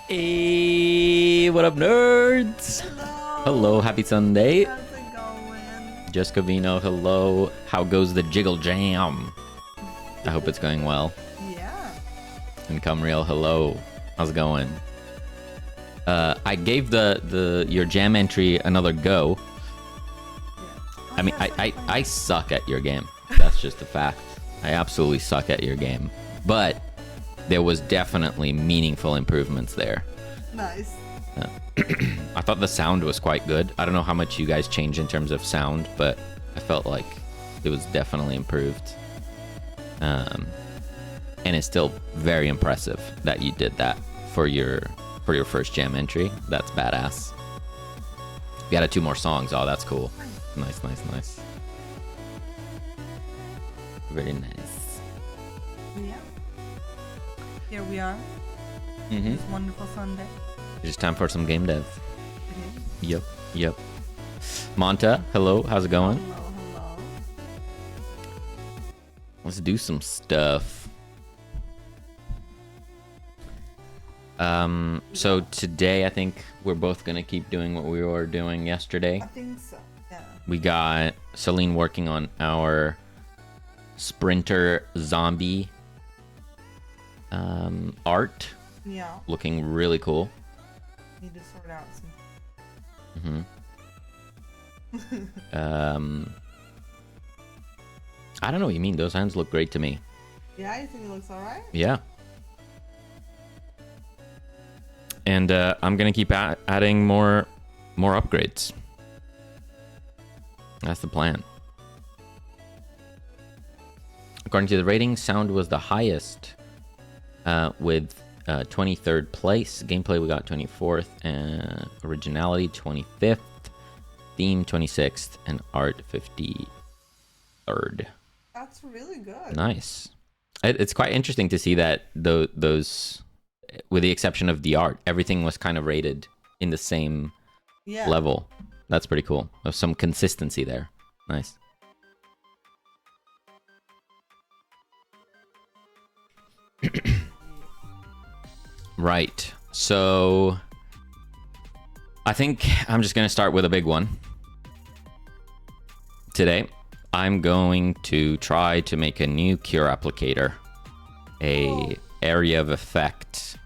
Hey, what up, nerds? Hello, happy Sunday. How's it going? Jessica Vino, hello. How goes the Jiggle Jam? I hope it's going well. Yeah. And Come Real, hello. How's it going? I gave your jam entry another go. Yeah. I mean, I suck at your game. That's just a fact. I absolutely suck at your game. But there was definitely meaningful improvements there. Nice. I thought the sound was quite good. I don't know how much you guys changed in terms of sound, but I felt like it was definitely improved. And it's still very impressive that you did that for your first jam entry. That's badass. You added 2 more songs. Oh, that's cool. Nice. Very nice. Yeah. Here we are. Mm-hmm. This wonderful Sunday. It's time for some game dev. It is. Yep. Monta, hello. How's it going? Hello. Let's do some stuff. So today I think we're both gonna keep doing what we were doing yesterday. I think so. Yeah. We got Celine working on our Sprinter zombie art. Yeah. Looking really cool. Need to sort out some. I don't know what you mean. Those hands look great to me. Yeah, I think it looks alright. Yeah. And I'm gonna keep adding more upgrades. That's the plan. According to the rating, sound was the highest with 23rd place. Gameplay we got 24th, and originality 25th, theme 26th, and art 53rd. That's really good. Nice. It's quite interesting to see that those, with the exception of the art, everything was kind of rated in the same level. That's pretty cool. There's some consistency there. Nice. Right. So I think I'm just going to start with a big one. Today, I'm going to try to make a new cure applicator. A area of effect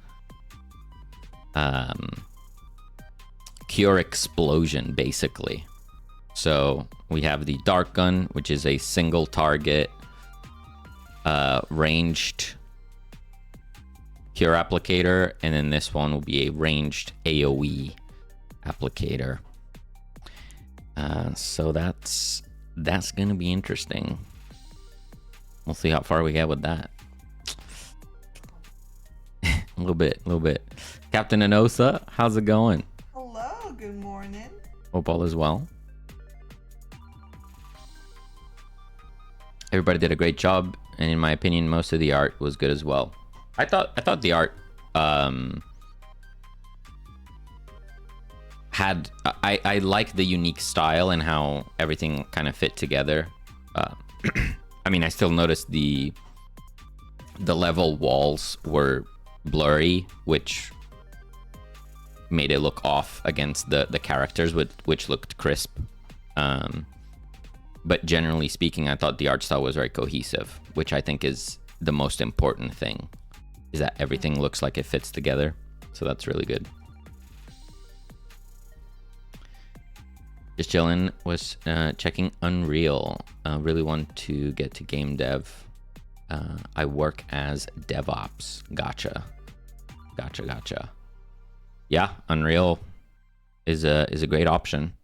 cure explosion, basically. So we have the dart gun, which is a single target ranged cure applicator, and then this one will be a ranged AoE applicator. So that's gonna be interesting. We'll see how far we get with that. a little bit. Captain Anosa, how's it going? Hello, good morning. Hope all is well. Everybody did a great job, and in my opinion, most of the art was good as well. I thought the art had I like the unique style and how everything kind of fit together. I mean, I still noticed the level walls were blurry, which made it look off against the characters, which looked crisp. But generally speaking, I thought the art style was very cohesive, which I think is the most important thing, is that everything looks like it fits together. So that's really good. Just chilling, was checking Unreal. Really want to get to game dev. I work as DevOps. Gotcha. Yeah, Unreal is a great option,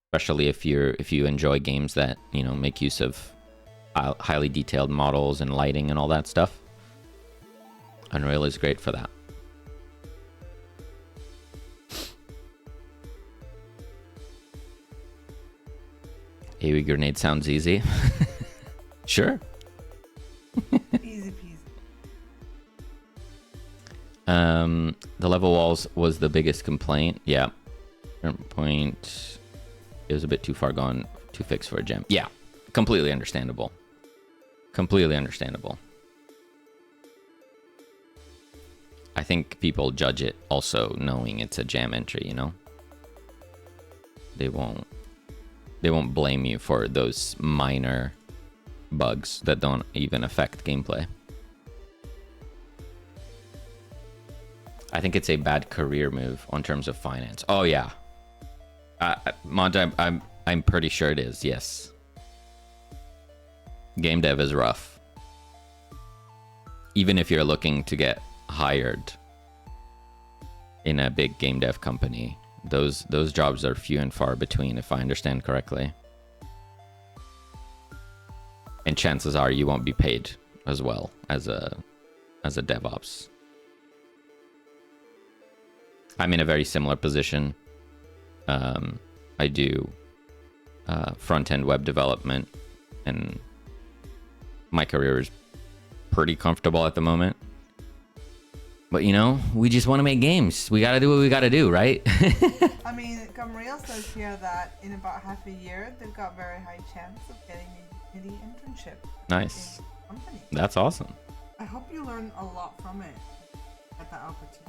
especially if you enjoy games that, you know, make use of highly detailed models and lighting and all that stuff. Unreal is great for that. AoE grenade sounds easy. Sure. Easy peasy. The level walls was the biggest complaint. Yeah. Current point, it was a bit too far gone to fix for a gem. Yeah. Completely understandable. I think people judge it also knowing it's a jam entry, you know? They won't blame you for those minor bugs that don't even affect gameplay. I think it's a bad career move on terms of finance. Oh yeah. Monty, I'm pretty sure it is, yes. Game dev is rough. Even if you're looking to get hired in a big game dev company, those jobs are few and far between, if I understand correctly. And chances are you won't be paid as well as a DevOps. I'm in a very similar position. I do front-end web development, and my career is pretty comfortable at the moment. But, you know, we just want to make games. We got to do what we got to do, right? I mean, Gamriel says here that in about half a year, they've got very high chance of getting a the internship. Nice. In the company. That's awesome. I hope you learn a lot from it at that opportunity.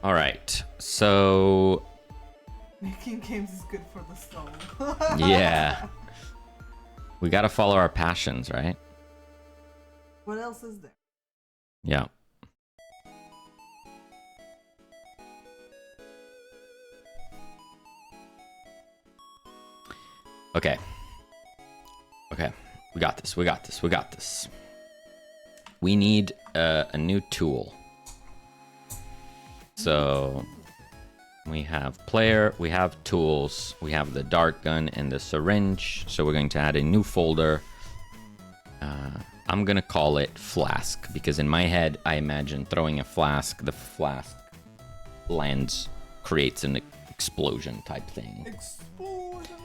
All right. So, making games is good for the soul. yeah. We got to follow our passions, right? What else is there? Yeah. Okay. Okay. We got this. We got this. We got this. We need a new tool. So we have player, we have tools, we have the dart gun and the syringe. So we're going to add a new folder. I'm going to call it flask, because in my head, I imagine throwing a flask. The flask lands, creates an explosion type thing. Explosion.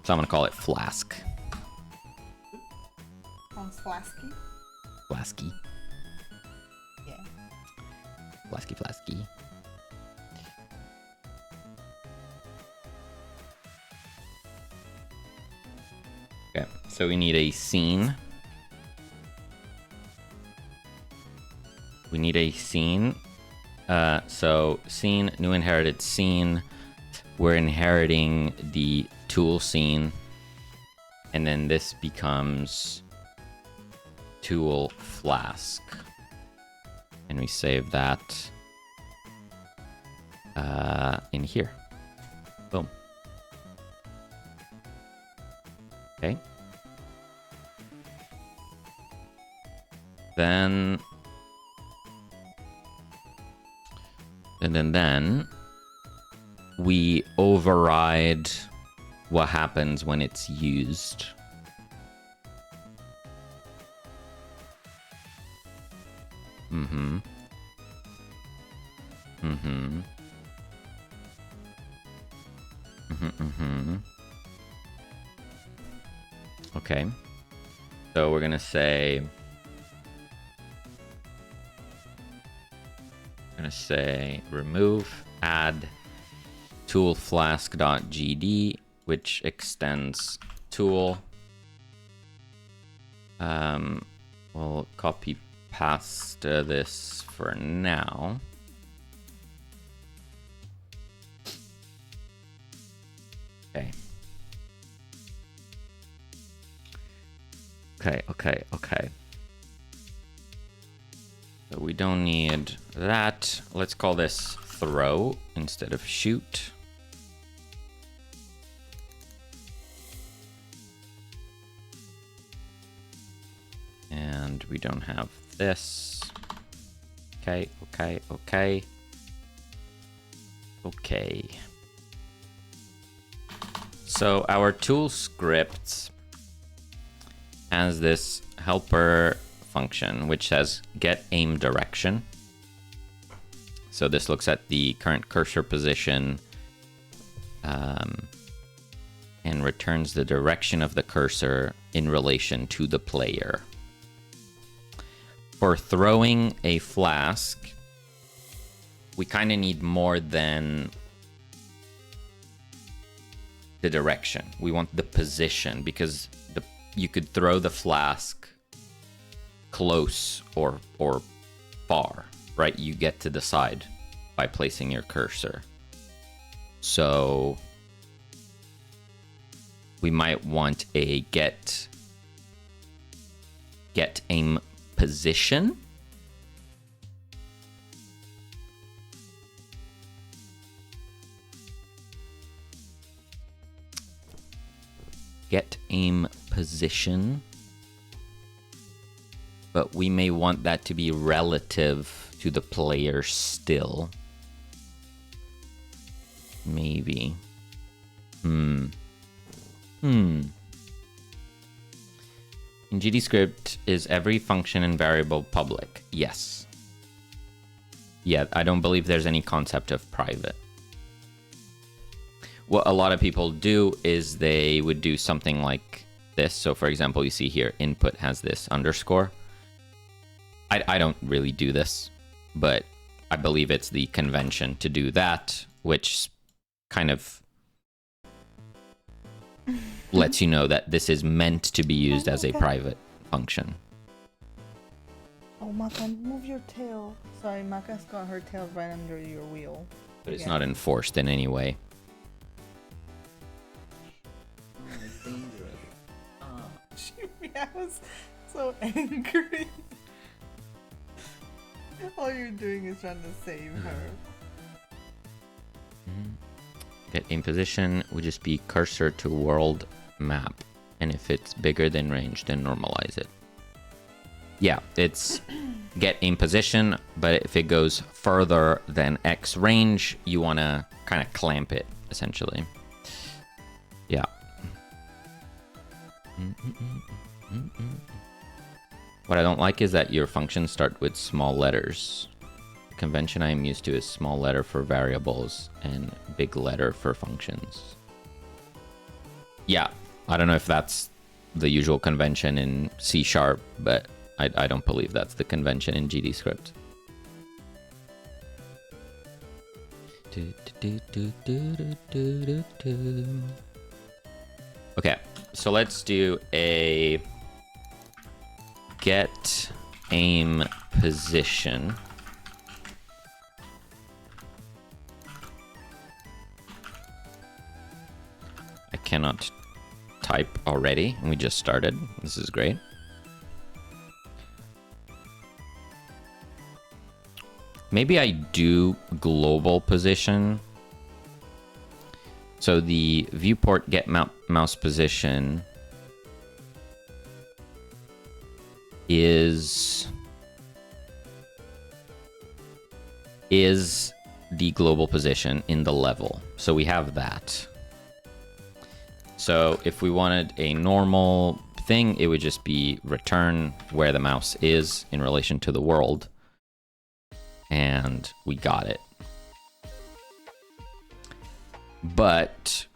So I'm going to call it flask. Sounds flasky. Flasky. Yeah. Flasky, flasky. Okay, so we need a scene. We need a scene. So scene, new inherited scene. We're inheriting the tool scene. And then this becomes tool flask. And we save that in here. Boom. Okay. Then we override what happens when it's used. Mm-hmm. Mm-hmm. Mm-hmm. Mm-hmm. Okay. So we're gonna say remove add tool flask.gd, which extends tool. We'll copy paste this for now. Okay. Okay. So we don't need that. Let's call this throw instead of shoot. And we don't have this. Okay. So our tool script has this helper function which says get aim direction. So this looks at the current cursor position and returns the direction of the cursor in relation to the player. For throwing a flask, we kind of need more than the direction. We want the position, because you could throw the flask close or far, right? You get to decide by placing your cursor. So we might want a get aim position. Get aim position. But we may want that to be relative to the player still. Maybe. In GDScript, is every function and variable public? Yes. Yeah, I don't believe there's any concept of private. What a lot of people do is they would do something like this. So for example, you see here, input has this underscore. I don't really do this, but I believe it's the convention to do that, which kind of lets you know that this is meant to be used as a private function. Oh, Maka, move your tail. Sorry, Maka's got her tail right under your wheel. But it's not enforced in any way. It's dangerous. Jimmy, I was so angry. All you're doing is trying to save her. Get aim position would just be cursor to world map. And if it's bigger than range, then normalize it. Yeah, it's get aim position, but if it goes further than X range, you want to kind of clamp it, essentially. Yeah. What I don't like is that your functions start with small letters. The convention I'm used to is small letter for variables and big letter for functions. Yeah, I don't know if that's the usual convention in C#, but I don't believe that's the convention in GDScript. Okay, so let's do a get aim position. I cannot type already, and we just started. This is great. Maybe I do global position. So the viewport get mouse position is the global position in the level. So we have that. So if we wanted a normal thing, it would just be return where the mouse is in relation to the world. And we got it. But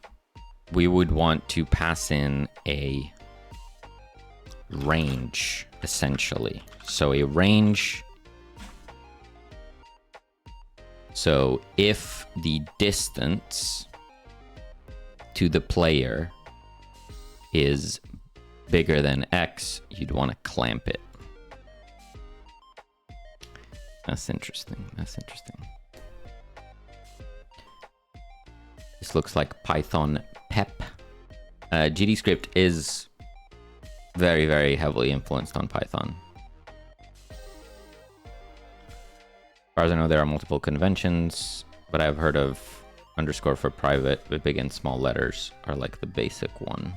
we would want to pass in a range, essentially. So a range. So if the distance to the player is bigger than X, you'd want to clamp it. That's interesting. That's interesting. This looks like Python pep. GDScript is very, very heavily influenced on Python. As far as I know, there are multiple conventions, but I've heard of underscore for private with big and small letters are like the basic one.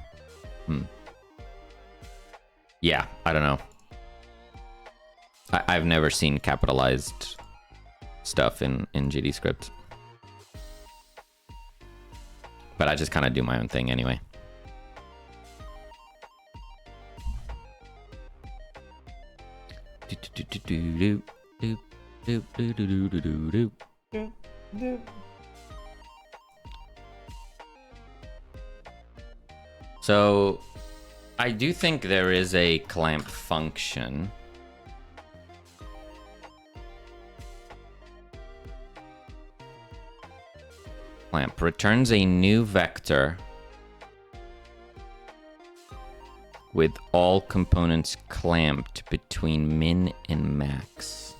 Yeah, I don't know. I've never seen capitalized stuff in GDScript. But I just kind of do my own thing anyway. So I do think there is a clamp function. Clamp returns a new vector with all components clamped between min and max.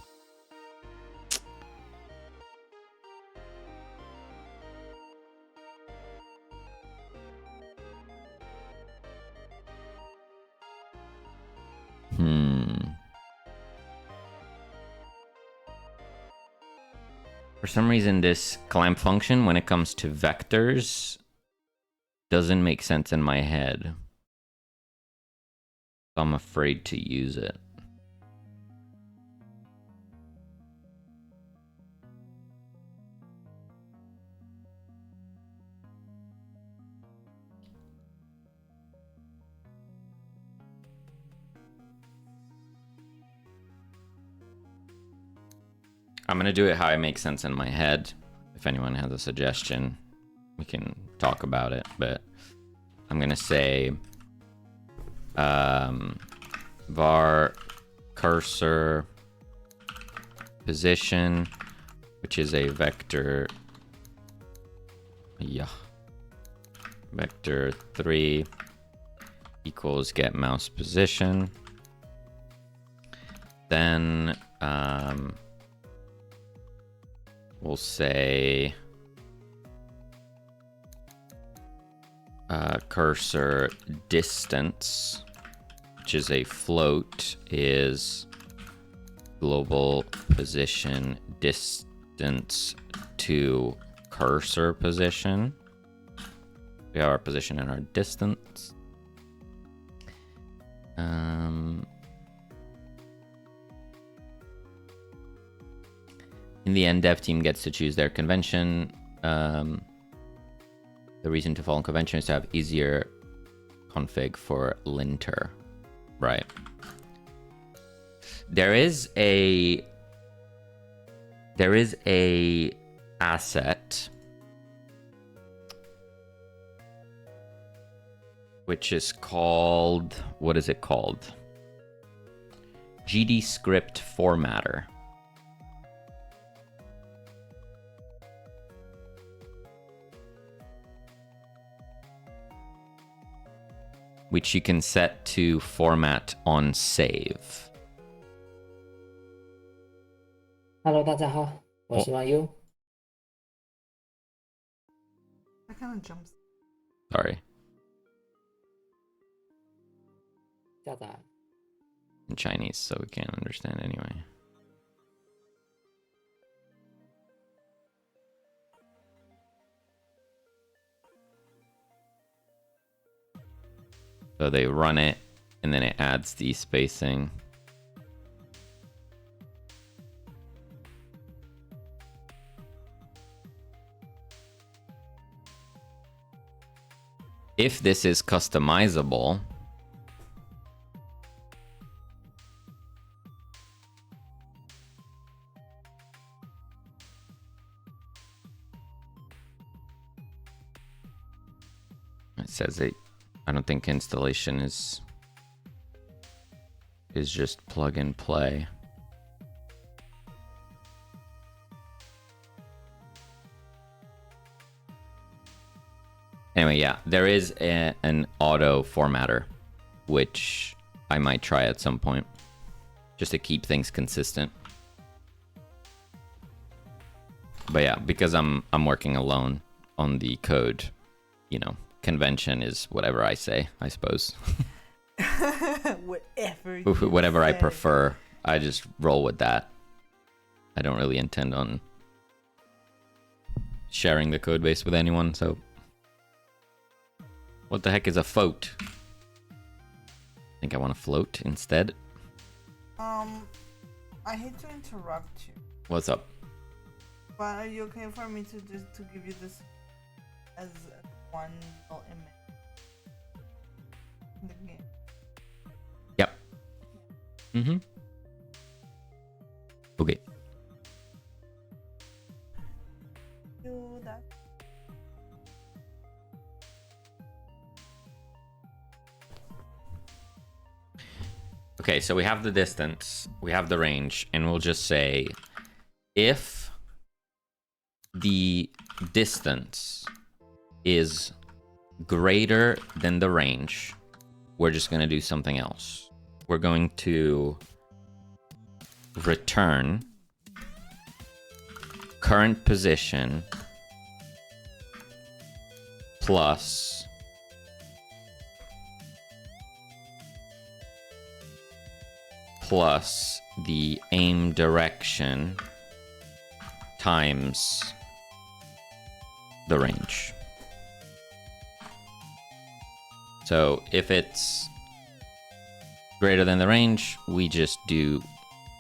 For some reason, this clamp function, when it comes to vectors, doesn't make sense in my head. So I'm afraid to use it. I'm gonna do it how it makes sense in my head. If anyone has a suggestion, we can talk about it. But I'm gonna say var cursor position, which is a vector. Yeah, vector 3 equals get mouse position. Then we'll say cursor distance, which is a float, is global position distance to cursor position. We have our position and our distance. In the end, dev team gets to choose their convention. The reason to follow convention is to have easier config for linter. Right. There is a asset which is called, what is it called? GD script formatter. Which you can set to format on save. Hello， 大家好，我是万优。 That kind of jumps. Sorry. 下载。 In Chinese, so we can't understand anyway. So they run it, and then it adds the spacing. If this is customizable, it says it. I don't think installation is just plug and play. Anyway, yeah, there is an auto formatter, which I might try at some point, just to keep things consistent. But yeah, because I'm working alone on the code, you know, convention is whatever I say, I suppose. Whatever I prefer, I just roll with that. I don't really intend on sharing the code base with anyone, so what the heck is a float? I think I want to float instead. I hate to interrupt you, What's up? but are you okay for me to just give you this as one little image in the game? Yep. Mm-hmm. Okay. Do that. Okay, so we have the distance, we have the range, and we'll just say if the distance is greater than the range, we're just going to do something else. We're going to return current position plus the aim direction times the range. So if it's greater than the range, we just do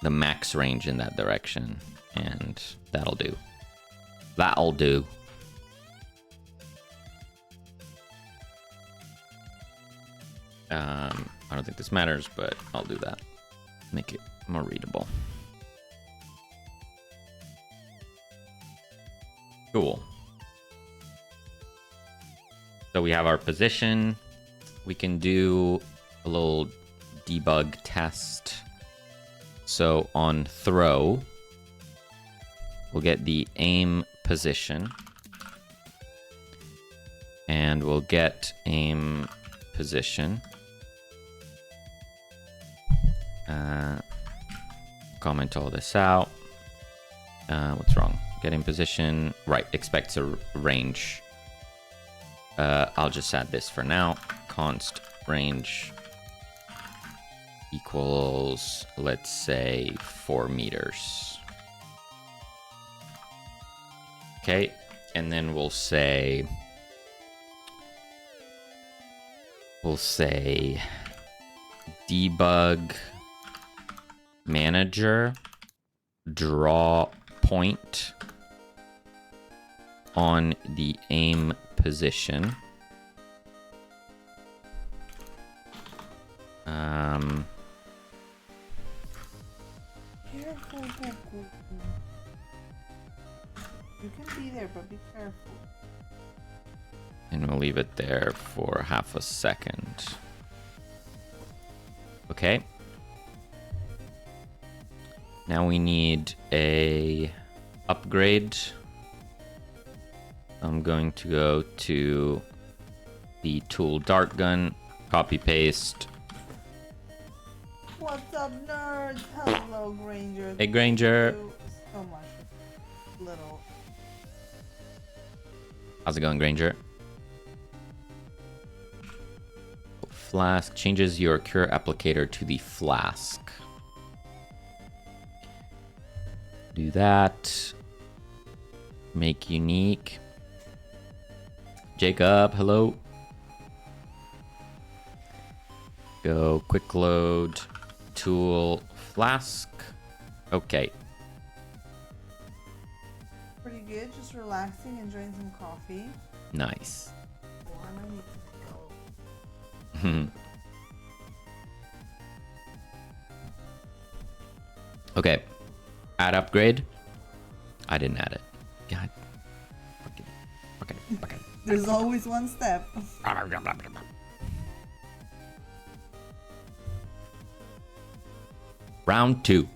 the max range in that direction, and that'll do. That'll do. I don't think this matters, but I'll do that. Make it more readable. Cool. So we have our position. We can do a little debug test. So on throw, we'll get the aim position. And we'll get aim position. Comment all this out. What's wrong? Get in position. Right, expects a range. I'll just add this for now. Const range equals, let's say, 4 meters. Okay, and then we'll say debug manager draw point on the aim position. Careful, Goku. You can be there, but be careful. And we'll leave it there for half a second. Okay. Now we need a upgrade. I'm going to go to the tool dart gun, copy paste. What's up, nerds? Hello, Granger. Hey, Granger. Thank you so much. Little. How's it going, Granger? Flask changes your cure applicator to the flask. Do that. Make unique. Jacob, hello. Go quick load, tool, flask. Okay. Pretty good. Just relaxing, enjoying some coffee. Nice. Oh, I might need to go. Okay. Add upgrade. I didn't add it. God. Okay. There's always one step. Round 2.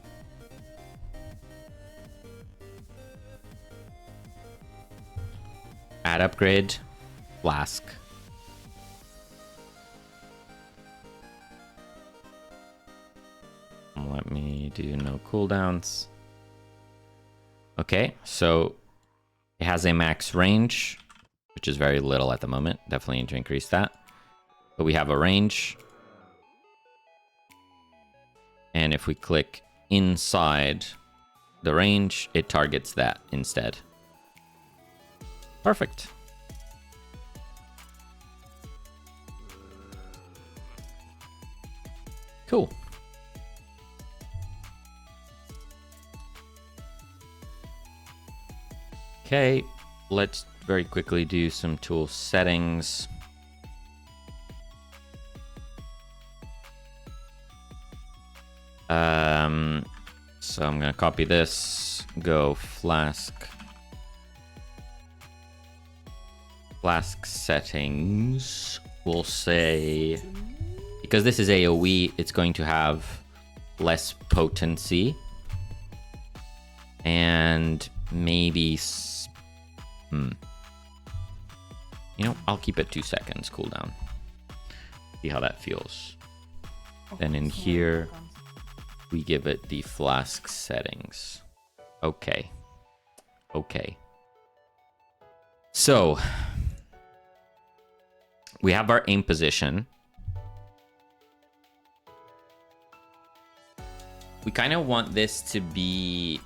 Add upgrade. Flask. Let me do no cooldowns. Okay, so it has a max range, which is very little at the moment. Definitely need to increase that. But we have a range. And if we click inside the range, it targets that instead. Perfect. Cool. Okay, let's very quickly do some tool settings. So I'm gonna copy this, go flask settings. We'll say, because this is AoE, it's going to have less potency and maybe you know, I'll keep it 2 seconds cooldown. See how that feels. Then in here, we give it the flask settings. Okay. Okay. So, we have our aim position. We kind of want this to be...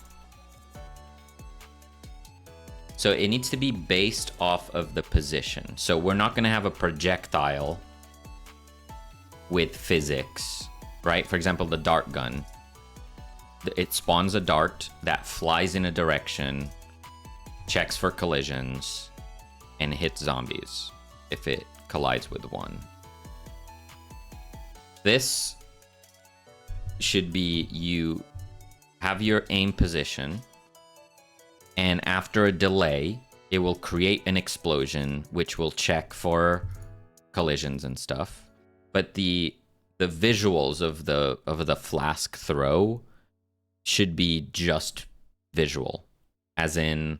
So it needs to be based off of the position. So we're not going to have a projectile with physics, right? For example, the dart gun. It spawns a dart that flies in a direction, checks for collisions, and hits zombies if it collides with one. This should be you have your aim position, and after a delay, it will create an explosion which will check for collisions and stuff. But the visuals of the flask throw should be just visual, as in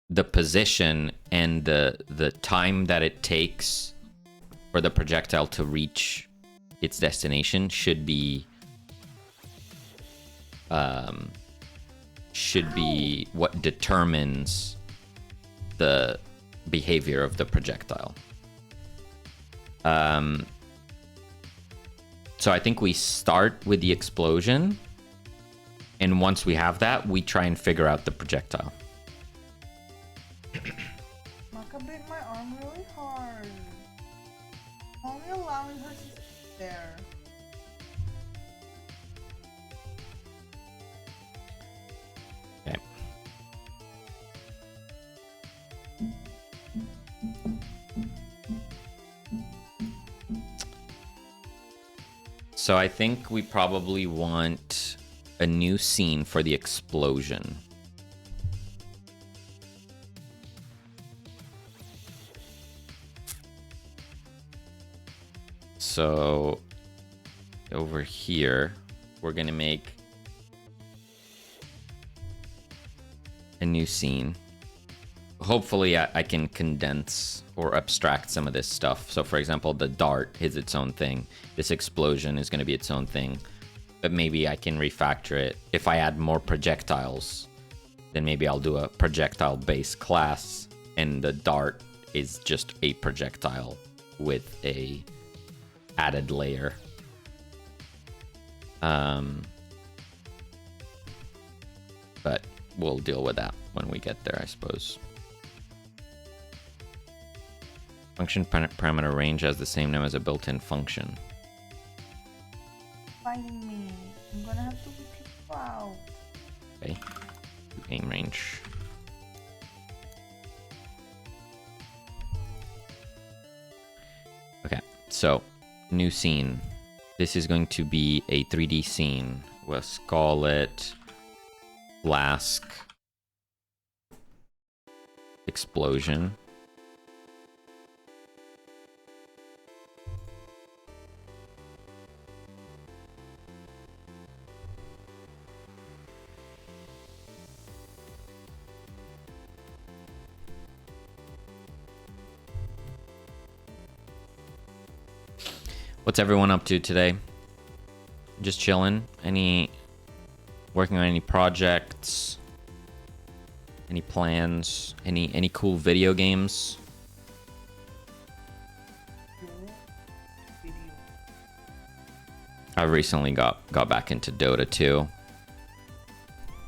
the position and the time that it takes for the projectile to reach its destination should be what determines the behavior of the projectile. So I think we start with the explosion, and once we have that, we try and figure out the projectile. Maka bit my arm really hard. Only allowing her to sit there. Okay. So I think we probably want a new scene for the explosion. So over here, we're gonna make a new scene. Hopefully I can condense or abstract some of this stuff. So for example, the dart is its own thing. This explosion is gonna be its own thing. But maybe I can refactor it. If I add more projectiles, then maybe I'll do a projectile-based class, and the dart is just a projectile with a added layer. But we'll deal with that when we get there, I suppose. Function parameter range has the same name as a built-in function. Find me. I'm gonna have to be kicked out. Okay. Aim range. Okay, so new scene. This is going to be a 3D scene. Let's call it Flask Explosion. What's everyone up to today? Just chilling? Working on any projects? Any plans? Any cool video games? I recently got back into Dota 2.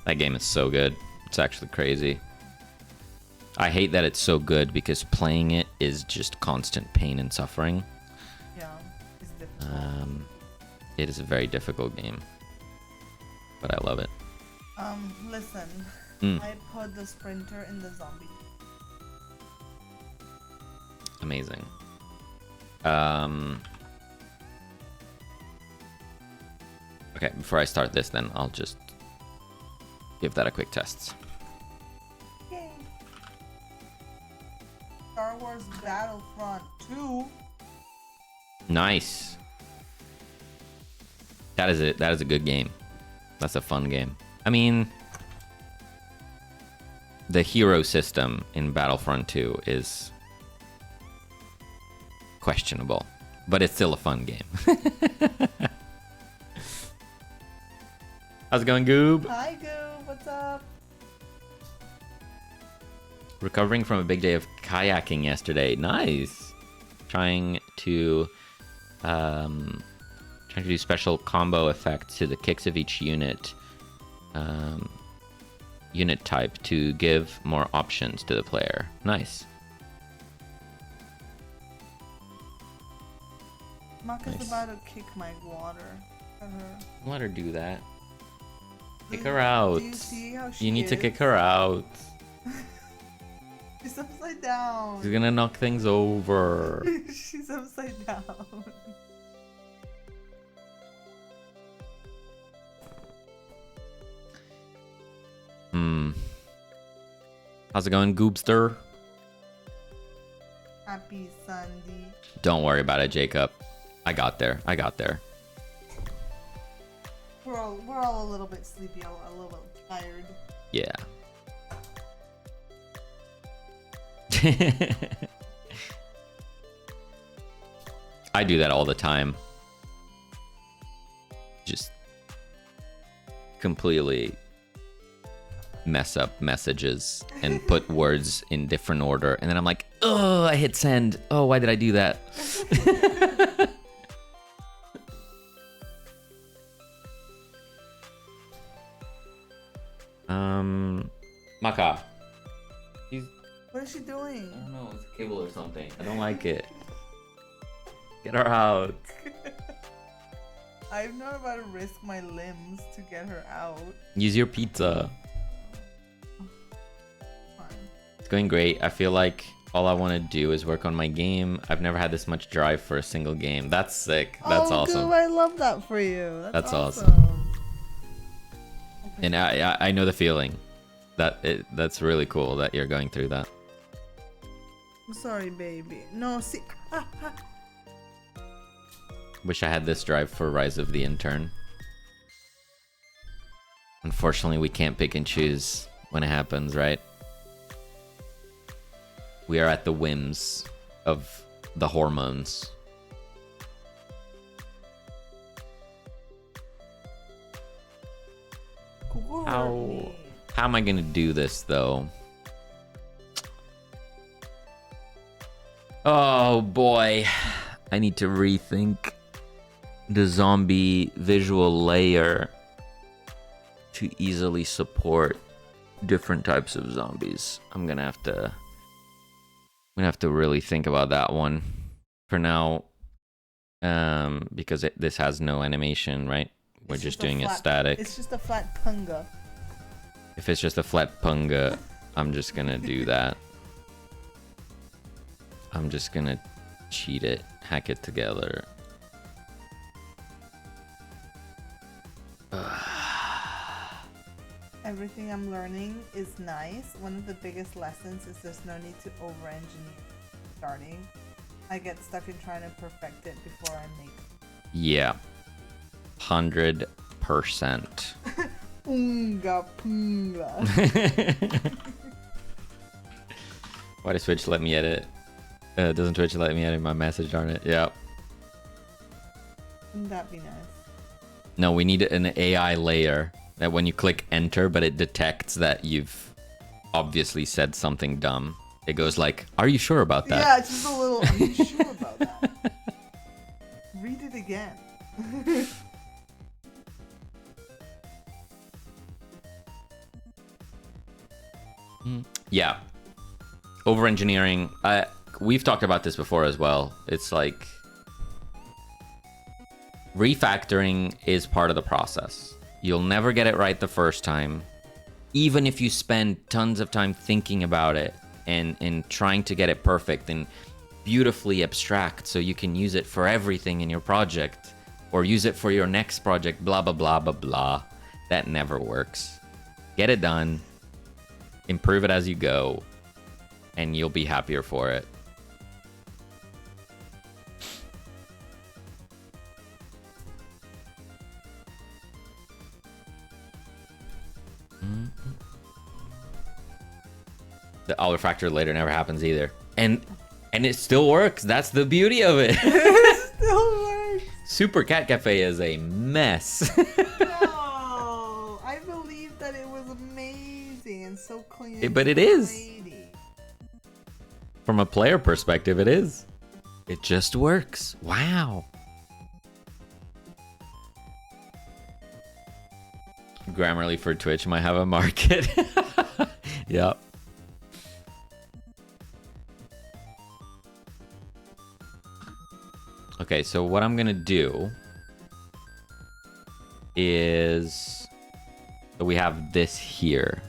That game is so good. It's actually crazy. I hate that it's so good because playing it is just constant pain and suffering. Yeah, it's difficult. It is a very difficult game, but I love it. Listen. I put the sprinter in the zombie. Amazing. Okay, before I start this, then I'll just give that a quick test. Yay. Star Wars Battlefront 2. Nice. That is it. That is a good game. That's a fun game. I mean, the hero system in Battlefront 2 is questionable. but it's still a fun game. How's it going, Goob? Hi, Goob. What's up? Recovering from a big day of kayaking yesterday. Nice. Trying to do special combo effects to the kicks of each unit type to give more options to the player. Nice. Maka's Nice. about to kick my water. At her. Let her do that. Kick Do- her out. Do you see how she You need to is? kick her out. She's upside down. She's gonna knock things over. She's upside down. How's it going, Goobster? Happy Sunday. Don't worry about it, Jacob. I got there. We're all a little bit sleepy, a little bit tired. Yeah. I do that all the time. Just completely mess up messages and put words in different order, and then I'm like, oh, I hit send. Oh, why did I do that? Maka. What is she doing? I don't know, it's a cable or something. I don't like it. Get her out. I'm not about to risk my limbs to get her out. Use your pizza. Fine. It's going great. I feel like all I want to do is work on my game. I've never had this much drive for a single game. That's sick. That's awesome. Goob, I love that for you. That's awesome. And I know the feeling. That's really cool that you're going through that. I'm sorry, baby. No, see. Wish I had this drive for Rise of the Intern. Unfortunately, we can't pick and choose when it happens, right? We are at the whims of the hormones. How am I gonna do this though? Oh boy, I need to rethink the zombie visual layer to easily support different types of zombies. I'm gonna have to really think about that one for now, because this has no animation, right? We're It's just a doing it flat- static. It's just a flat punga. If it's just a flat punga, I'm just gonna do that. I'm just gonna cheat it, hack it together. Everything I'm learning is nice. One of the biggest lessons is there's no need to over-engineer starting. I get stuck in trying to perfect it before I make it. Yeah. 100%. Punga punga. Why does Twitch let me edit? Doesn't Twitch let me edit my message, darn it? Yeah. Wouldn't that be nice? No, we need an AI layer that when you click enter, but it detects that you've obviously said something dumb. It goes like, are you sure about that? Yeah, it's just a little. Are you sure about that? Read it again. Yeah. Over engineering. We've talked about this before as well. It's like refactoring is part of the process. You'll never get it right the first time. Even if you spend tons of time thinking about it and trying to get it perfect and beautifully abstract so you can use it for everything in your project or use it for your next project, blah, blah, blah, blah, blah. That never works. Get it done. Improve it as you go. And you'll be happier for it. The I'll refactor later never happens either. And it still works. That's the beauty of it. Super Cat Cafe is a mess. No, I believe that it was amazing and so clean. And But it so is. tidy. From a player perspective, it is. It just works. Wow. Grammarly for Twitch might have a market. Yep. Okay, so what I'm gonna do is we have this here.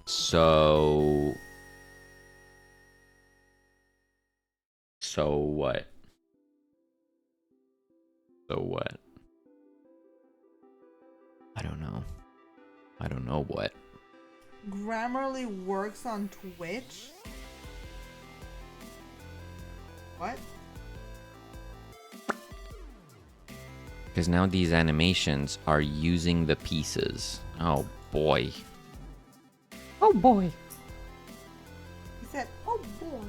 So what? So what? I don't know. I don't know what. Grammarly works on Twitch? What? Because now these animations are using the pieces. Oh boy. Oh boy. He said, oh boy.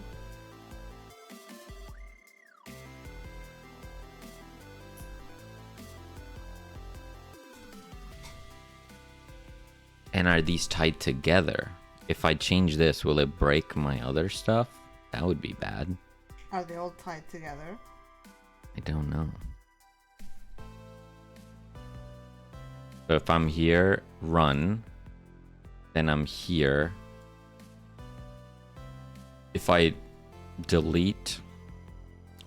And are these tied together? If I change this, will it break my other stuff? That would be bad. Are they all tied together? I don't know. So if I'm here, run, then I'm here. If I delete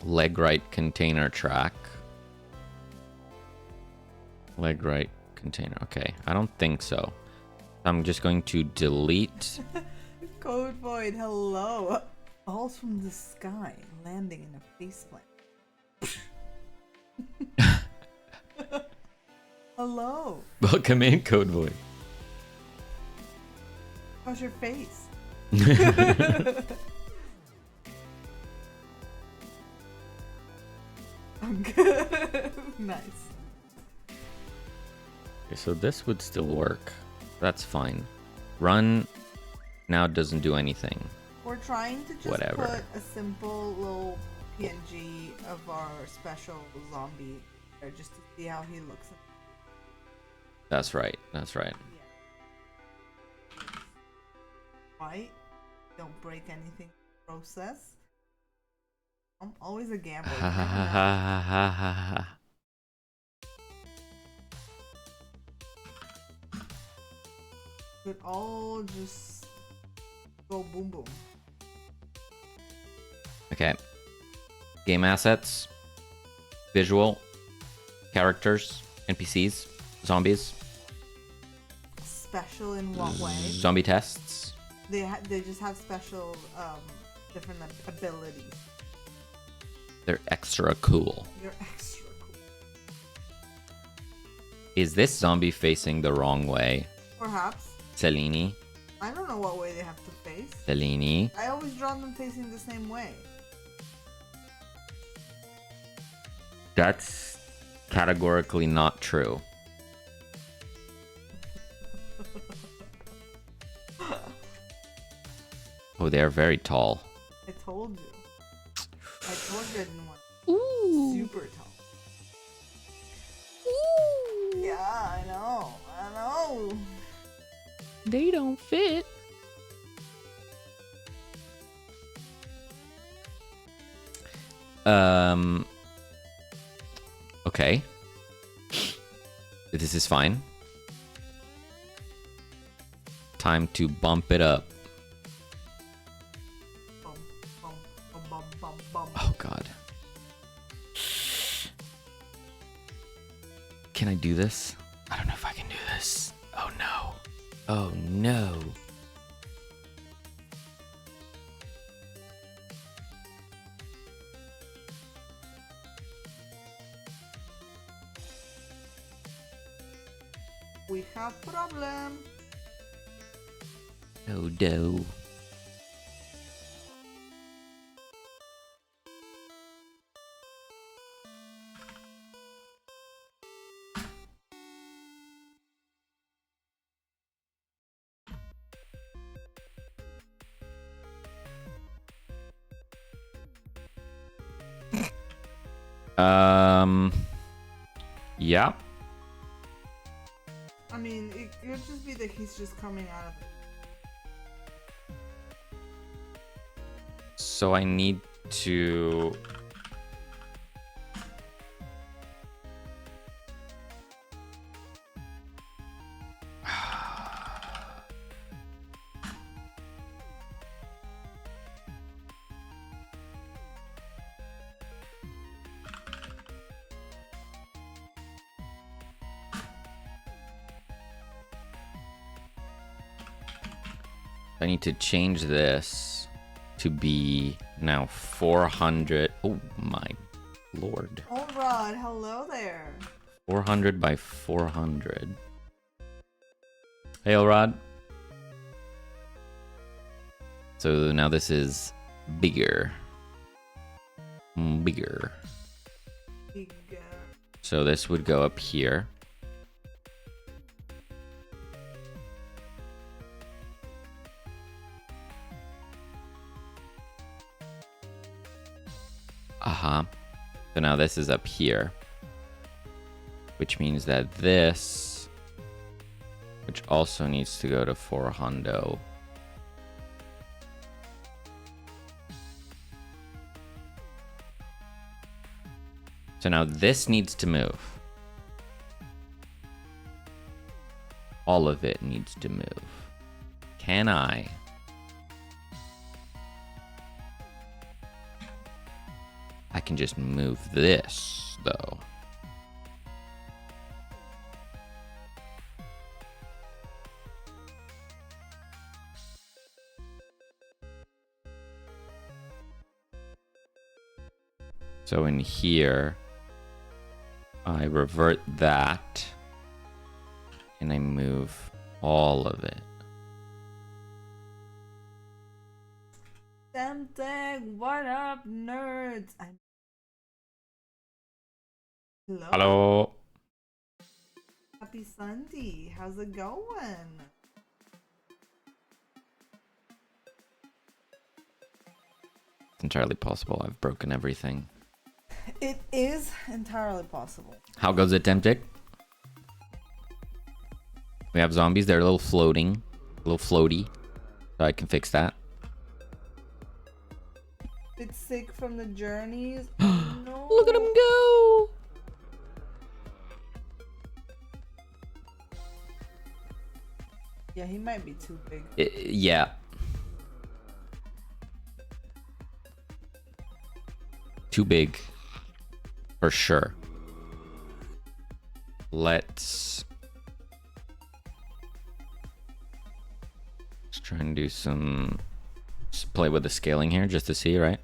leg right container track, leg right container, okay, I don't think so. I'm just going to delete. Code Void, hello. Balls from the sky landing in a faceplant. Hello. Welcome in, Code Void. How's your face? I'm good. Nice. Okay, so this would still work. That's fine. Run now doesn't do anything. We're trying to just Whatever. put a simple little PNG of our special zombie there just to see how he looks. That's right. That's right. Yeah. Right? Don't break anything. Process. I'm always a gambler. Ha ha ha ha ha ha ha. Could all just go boom boom. Okay. Game assets, visual, characters, NPCs, zombies, Special in what way? zombie tests. They just have special different abilities. They're extra cool. They're extra cool. Is this zombie facing the wrong way? Perhaps. Cellini. I don't know what way they have to face. Cellini. I always draw them facing the same way. That's categorically not true. Oh, they're very tall. I told you. I told you I didn't want super tall. Yeah, I know. I know. They don't fit. Okay. This is fine. Time to bump it up. Bum, bum, bum, bum, bum, bum. Oh god. Can I do this? I don't know if I can do this. Oh no. Oh no. We have problem. Oh no. Yeah. I mean, it could just be that he's just coming out of it. So I need to... I need to change this to be now 400. Oh my lord. Oh, Rod, hello there. 400 by 400. Hey, Elrod. So now this is bigger. Bigger. Big, So this would go up here. So now this is up here, which means that this, which also needs to go to 400. So now this needs to move. All of it needs to move. Can I? I can just move this, though. So in here, I revert that, and I move all of it. Semtech, what up, nerds? Hello. Hello. Happy Sunday. How's it going? It's entirely possible I've broken everything. It is entirely possible. How goes it, Temptic? We have zombies. They're a little floating. A little floaty. So I can fix that. Bit sick from the journeys. Oh, no. Look at him go! Yeah, he might be too big. Yeah. Too big. For sure. Let's try and do some... Just play with the scaling here just to see, right?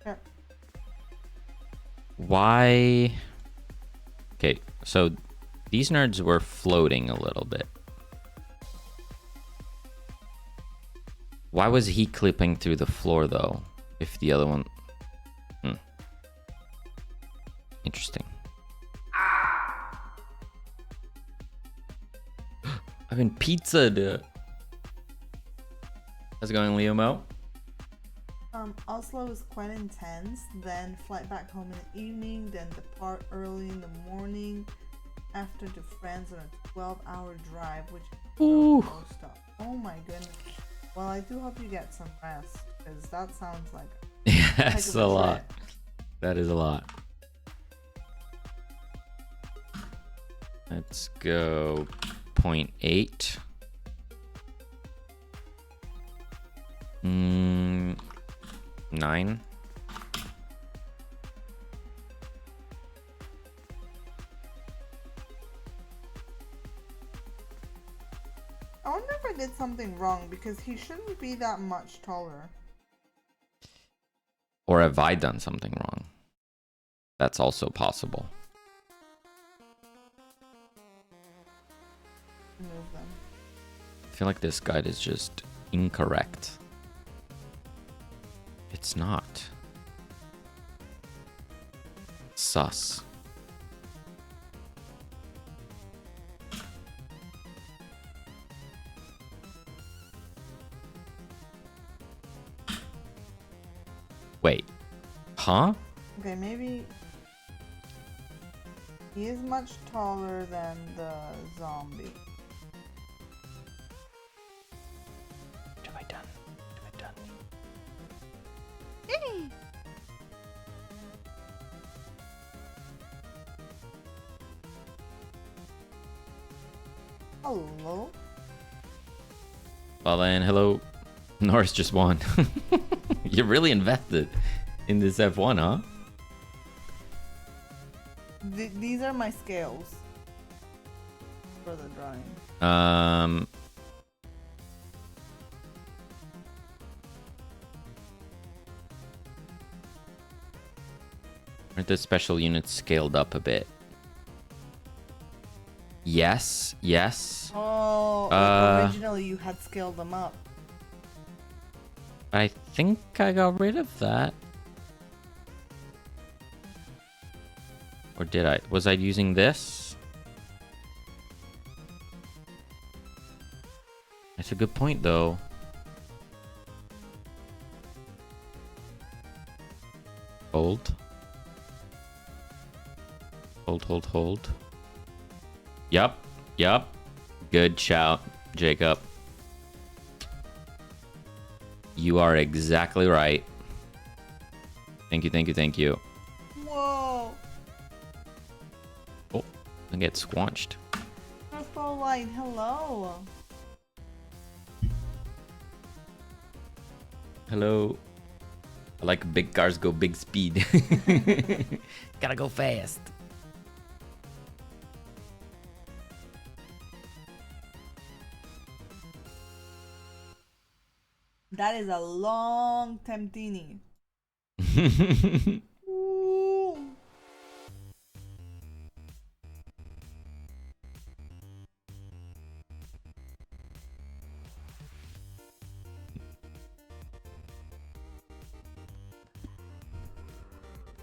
Sure. Why... Okay, so these nerds were floating a little bit. Why was he clipping through the floor, though? If the other one... Interesting. I've been pizza. How's it going, Leo Mo? Oslo is quite intense. Then flight back home in the evening. Then depart early in the morning. After to France on a 12-hour drive, which Ooh. stop. Oh my goodness. Well, I do hope you get some rest, because that sounds like That's a lot. That is a lot. Let's go 0.8. 9. I wonder if I did something wrong, because he shouldn't be that much taller. Or have I done something wrong? That's also possible. Move them. I feel like this guide is just incorrect. It's not. Sus. Wait. Huh? Okay, maybe He is much taller than the zombie. Have I done? Have I done? Hello. Well then, hello. Norris just won. You're really invested in this F1, huh? These are my scales for the drawing. Aren't the special units scaled up a bit? Yes, yes. Oh, like originally you had scaled them up. I think I got rid of that. Or did I? Was I using this? That's a good point, though. Hold. Hold. Yup. Good shout, Jacob. You are exactly right. Thank you. Whoa. Oh, I get squanched. Purple light, hello. Hello. I like big cars go big speed. Gotta go fast. That is a long temptini. Ooh.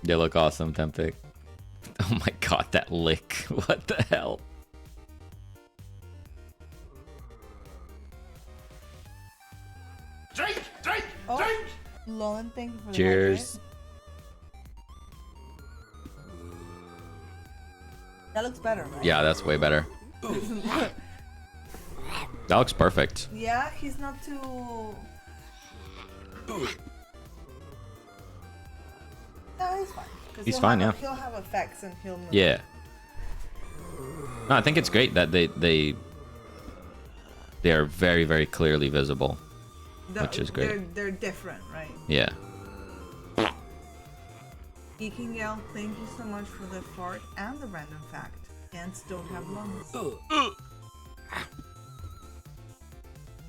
They look awesome, Tempik. Oh my god, that lick. What the hell? Drink! Drink! Oh, Drink! Lolan, thank you for the Cheers. hydrate. That looks better, right? Yeah, that's way better. That looks perfect. Yeah, he's not too... No, he's fine. 'Cause He's he'll fine, have, yeah. He'll have effects and he'll move. Yeah. No, I think it's great that they are very, very clearly visible. Which is great. They're different, right? Yeah. Geekingale, thank you so much for the fart and the random fact. Ants don't have lungs.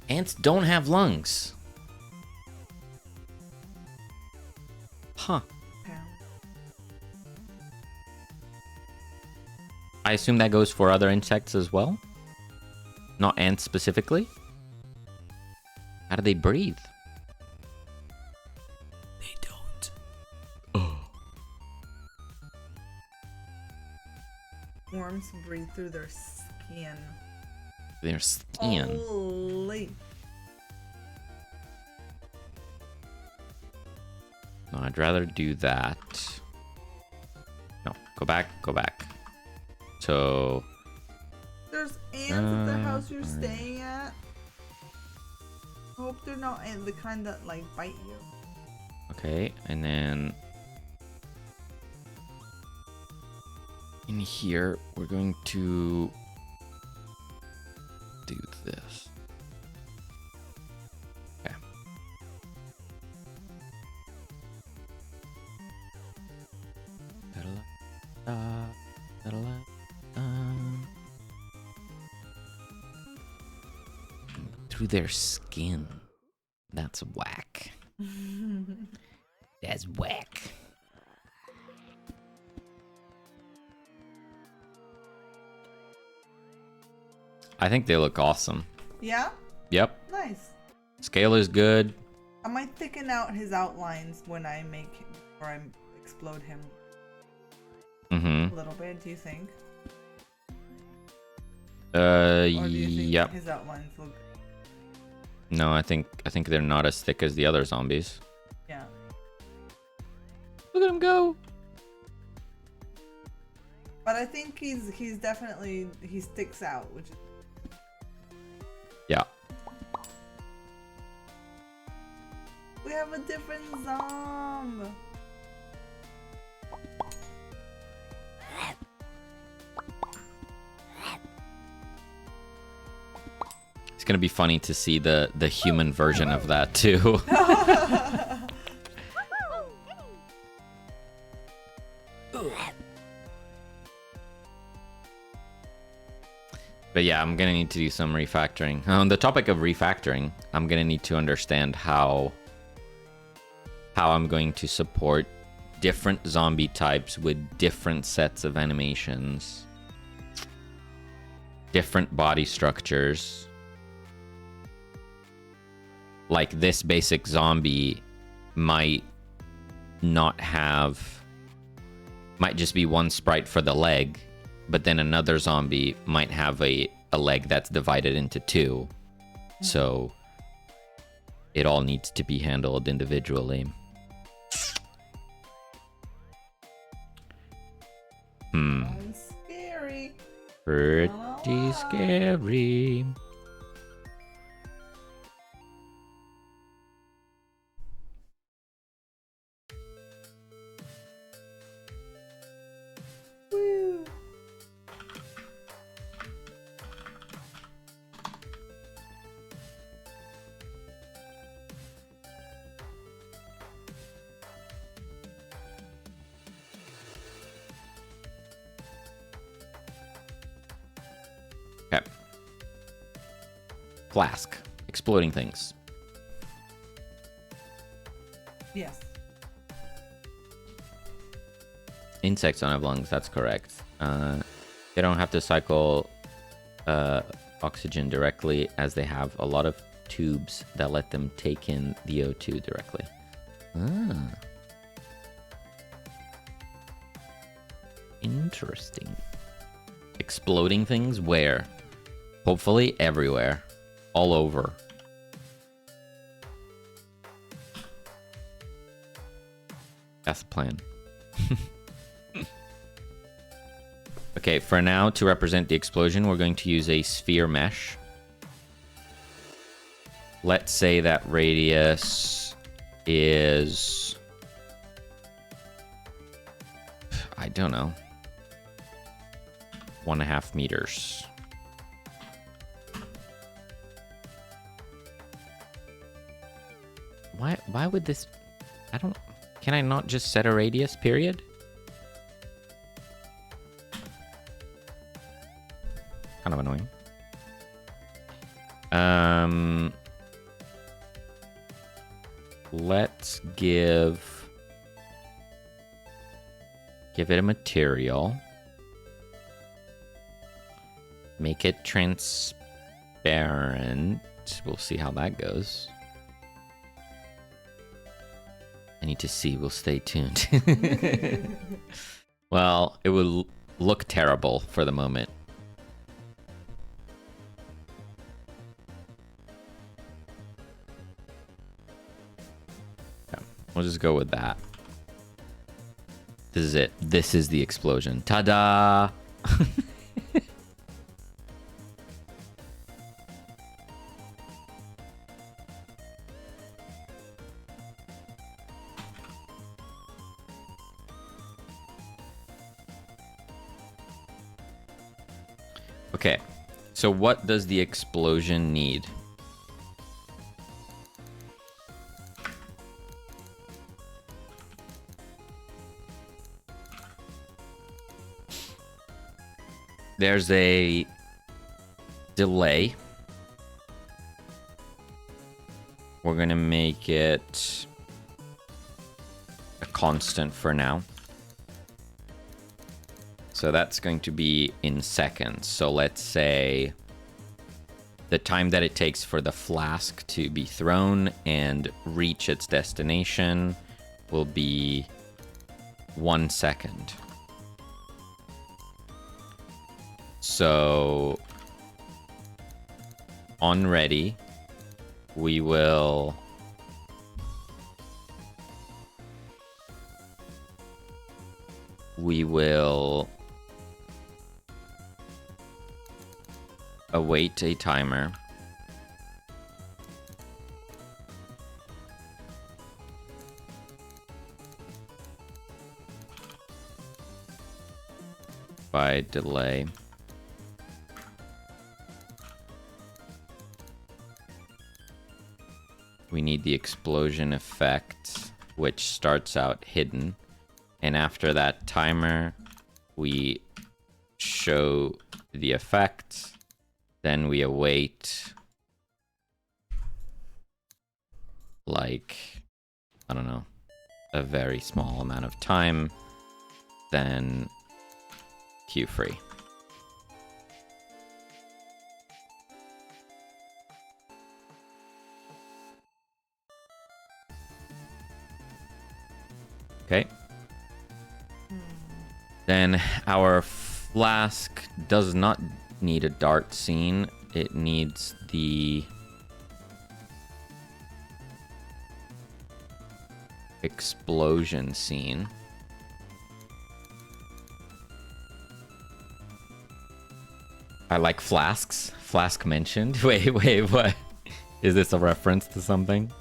Ants don't have lungs. Huh. Okay. I assume that goes for other insects as well? Not ants specifically? How do they breathe? They don't. Oh. Worms breathe through their skin. Their skin. Holy. No, I'd rather do that. No, go back. So, There's ants at the house you're alright. staying at. Hope they're not the kind that like bite you. okay, and then in here, we're going to do this. Okay. Through their skin. That's whack. That's whack. I think they look awesome. Yeah? Yep. Nice. Scale is good. I might thicken out his outlines when I make him, or I explode him Mm-hmm. a little bit, do you think? Or do you think Yep. his outlines look... No, I think they're not as thick as the other zombies. Yeah. Look at him go. But I think he's definitely, he sticks out, which is... Yeah. We have a different Zom. It's gonna be funny to see the human version of that too. But yeah, I'm gonna need to do some refactoring. On the topic of refactoring, I'm gonna need to understand how I'm going to support different zombie types with different sets of animations, different body structures. Like this basic zombie might just be one sprite for the leg, but then another zombie might have a leg that's divided into two. So it all needs to be handled individually. That's scary. Pretty scary. Woo. Okay. Flask. Exploding things. Yes. Insects don't have lungs, that's correct. They don't have to cycle oxygen directly, as they have a lot of tubes that let them take in the O2 directly. Ah. Interesting. Exploding things where? Hopefully everywhere. All over. That's the plan. Okay, for now, to represent the explosion, we're going to use a sphere mesh. Let's say that radius is... I don't know. 1.5 meters. Why would this... I don't... Can I not just set a radius, period? Kind of annoying. Let's give it a material. Make it transparent. We'll see how that goes. I need to see. We'll stay tuned. Well, it will look terrible for the moment. Okay, we'll just go with that. This is it. This is the explosion. Ta-da! Okay, so what does the explosion need? There's a delay. We're gonna make it a constant for now. So that's going to be in seconds. So let's say the time that it takes for the flask to be thrown and reach its destination will be 1 second. So on ready, we will await a timer. By delay. We need the explosion effect, which starts out hidden. And after that timer, we show the effect. Then we await, like, I don't know, a very small amount of time. Then cue free. Okay. Then our flask does not need a dart scene. It needs the explosion scene. I like flasks. Flask mentioned. Wait, what? Is this a reference to something?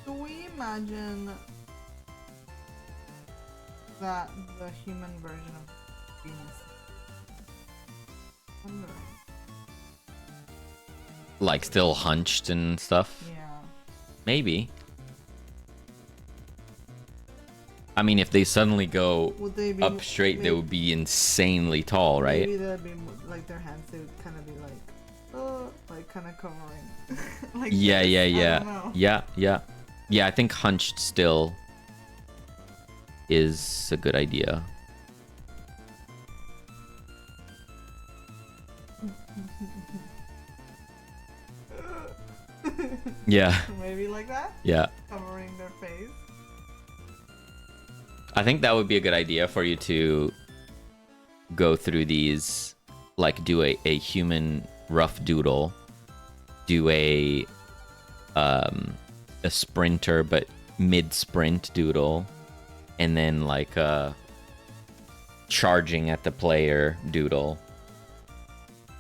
Do we imagine that the human version of Venus? Wondering. Like still hunched and stuff? Yeah. Maybe. I mean, if they suddenly go Would they be up straight, they would be insanely tall, right? Maybe that'd be like their hands. They would kind of be like kind of covering. Like Yeah, this. yeah, I yeah. don't know. Yeah, I think hunched still is a good idea. Yeah, Maybe like that, yeah. covering their face. I think that would be a good idea for you to go through these, like do a human rough doodle, do a sprinter but mid-sprint doodle, and then like a charging at the player doodle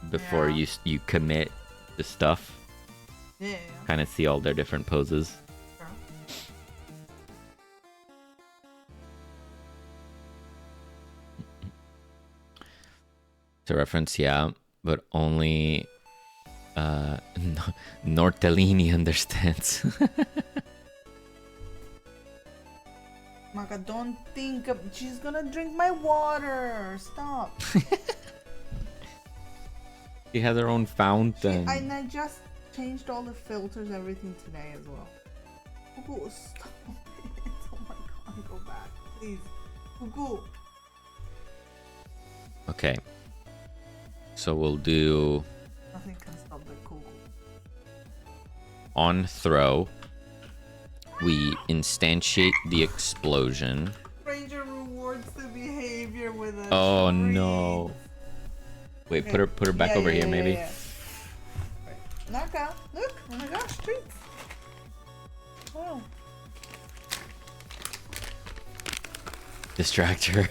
before Yeah. you commit the stuff. Yeah. Kind of see all their different poses. Sure. To reference, yeah, but only Nortellini understands. Maka, don't think she's gonna drink my water. Stop. She has her own fountain. And I just changed all the filters, everything today as well. Cuckoo, stop it. Oh my god, go back, please. Cuckoo. Okay. So we'll do Nothing can stop the cuckoo. on throw. We instantiate the explosion. Ranger rewards the behavior with a Oh treat. no. Wait, put her back Yeah, over yeah, here yeah, maybe. yeah. Right. Knockout. Look. Oh my gosh, treats. Oh. Distract her.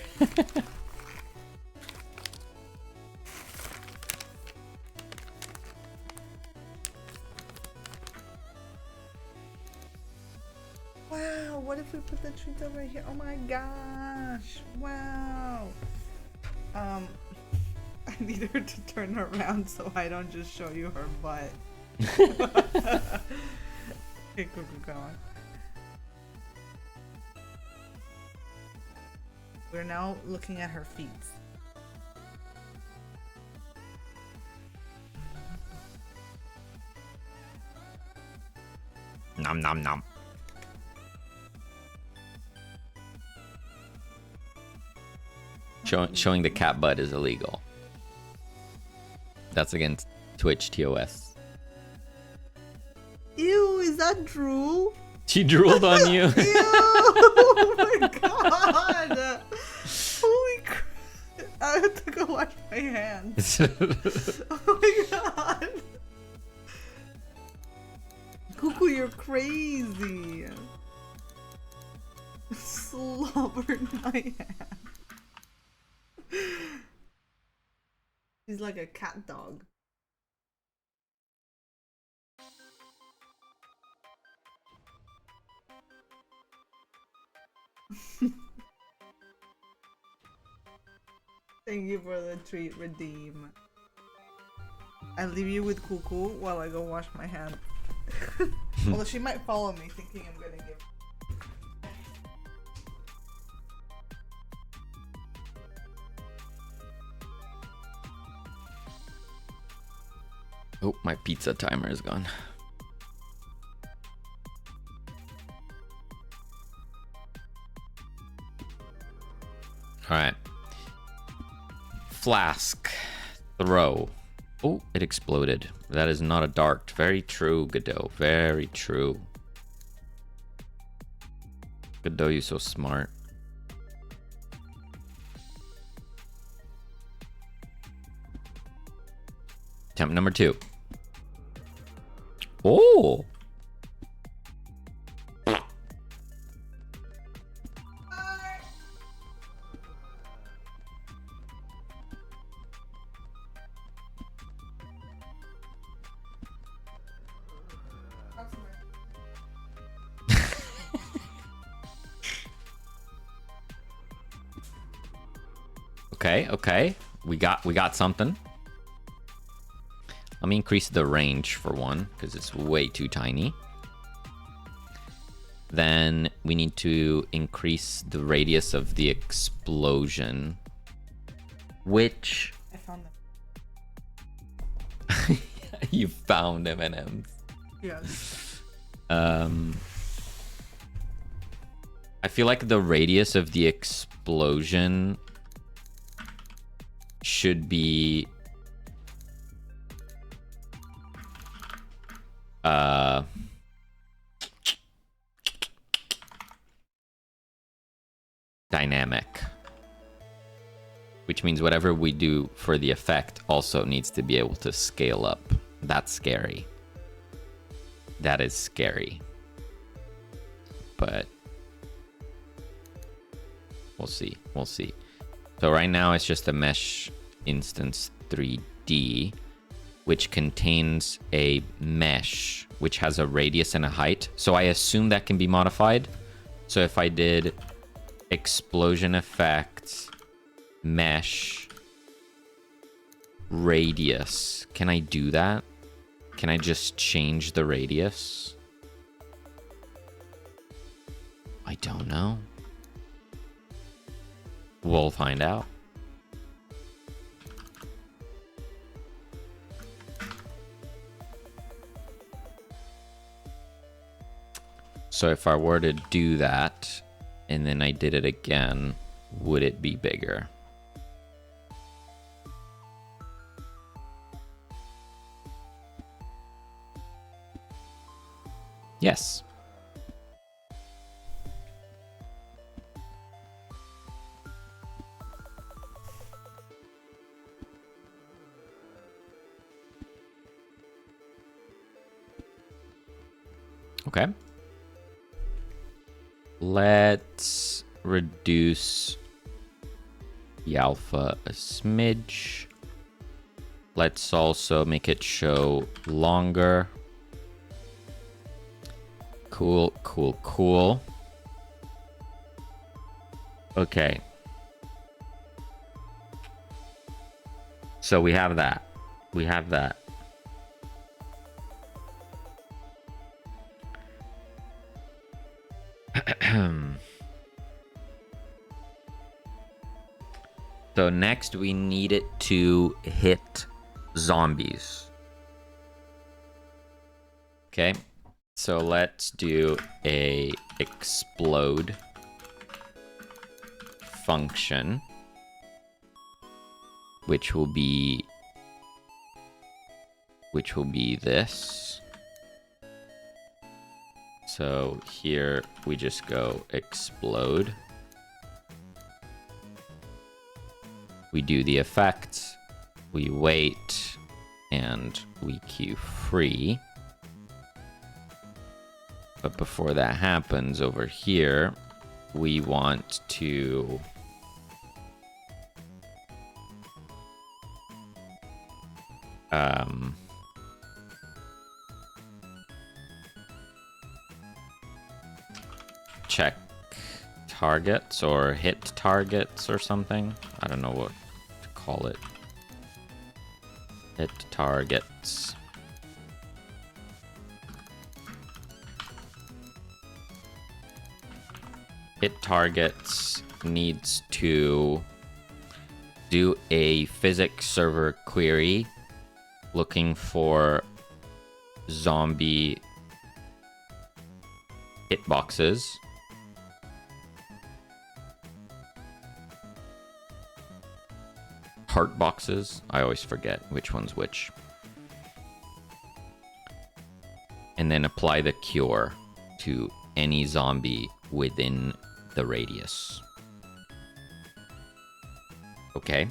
Wow, what if we put the treats over here? Oh my gosh. Wow. I need her to turn around so I don't just show you her butt. Okay, Cuckoo, go on. We're now looking at her feet. Nom nom nom. Showing the cat butt is illegal. That's against Twitch TOS. Ew, is that drool? She drooled on you. Ew! Oh my god! Holy crap! I have to go wash my hands. Oh my god! Cuckoo, you're crazy. slobbered my hand. He's like a cat dog. Thank you for the treat, Redeem. I leave you with Cuckoo while I go wash my hand. Although she might follow me thinking I'm gonna give. Oh, my pizza timer is gone. All right. Flask. Throw. Oh, it exploded. That is not a dart. Very true, Godot. Very true. Godot, you're so smart. Attempt number 2. Oh! Okay. We got something. Let me increase the range for one, because it's way too tiny. Then we need to increase the radius of the explosion, which... I found them. You found M&Ms. Yes. I feel like the radius of the explosion should be dynamic, which means whatever we do for the effect also needs to be able to scale up. That's scary. That is scary. But we'll see. So right now it's just a mesh instance 3D, which contains a mesh which has a radius and a height. So I assume that can be modified. So if I did explosion effect mesh radius, can I do that? Can I just change the radius? I don't know. We'll find out. So if I were to do that, and then I did it again, would it be bigger? Yes. Okay. Let's reduce the alpha a smidge. Let's also make it show longer. Cool. Okay. So we have that. So next we need it to hit zombies. Okay, so let's do a explode function, which will be this. So here we just go explode. We do the effect, we wait, and we queue free. But before that happens, over here, we want to check targets or hit targets or something. I don't know what to call it. Hit targets. Hit targets needs to do a physics server query looking for zombie hitboxes. Heart boxes. I always forget which one's which. And then apply the cure to any zombie within the radius. Okay.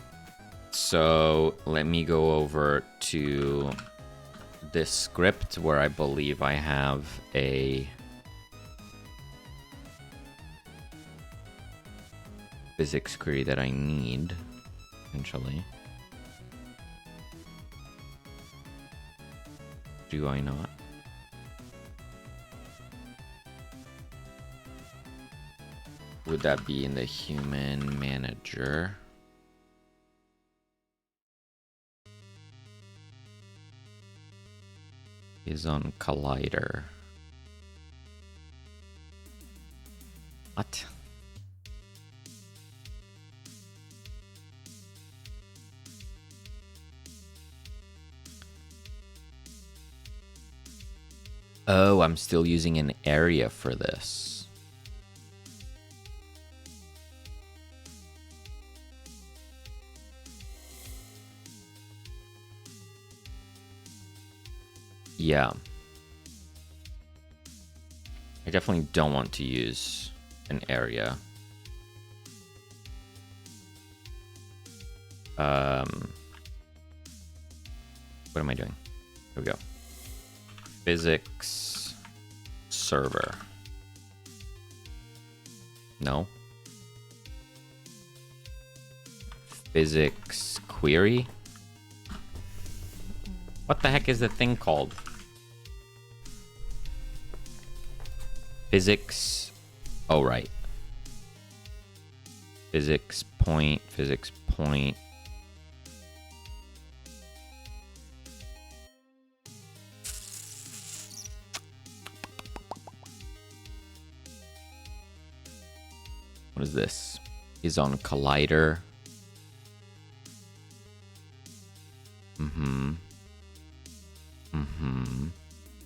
So let me go over to this script where I believe I have a physics query that I need, essentially. Do I not? Would that be in the human manager? Is on Collider. What? Oh, I'm still using an area for this. Yeah. I definitely don't want to use an area. What am I doing? Here we go. Physics server. No. Physics query. What the heck is the thing called? Physics. Oh, right. Physics point. Physics point. What is this? Is on Collider.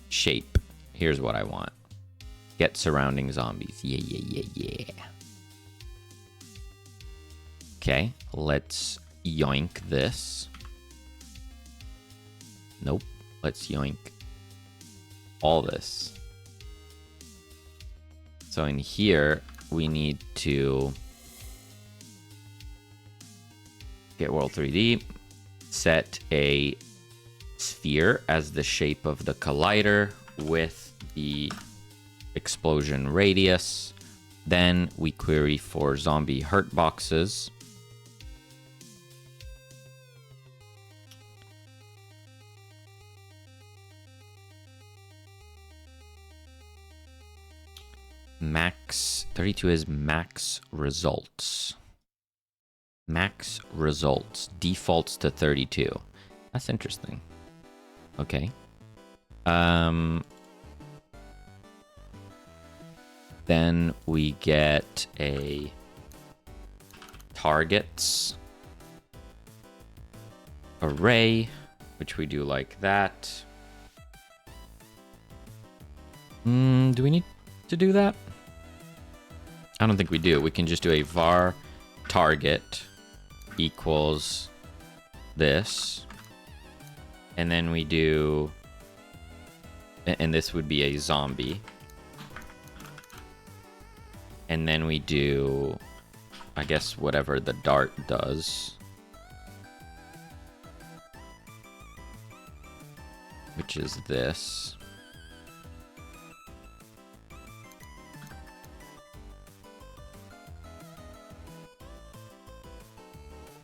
Shape. Here's what I want. Get surrounding zombies. Yeah. Okay, let's yoink this. Nope. Let's yoink all this. So in here, we need to get World 3D, set a sphere as the shape of the collider with the explosion radius. Then we query for zombie hurt boxes. Max 32 is max results. Max results defaults to 32. That's interesting. Okay. Then we get a targets array, which we do like that. Do we need to do that? I don't think we do. We can just do a var target equals this. And then we do, and this would be a zombie. And then we do, I guess, whatever the dart does. Which is this.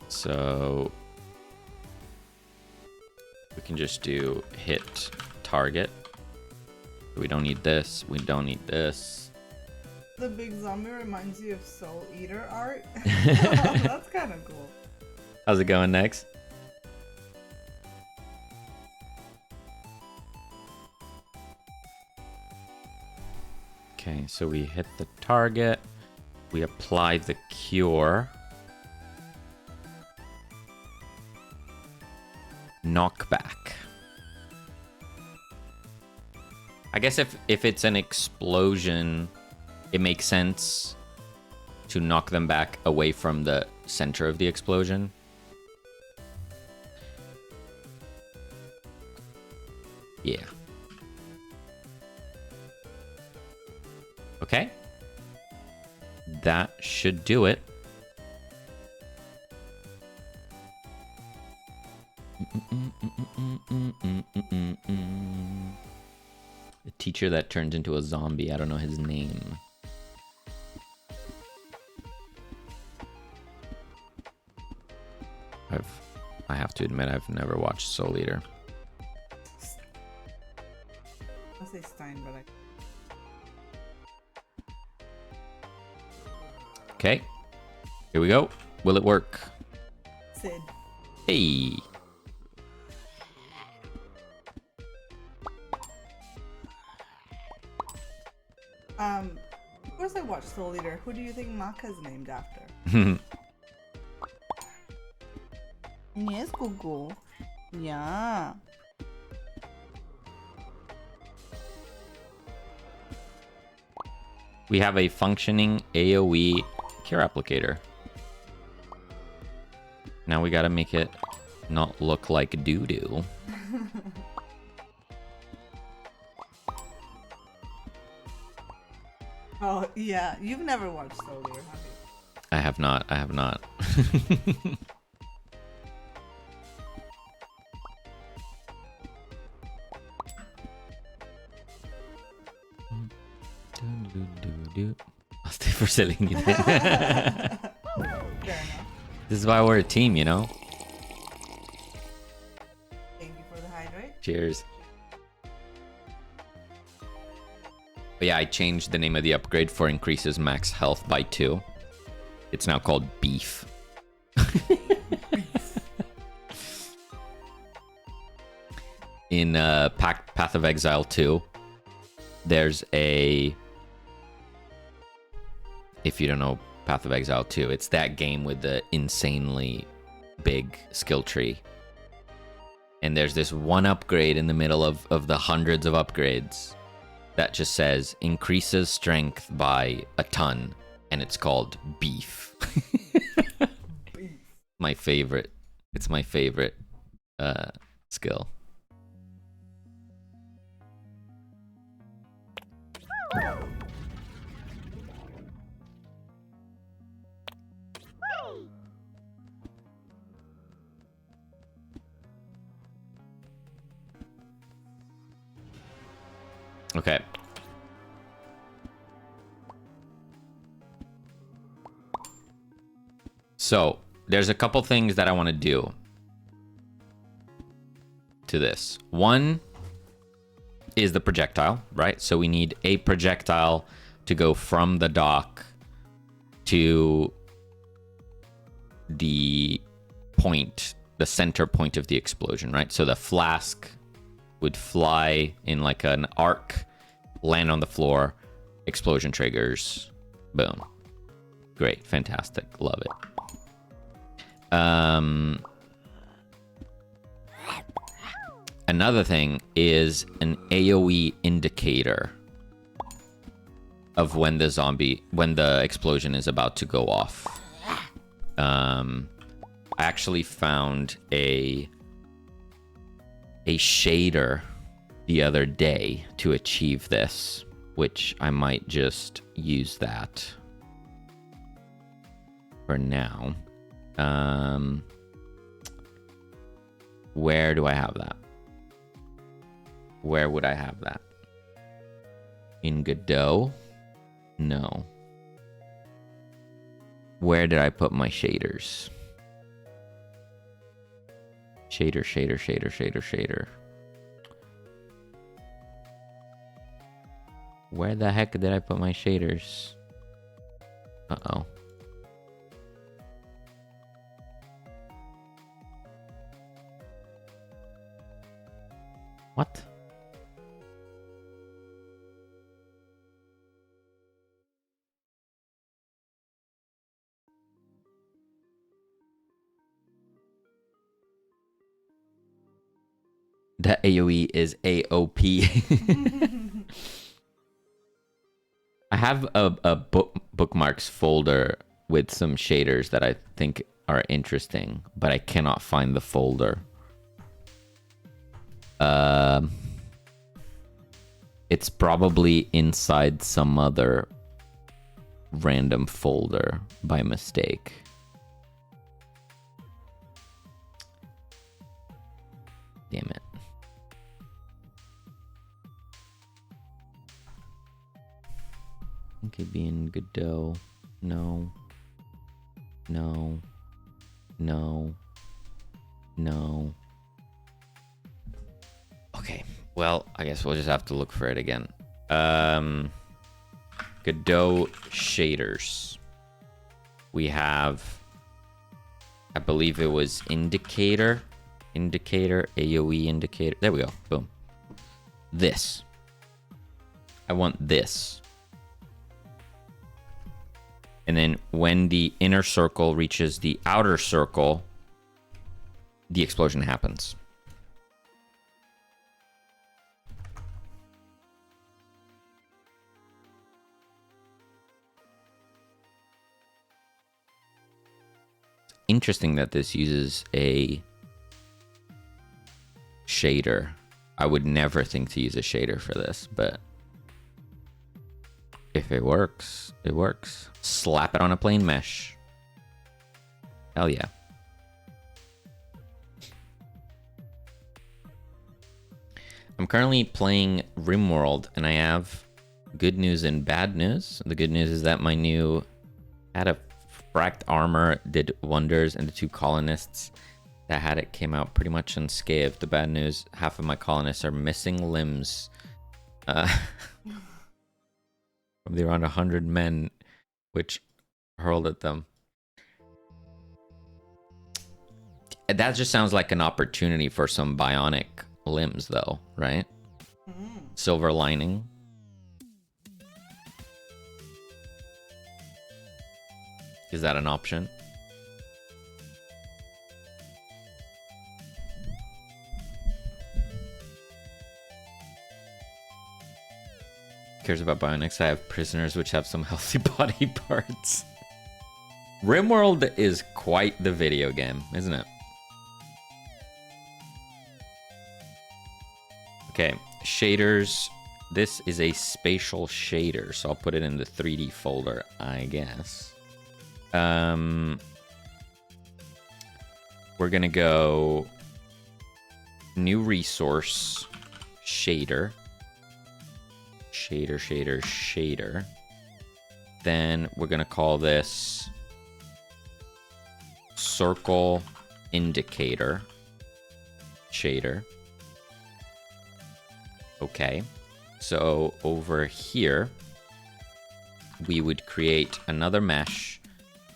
So we can just do hit target. We don't need this. We don't need this. The big zombie reminds you of Soul Eater art. That's kind of cool. How's it going next? Okay, so we hit the target. We apply the cure. Knockback. I guess if it's an explosion, it makes sense to knock them back away from the center of the explosion. Yeah. Okay. That should do it. The teacher that turned into a zombie. I don't know his name. I have to admit, I've never watched Soul Eater. I'll say Stein, but Okay. Here we go. Will it work? Sid. Hey. Of course I watched Soul Eater. Who do you think Maka's named after? Yes, Google. Yeah. We have a functioning AoE cure applicator. Now we gotta make it not look like doo-doo. Oh, yeah. You've never watched Soul Eater, have you? I have not. I have not. I'll stay for selling you. Fair enough. This is why we're a team, you know? Thank you for the hydrate. Cheers. But yeah, I changed the name of the upgrade for increases max health by 2. It's now called Beef. In Path of Exile 2, there's a... If you don't know Path of Exile 2, it's that game with the insanely big skill tree. And there's this one upgrade in the middle of the hundreds of upgrades that just says increases strength by a ton, and it's called Beef. My favorite. It's my favorite skill. Okay. So, there's a couple things that I want to do to this. One is the projectile, right? So we need a projectile to go from the dock to the point, the center point of the explosion, right? So the flask would fly in like an arc, land on the floor, explosion triggers, boom. Great, fantastic, love it. Another thing is an AoE indicator of when the explosion is about to go off. I actually found a shader the other day to achieve this, which I might just use that for now. Where do I have that? Where would I have that? In Godot? No. Where did I put my shaders? Shader, shader, shader, shader, shader. Where the heck did I put my shaders? Uh-oh. What? The AoE is AOP. I have a bookmarks folder with some shaders that I think are interesting, but I cannot find the folder. It's probably inside some other random folder by mistake. Damn it. Okay, being Godot. No. No. No. No. Okay. Well, I guess we'll just have to look for it again. Godot shaders. We have, I believe it was indicator, AoE indicator. There we go. Boom. This. I want this. And then when the inner circle reaches the outer circle, the explosion happens. Interesting that this uses a shader. I would never think to use a shader for this, but if it works, it works. Slap it on a plane mesh. Hell yeah. I'm currently playing RimWorld, and I have good news and bad news. The good news is that my new Fracked armor did wonders, and the 2 colonists that had it came out pretty much unscathed. The bad news, half of my colonists are missing limbs from the around 100 men which hurled at them. That just sounds like an opportunity for some bionic limbs, though, right? Silver lining. Is that an option? Cares about bionics? I have prisoners which have some healthy body parts. RimWorld is quite the video game, isn't it? Okay, shaders. This is a spatial shader, so I'll put it in the 3D folder, I guess. We're gonna go new resource, shader. Then we're gonna call this circle indicator shader. Okay, so over here we would create another mesh.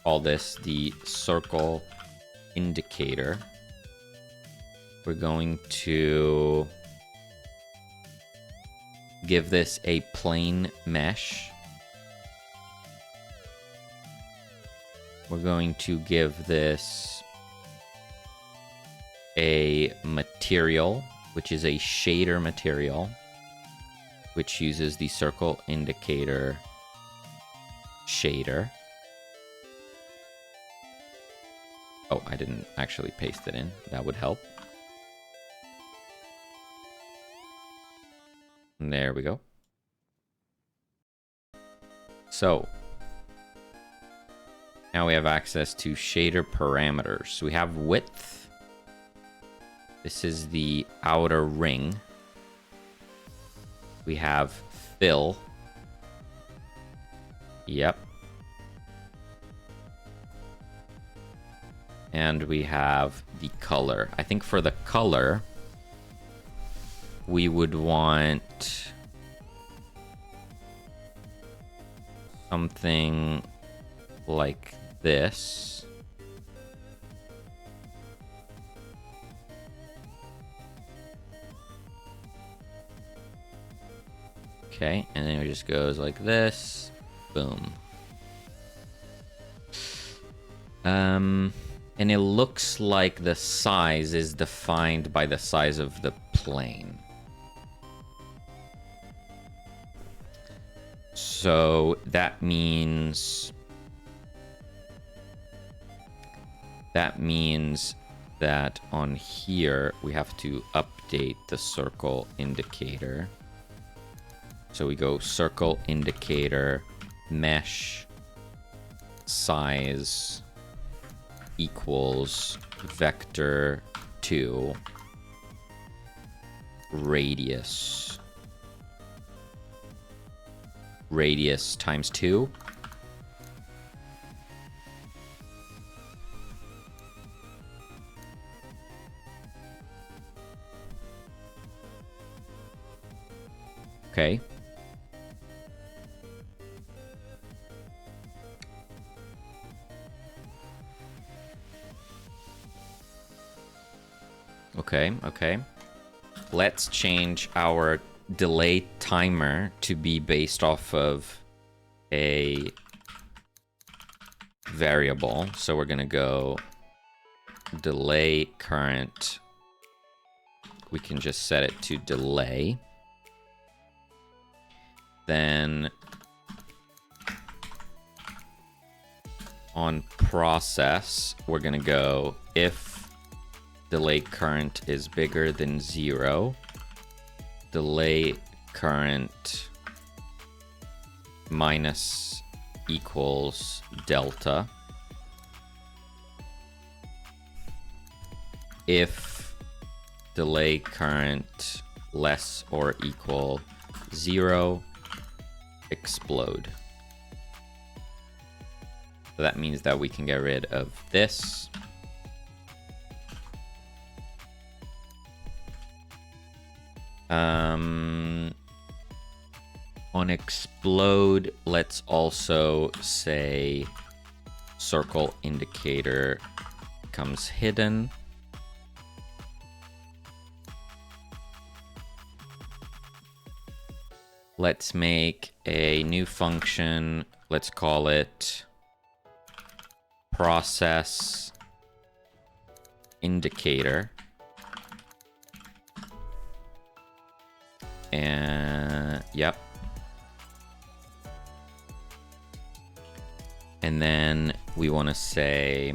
Call this the circle indicator. We're going to give this a plane mesh. We're going to give this a material, which is a shader material, which uses the circle indicator shader. Oh, I didn't actually paste it in. That would help. And there we go. So now we have access to shader parameters. So we have width. This is the outer ring. We have fill. Yep. And we have the color. I think for the color, we would want something like this. Okay, and then it just goes like this. Boom. And it looks like the size is defined by the size of the plane. So that means that on here we have to update the circle indicator. So we go circle indicator mesh size equals vector 2 radius times 2. Okay. Okay. Let's change our delay timer to be based off of a variable. So we're gonna go delay current. We can just set it to delay. Then on process, we're gonna go if delay current is bigger than 0, delay current minus equals delta. If delay current less or equal 0, explode. So that means that we can get rid of this. On explode, let's also say circle indicator becomes hidden. Let's make a new function. Let's call it process indicator. And yep. And then we want to say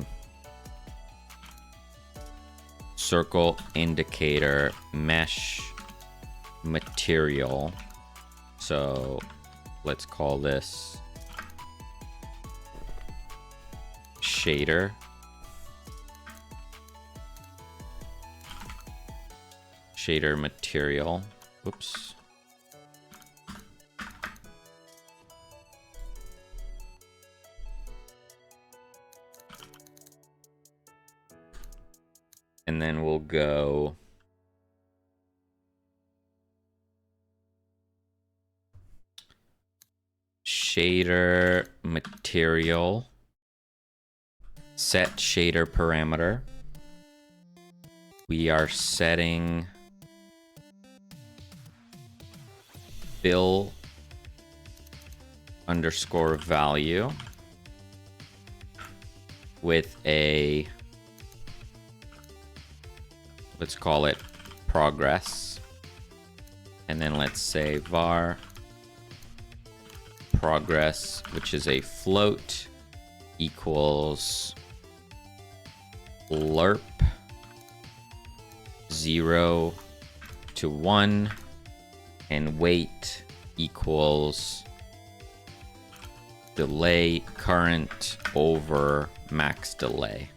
circle indicator mesh material. So let's call this shader. Shader material. Oops. And then we'll go shader material, set shader parameter. We are setting fill underscore value with a, let's call it progress. And then let's say var progress, which is a float, equals lerp 0 to 1, and wait equals delay current over max delay.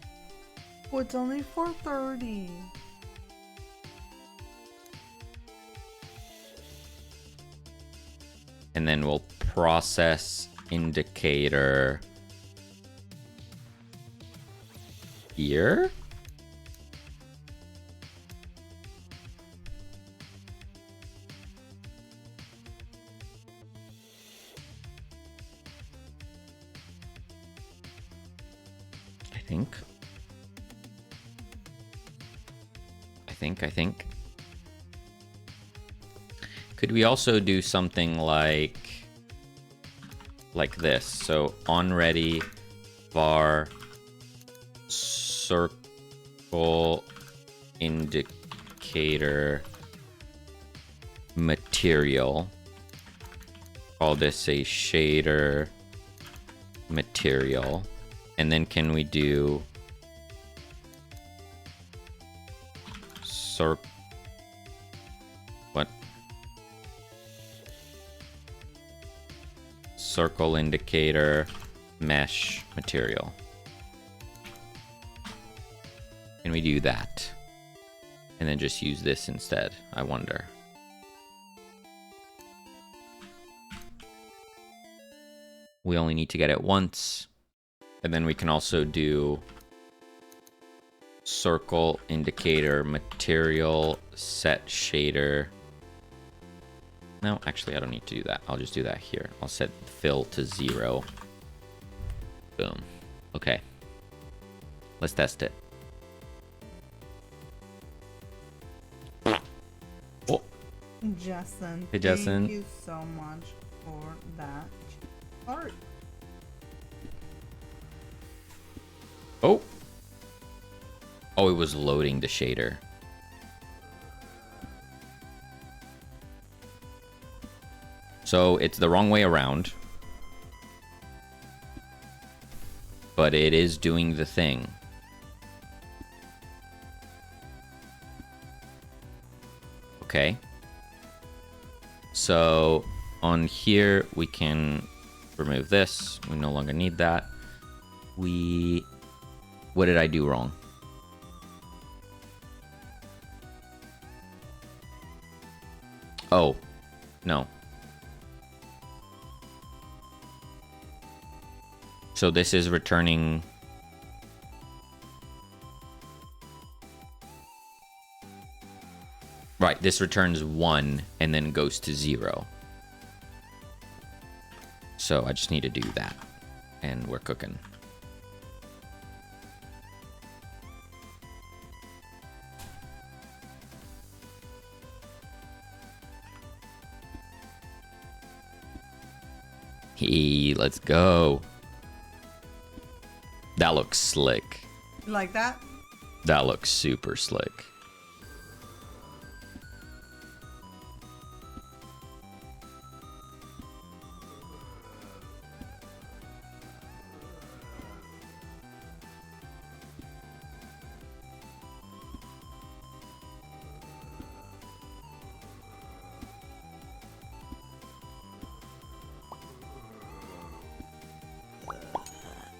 Oh, it's only 4:30. And then we'll process indicator here. I think. Could we also do something like this? So on ready var circle indicator material. Call this a shader material. And then can we do circle indicator mesh material? Can we do that? And then just use this instead, I wonder. We only need to get it once. And then we can also do circle indicator material set shader. No, actually I don't need to do that. I'll just do that here. I'll set fill to 0. Boom. Okay. Let's test it. Oh. Justin, Hey, Justin. thank you so much for that art. Oh. Oh, it was loading the shader. So it's the wrong way around. But it is doing the thing. Okay. So on here we can remove this. We no longer need that. What did I do wrong? Oh, no. So this is returning... Right, this returns 1 and then goes to 0. So I just need to do that. And we're cooking. Hey, let's go. That looks slick. You like that? That looks super slick.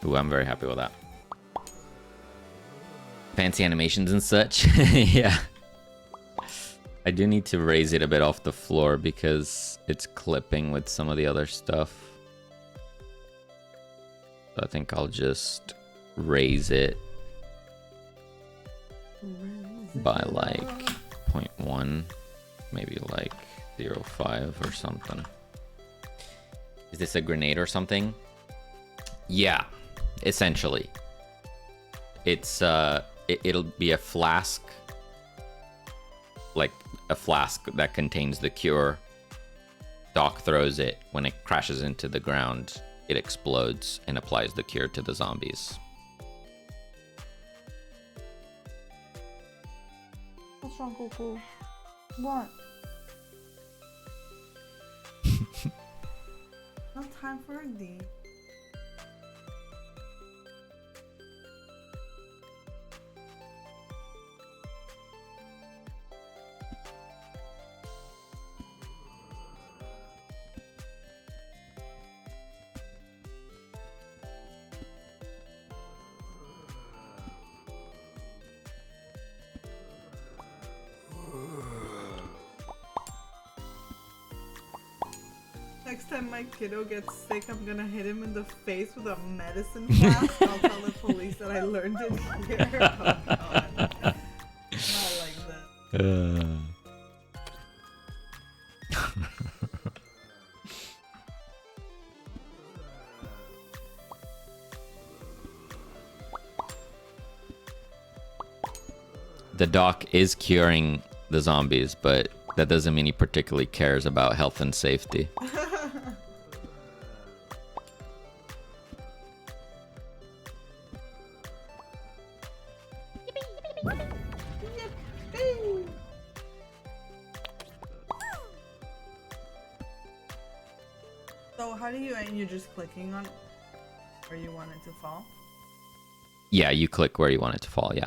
Ooh, I'm very happy with that. Fancy animations and such. Yeah. I do need to raise it a bit off the floor because it's clipping with some of the other stuff. So I think I'll just raise it by like 0.1, maybe like 0.5 or something. Is this a grenade or something? Yeah. Essentially, it's it'll be a flask, like a flask that contains the cure. Doc throws it. When it crashes into the ground, it explodes and applies the cure to the zombies. What's wrong, Coco? What? No time for a D. next time my kiddo gets sick, I'm gonna hit him in the face with a medicine flask. I'll tell the police that I learned it here. Oh god. Not like that. The doc is curing the zombies, but that doesn't mean he particularly cares about health and safety. Yippee! So how do you aim? You're just clicking on where you want it to fall? Yeah, you click where you want it to fall, yeah.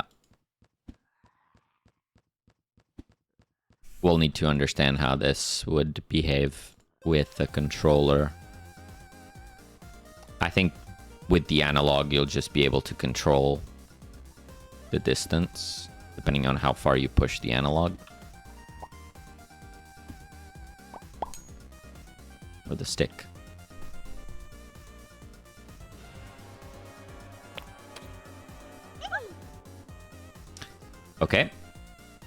We'll need to understand how this would behave with the controller. I think with the analog, you'll just be able to control the distance, depending on how far you push the analog. Or the stick. Okay.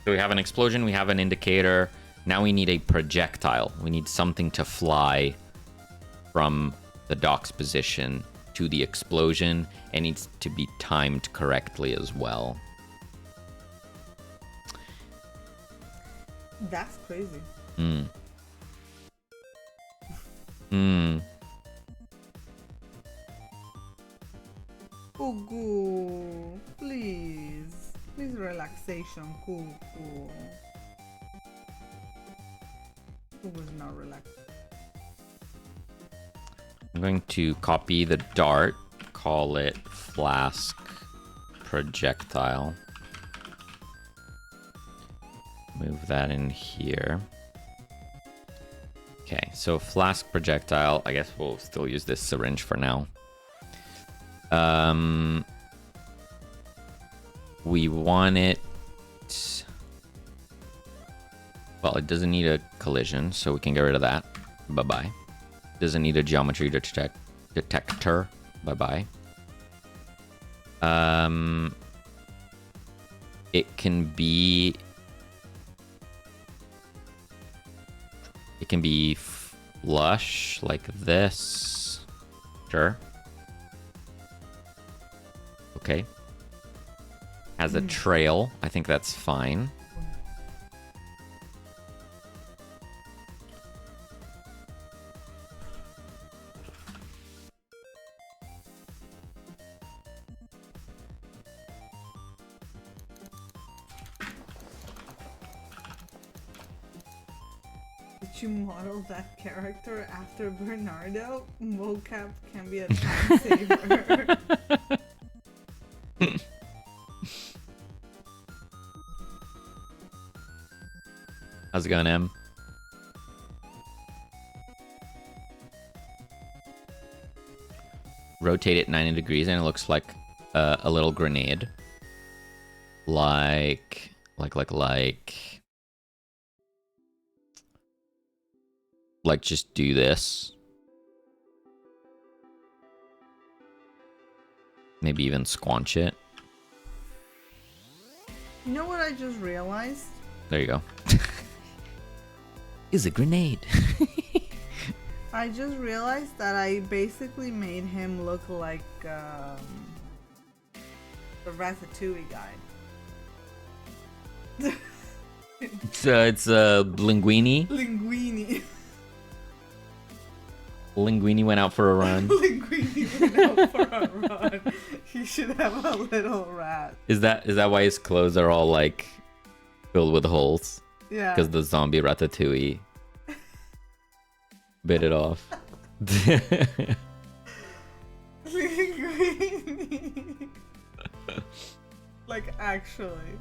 So we have an explosion, we have an indicator. Now we need a projectile. We need something to fly from the dock's position to the explosion. It needs to be timed correctly as well. That's crazy. Ugu, please. Please relaxation, cool. Ugu's not relaxed. I'm going to copy the dart, call it flask projectile. Move that in here. Okay, so flask projectile. I guess we'll still use this syringe for now. We want it... Well, it doesn't need a collision, so we can get rid of that. Bye-bye. Doesn't need a geometry detector. Bye-bye. It can be... It can be flush, like this. Sure. Okay. Has a trail. I think that's fine. Did you model that character after Bernardo? Mocap can be a time saver. How's it going, Em? Rotate it 90 degrees and it looks like a little grenade. Like just do this. Maybe even squanch it. You know what I just realized? There you go. Is a grenade. I just realized that I basically made him look like the Ratatouille guy. It's Linguini. Linguini. Linguini went out for a run. Linguini went out for a run. He should have a little rat. Is that why his clothes are all like filled with holes? Yeah. Because the zombie Ratatouille bit it off. Linguini. Like actually.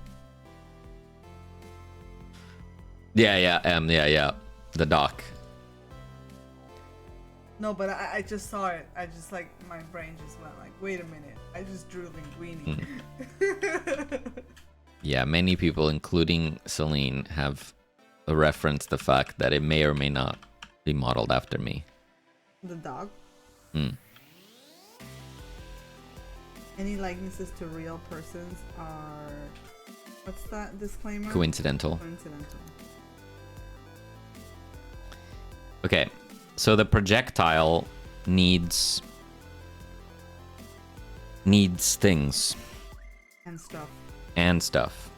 Yeah. The doc. No, but I just saw it. I just like my brain just went like, wait a minute. I just drew Linguini. Yeah, many people, including Celine, have referenced the fact that it may or may not be modeled after me. The dog. Hmm. Any likenesses to real persons are, what's that disclaimer? Coincidental. Coincidental. Okay, so the projectile needs things And stuff. and stuff.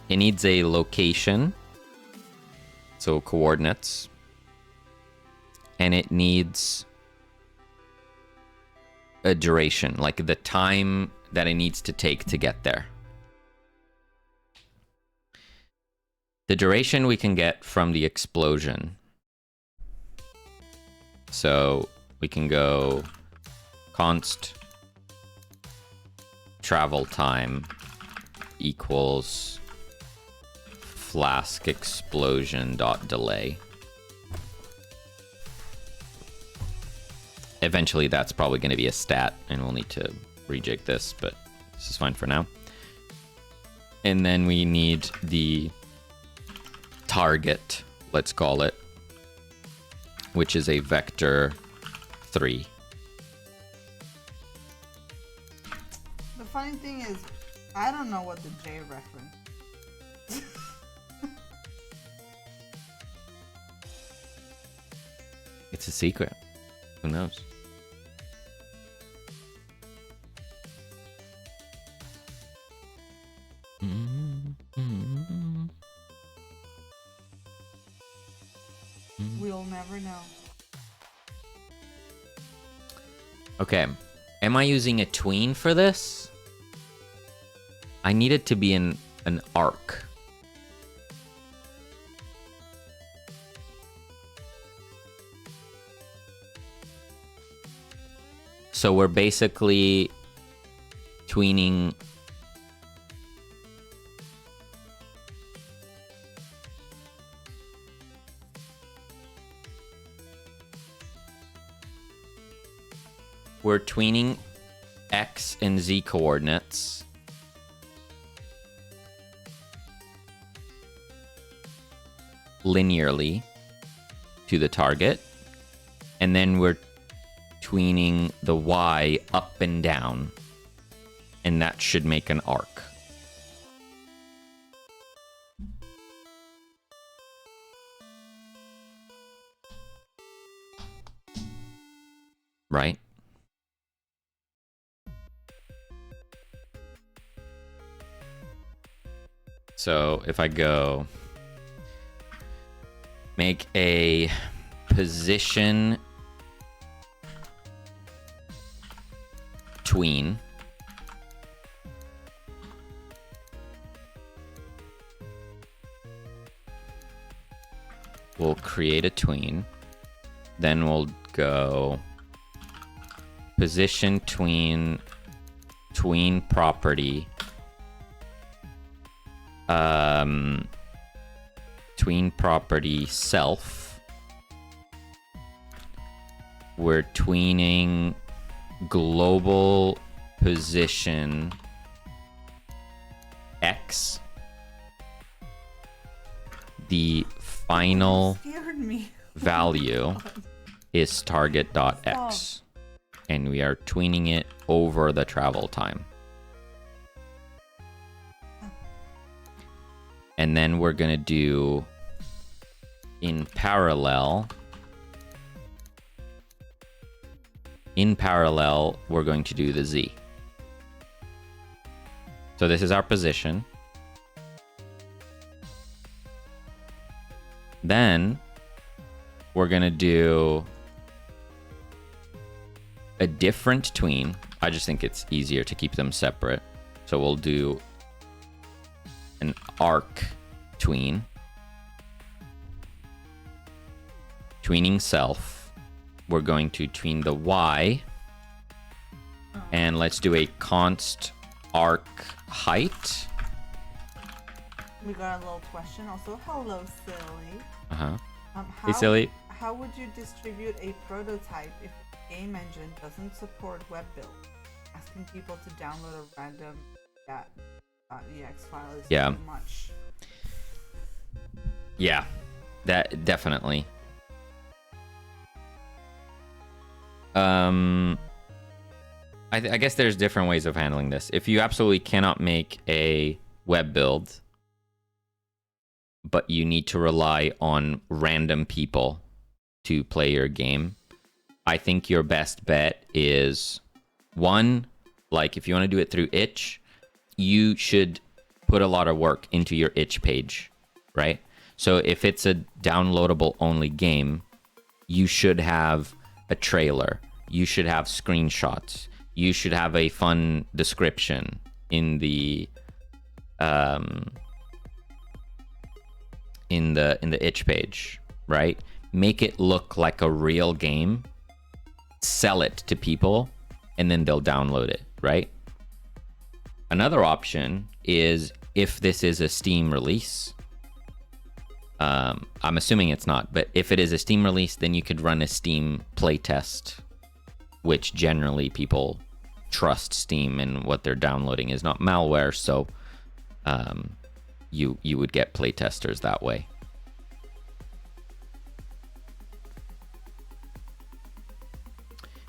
It needs a location, so coordinates, and it needs a duration, like the time that it needs to take to get there. The duration we can get from the explosion. So we can go const travel time equals flask explosion dot delay. Eventually that's probably going to be a stat and we'll need to rejig this, but this is fine for now. And then we need the target, let's call it, which is a vector 3. The funny thing is, I don't know what the J reference. It's a secret. Who knows? We'll never know. Okay. Am I using a tween for this? I need it to be an arc. So we're basically tweening X and Z coordinates linearly to the target, and then we're tweening the Y up and down, and that should make an arc. Right? So if I go make a position tween, we'll create a tween, then we'll go position tween property, tween property self. We're tweening global position X. The final Scared me. value is target.x, and we are tweening it over the travel time. And then we're going to do in parallel, we're going to do the Z. So this is our position. Then we're going to do a different tween. I just think it's easier to keep them separate. So we'll do an arc tween. Tweening self. We're going to tween the Y. And let's do a const arc height. We got a little question also. Hello, Silly. Uh-huh. How, Silly. How would you distribute a prototype if the game engine doesn't support web build? Asking people to download a random .ex file is too much. Yeah, that definitely. I guess there's different ways of handling this. If you absolutely cannot make a web build, but you need to rely on random people to play your game, I think your best bet is, one, like if you want to do it through itch, you should put a lot of work into your itch page, right? So if it's a downloadable only game, you should have a trailer, you should have screenshots, you should have a fun description in the itch page, right? Make it look like a real game, sell it to people, and then they'll download it, right? Another option is if this is a Steam release. I'm assuming it's not, but if it is a Steam release, then you could run a Steam playtest, which generally people trust Steam and what they're downloading is not malware, so you would get playtesters that way.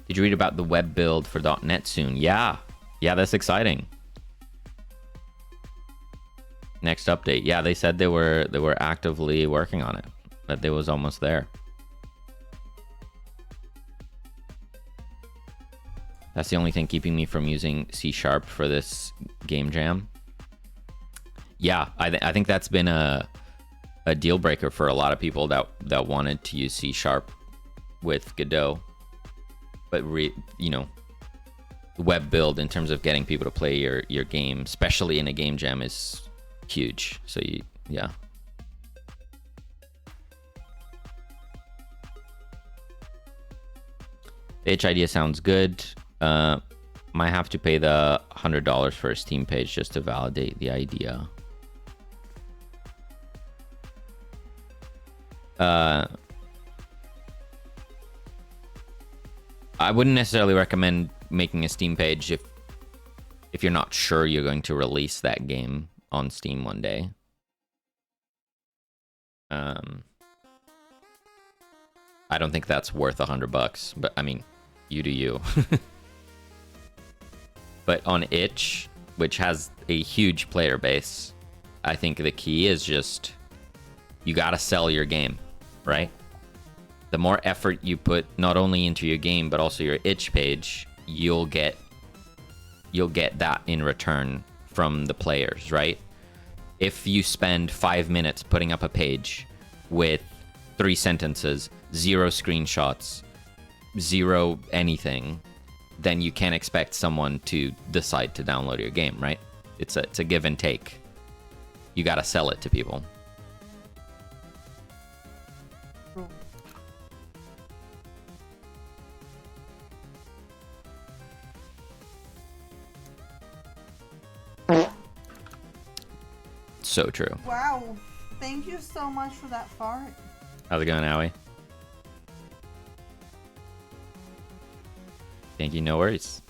Did you read about the web build for .NET soon? Yeah, that's exciting. Next update. Yeah, they said they were actively working on it, that it was almost there. That's the only thing keeping me from using C# for this game jam. Yeah, I think that's been a deal breaker for a lot of people that wanted to use C# with Godot. But web build in terms of getting people to play your game, especially in a game jam, is huge. So yeah. The itch idea sounds good. Might have to pay the $100 for a Steam page just to validate the idea. I wouldn't necessarily recommend making a Steam page if you're not sure you're going to release that game on Steam one day. I don't think that's worth $100, but I mean, you do you. But on itch, which has a huge player base, I think the key is just you gotta sell your game, right? The more effort you put not only into your game but also your itch page, you'll get that in return from the players, right? If you spend 5 minutes putting up a page with 3 sentences, 0 screenshots, 0 anything, then you can't expect someone to decide to download your game, right? It's a give and take. You gotta sell it to people. So true. Wow. Thank you so much for that fart. How's it going, Howie? Thank you, no worries.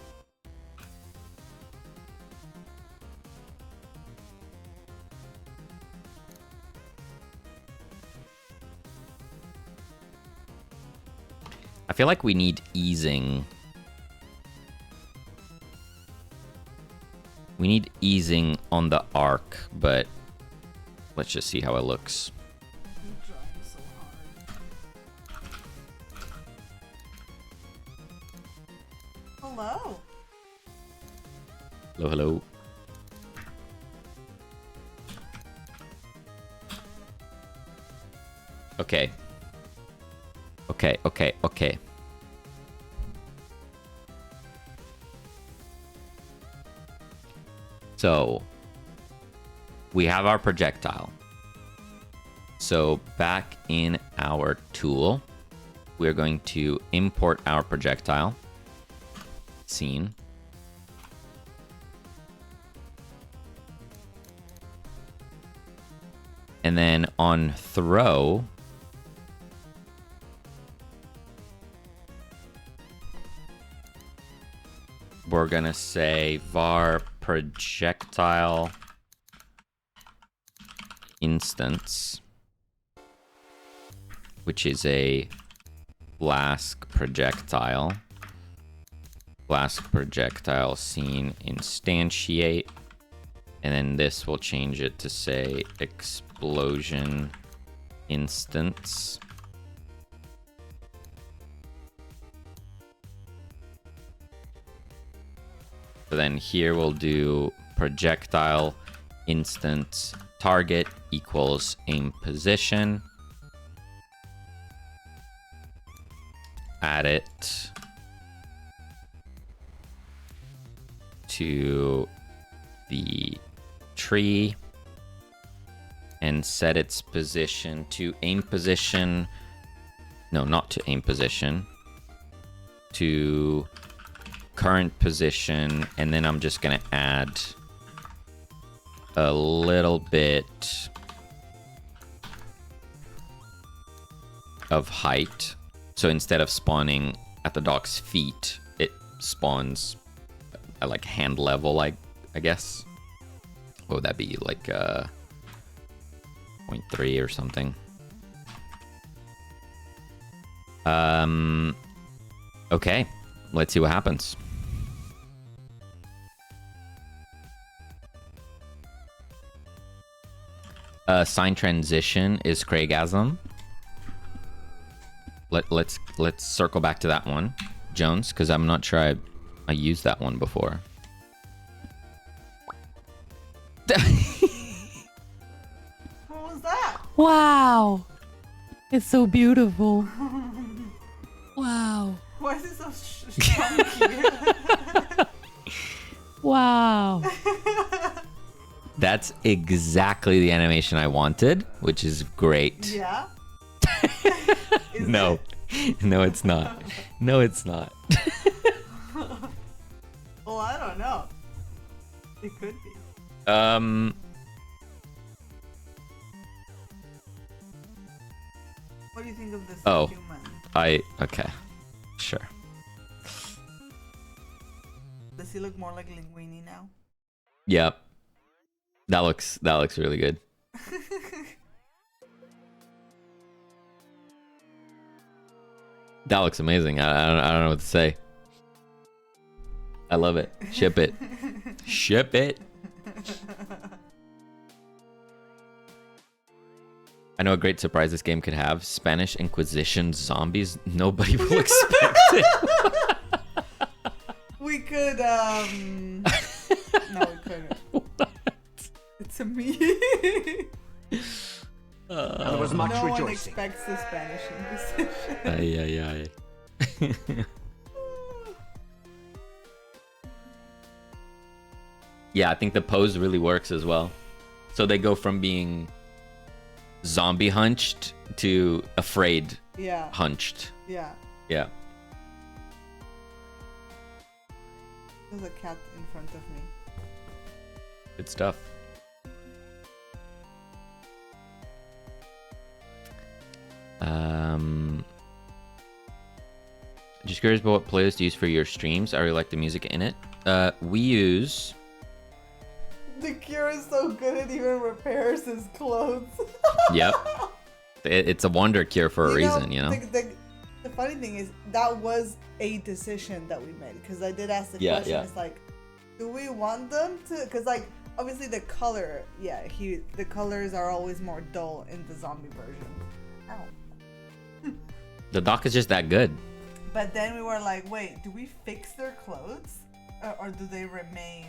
I feel like we need easing. We need easing on the arc, but let's just see how it looks. I'm trying so hard. Hello. Hello, hello. Okay. Okay. So, we have our projectile. So, back in our tool, we're going to import our projectile scene. And then on throw, we're gonna say var projectile instance, which is a Flask projectile. Glass projectile scene instantiate. And then this will change it to say explosion instance. So then here we'll do projectile instance target equals aim position. Add it to the tree and set its position to aim position. No, not to aim position. To current position. And then I'm just going to add a little bit of height. So instead of spawning at the dog's feet, it spawns at like hand level, I guess. What would that be? Like 0.3 or something. Okay, let's see what happens. Sign transition is Craigasm. Let's circle back to that one, Jones, because I'm not sure I used that one before. What was that? Wow. It's so beautiful. Wow. Why is it so chunky? Wow. That's exactly the animation I wanted, which is great. Yeah. No. No, it's not. No, it's not. Well, I don't know. It could be. What do you think of this human? Okay. Sure. Does he look more like Linguini now? Yep. That looks really good. That looks amazing. I don't know what to say. I love it. Ship it. Ship it. I know a great surprise this game could have. Spanish Inquisition zombies. Nobody will expect it. We could, no, we couldn't. What? It's a me. There was much No one rejoicing. expects the Spanish Inquisition. Ay. Yeah, I think the pose really works as well. So they go from being zombie hunched to afraid Yeah, hunched. yeah. Yeah. There's a cat in front of me. Good stuff. Just curious about what playlist you use for your streams. I really like the music in it. We use... The Cure is so good it even repairs his clothes. Yep. It's a wonder cure for a reason, you know? The funny thing is, that was a decision that we made. Because I did ask the Yeah, question, yeah. it's like, do we want them to... Because, like, obviously the color, the colors are always more dull in the zombie version. Ow. The doc is just that good. But then we were like, wait, do we fix their clothes? Or do they remain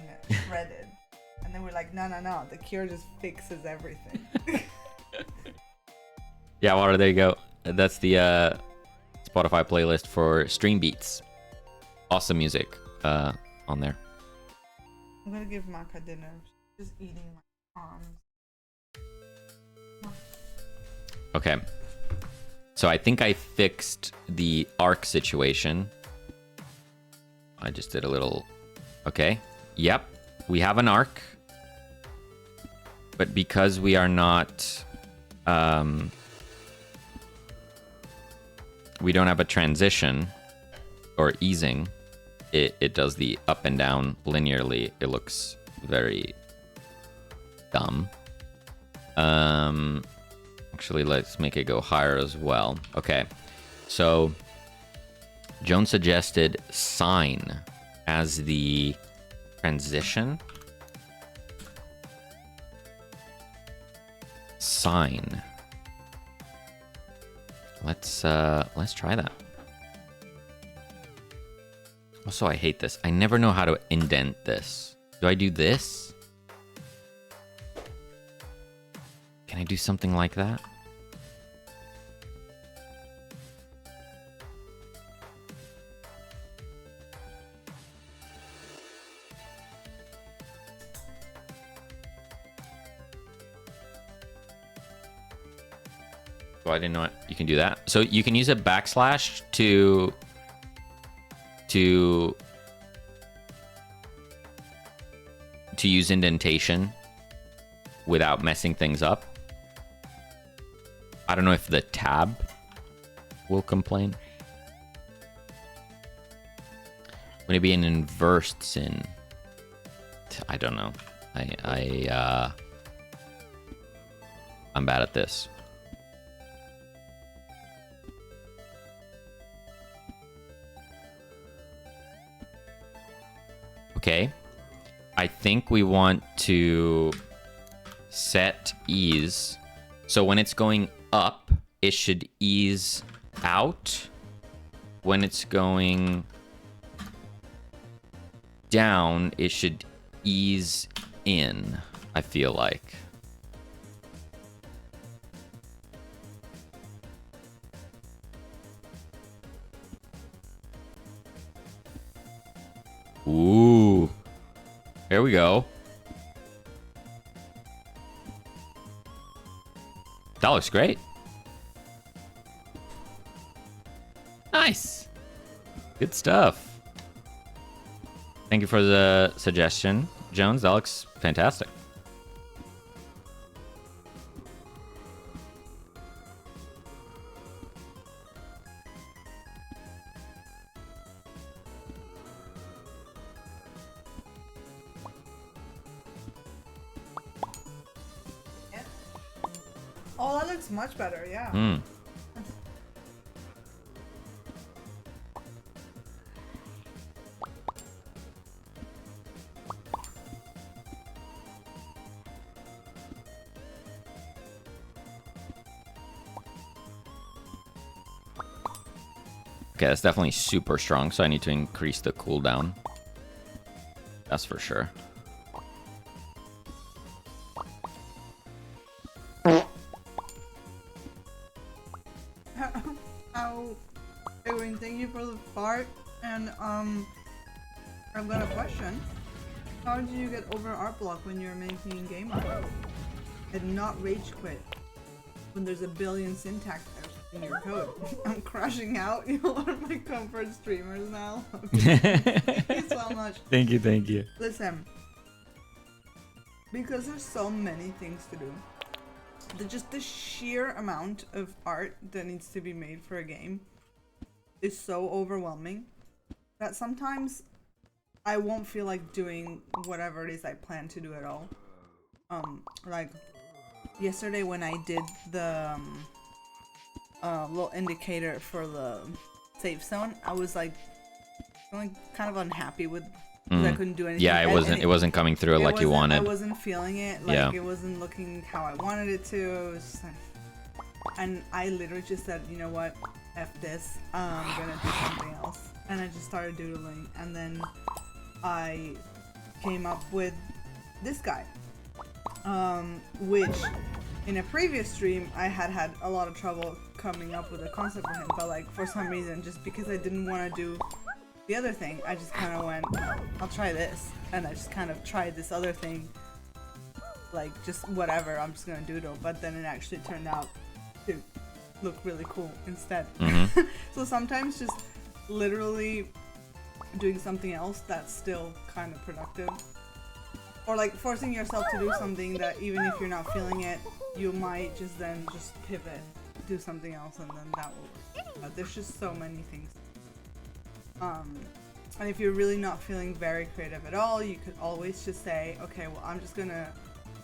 shredded? And then we're like, no. The Cure just fixes everything. Yeah, well, there you go. That's the Spotify playlist for Stream Beats. Awesome music on there. I'm gonna give Maka dinner. She's just eating my arms. Okay. So I think I fixed the arc situation. I just did a little... Okay. Yep. We have an arc. But because we are not... we don't have a transition or easing, it does the up and down linearly. It looks very dumb. Actually, let's make it go higher as well. Okay, so Joan suggested sign. as the transition sign. Let's try that. Also, I hate this. I never know how to indent this. Do I do this? Can I do something like that? Oh, I didn't know you can do that. So you can use a backslash to use indentation without messing things up. I don't know if the tab will complain. Would it be an inversed sin? I don't know. I'm bad at this. Okay. I think we want to set ease. So when it's going up, it should ease out. When it's going down, it should ease in, I feel like. Ooh. There we go. That looks great. Nice. Good stuff. Thank you for the suggestion, Jones. That looks fantastic. Oh, that looks much better, yeah. Hmm. Okay, that's definitely super strong, so I need to increase the cooldown. That's for sure. Edwin, thank you for the fart. And I've got a question. How did you get over art block when you're making game art? And not rage quit when there's a billion syntax errors in your code. I'm crashing out. You're one of my comfort streamers now. Thank you so much. Thank you, thank you. Listen, because there's so many things to do, just the sheer amount of art that needs to be made for a game is so overwhelming that sometimes I won't feel like doing whatever it is I plan to do at all. Like yesterday when I did the little indicator for the safe zone, I was like feeling kind of unhappy with because I couldn't do anything. Yeah, it wasn't coming through like you wanted. I wasn't feeling it. Like, yeah. It wasn't looking how I wanted it to. It was just like, and I literally just said, you know what, F this. I'm gonna do something else. And I just started doodling, and then I came up with this guy, which in a previous stream I had a lot of trouble coming up with a concept for him, but like for some reason, just because I didn't want to do the other thing, I just kind of went, I'll try this, and I just kind of tried this other thing, like just whatever, I'm just gonna doodle, but then it actually turned out to look really cool instead. So sometimes just literally doing something else that's still kind of productive, or like forcing yourself to do something that even if you're not feeling it, you might just then just pivot, do something else, and then that will work. But there's just so many things. And if you're really not feeling very creative at all, you could always just say, okay, well, I'm just gonna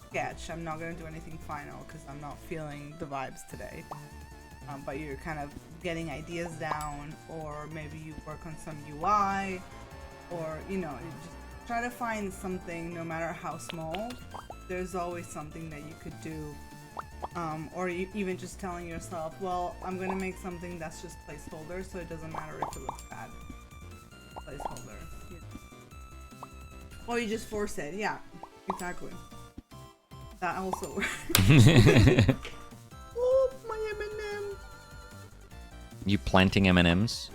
sketch. I'm not gonna do anything final because I'm not feeling the vibes today. But you're kind of getting ideas down, or maybe you work on some UI, or you just try to find something, no matter how small. There's always something that you could do, or even just telling yourself, well, I'm gonna make something that's just placeholder, so it doesn't matter if it looks bad. Placeholder. Or you just force it. Yeah, exactly. That also works. Oh, my M&M. You planting M&Ms?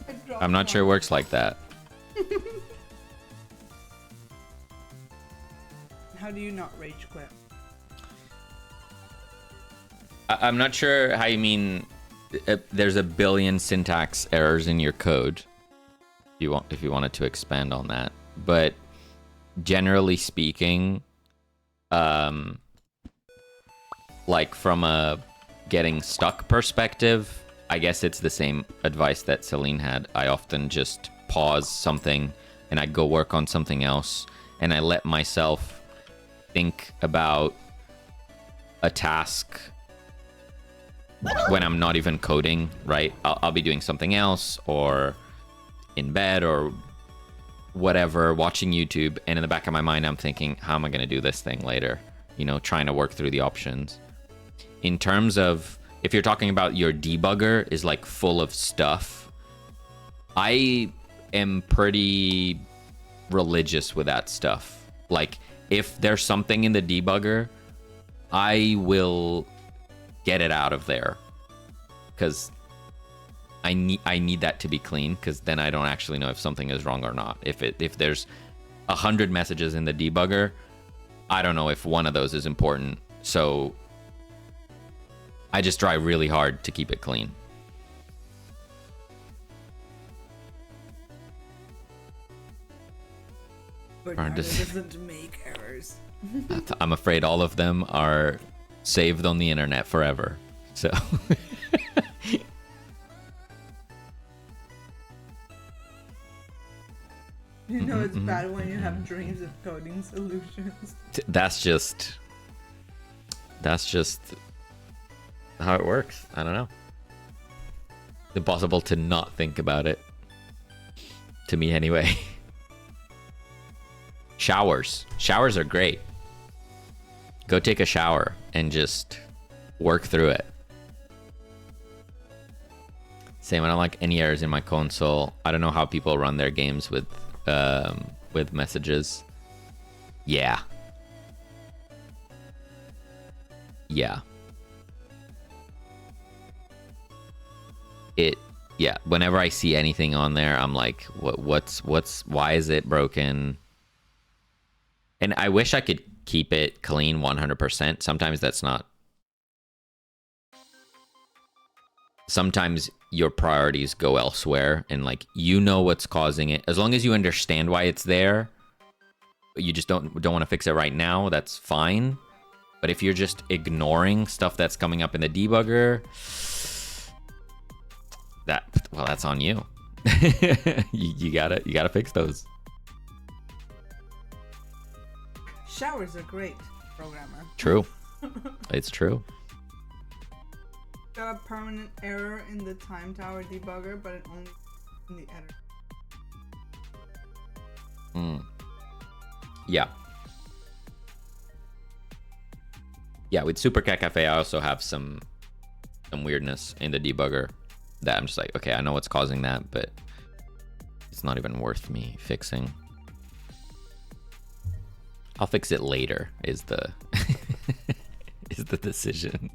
I dropped I'm not sure it one. works like that. How do you not rage quit? I'm not sure how you mean. There's a billion syntax errors in your code. If you wanted to expand on that, but generally speaking, like from a getting stuck perspective, I guess it's the same advice that Celine had. I often just pause something and I go work on something else, and I let myself think about a task when I'm not even coding, right? I'll be doing something else, or in bed or whatever, watching YouTube, and in the back of my mind I'm thinking, how am I going to do this thing later? Trying to work through the options. In terms of, if you're talking about your debugger is like full of stuff, I am pretty religious with that stuff. Like, if there's something in the debugger, I will get it out of there, because I need that to be clean, because then I don't actually know if something is wrong or not. If there's 100 messages in the debugger, I don't know if one of those is important, so I just try really hard to keep it clean. Bernardo just- doesn't make errors. I'm afraid all of them are saved on the internet forever. So You know it's bad when you have dreams of coding solutions. that's just how it works. I don't know. It's impossible to not think about it. To me, anyway. Showers are great. Go take a shower and just work through it. Same, I don't like any errors in my console. I don't know how people run their games with messages. Yeah. Whenever I see anything on there, I'm like, why is it broken? And I wish I could keep it clean 100%. Sometimes that's not. Sometimes your priorities go elsewhere, and like, what's causing it. As long as you understand why it's there, you just don't want to fix it right now, that's fine. But if you're just ignoring stuff that's coming up in the debugger, that's on you. you gotta fix those. Showers are great, programmer. True. It's true. Got a permanent error in the time tower debugger, but it only in the editor. Yeah, with Super Cat Cafe, I also have some weirdness in the debugger that I'm just like, okay, I know what's causing that, but it's not even worth me fixing. I'll fix it later is the is the decision.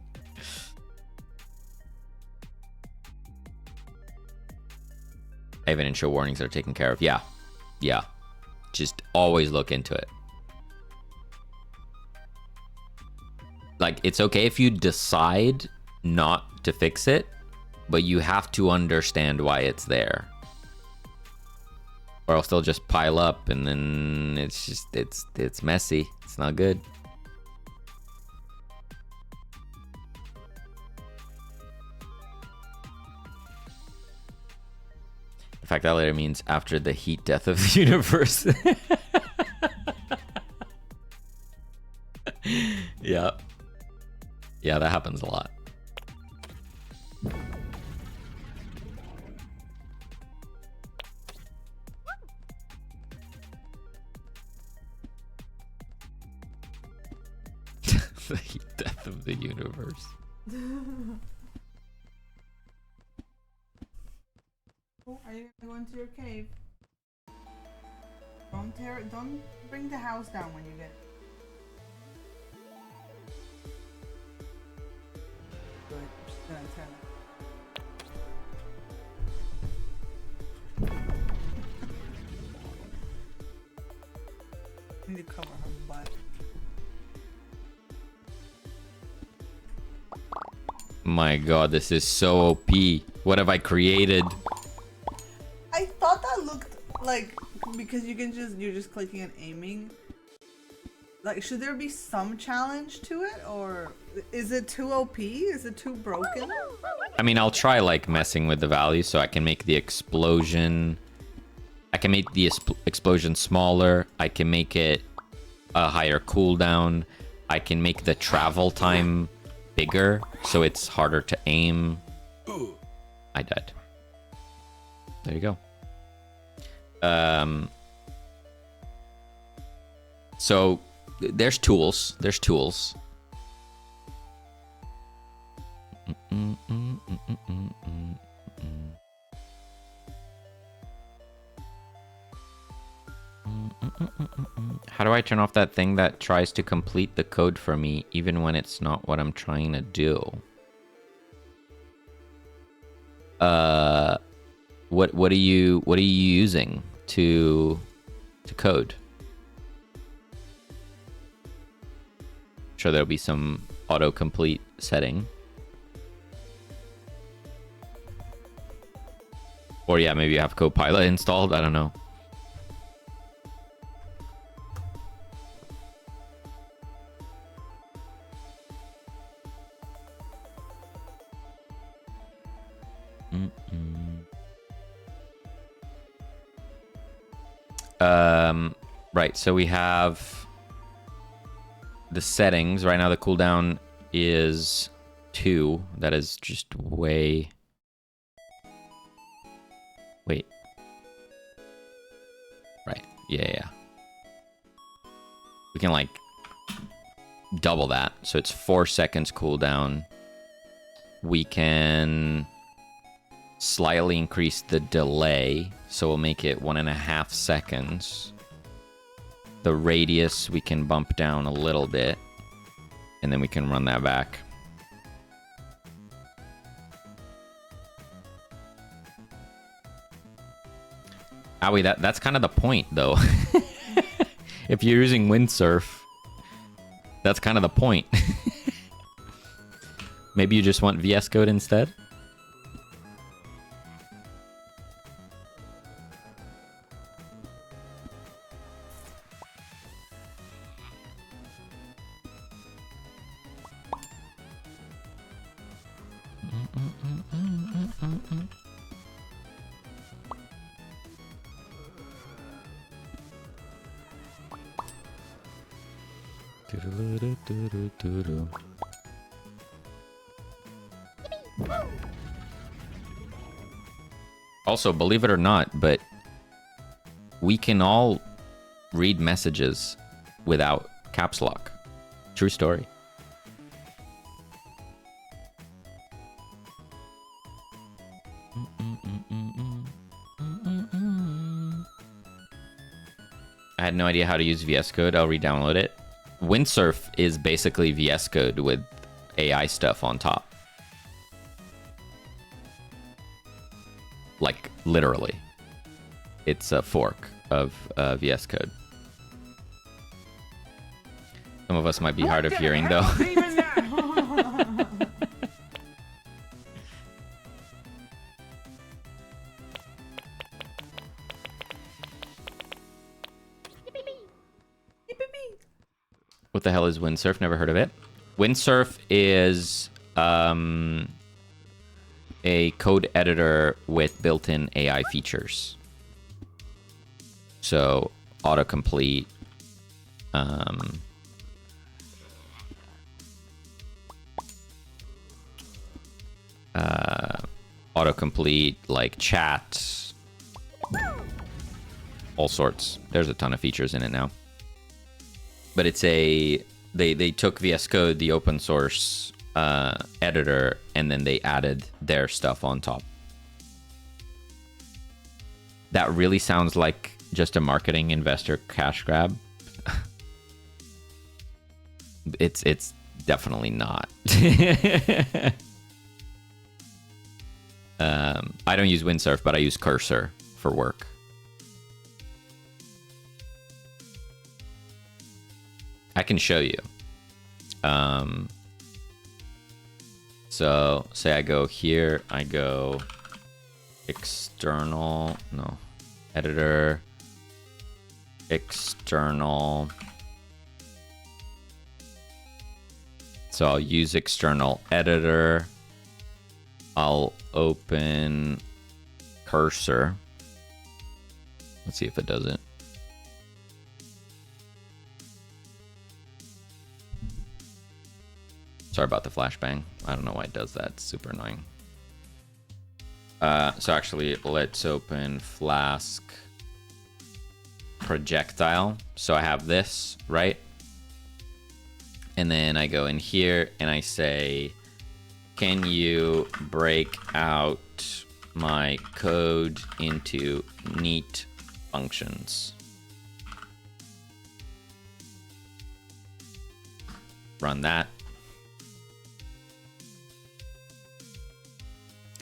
Even intro warnings are taken care of. Yeah. Just always look into it. Like, it's okay if you decide not to fix it, but you have to understand why it's there. Or else they'll just pile up, and then it's messy. It's not good. In fact, that later means after the heat death of the universe. Yeah. Yeah, that happens a lot. The death of the universe. Oh, are you gonna go into your cave? Don't bring the house down when you get. Good. I'm just gonna turn it. I need to cover her butt. My god, this is so OP. What have I created? I thought that looked like, because you're just clicking and aiming. Like, should there be some challenge to it, or is it too OP? Is it too broken? I mean, I'll try like messing with the value so I can make the explosion. I can make the explosion smaller. I can make it a higher cooldown. I can make the travel time bigger so it's harder to aim. I died. There you go. So there's tools. There's tools. How do I turn off that thing that tries to complete the code for me even when it's not what I'm trying to do? What are you using to code? I'm sure there'll be some autocomplete setting. Or yeah, maybe you have Copilot installed, I don't know. Right, so we have the settings. Right now the cooldown is 2. That is just way... Wait. Right, yeah. We can like double that. So it's 4 seconds cooldown. We can slightly increase the delay, so we'll make it 1.5 seconds. The radius we can bump down a little bit, and then we can run that back. Owie, that's kind of the point, though. If you're using windsurf, that's kind of the point. Maybe you just want VS Code instead? Also, believe it or not, but we can all read messages without caps lock. True story. I had no idea how to use VS Code. I'll re-download it. Windsurf is basically VS Code with AI stuff on top. Like, literally. It's a fork of VS Code. Some of us might be hard of hearing, though. What the hell is Windsurf? Never heard of it. Windsurf is a code editor with built-in AI features. So autocomplete, autocomplete, like chat, all sorts. There's a ton of features in it now. But it's a They took VS Code, the open source editor, and then they added their stuff on top. That really sounds like just a marketing investor cash grab. It's definitely not. I don't use Windsurf, but I use Cursor for work. I can show you. So say I go here, I go external, no, editor, external. So I'll use external editor. I'll open Cursor. Let's see if it does it. Sorry about the flashbang. I don't know why it does that. It's super annoying. So actually, let's open Flask projectile. So I have this, right? And then I go in here and I say, can you break out my code into neat functions? Run that.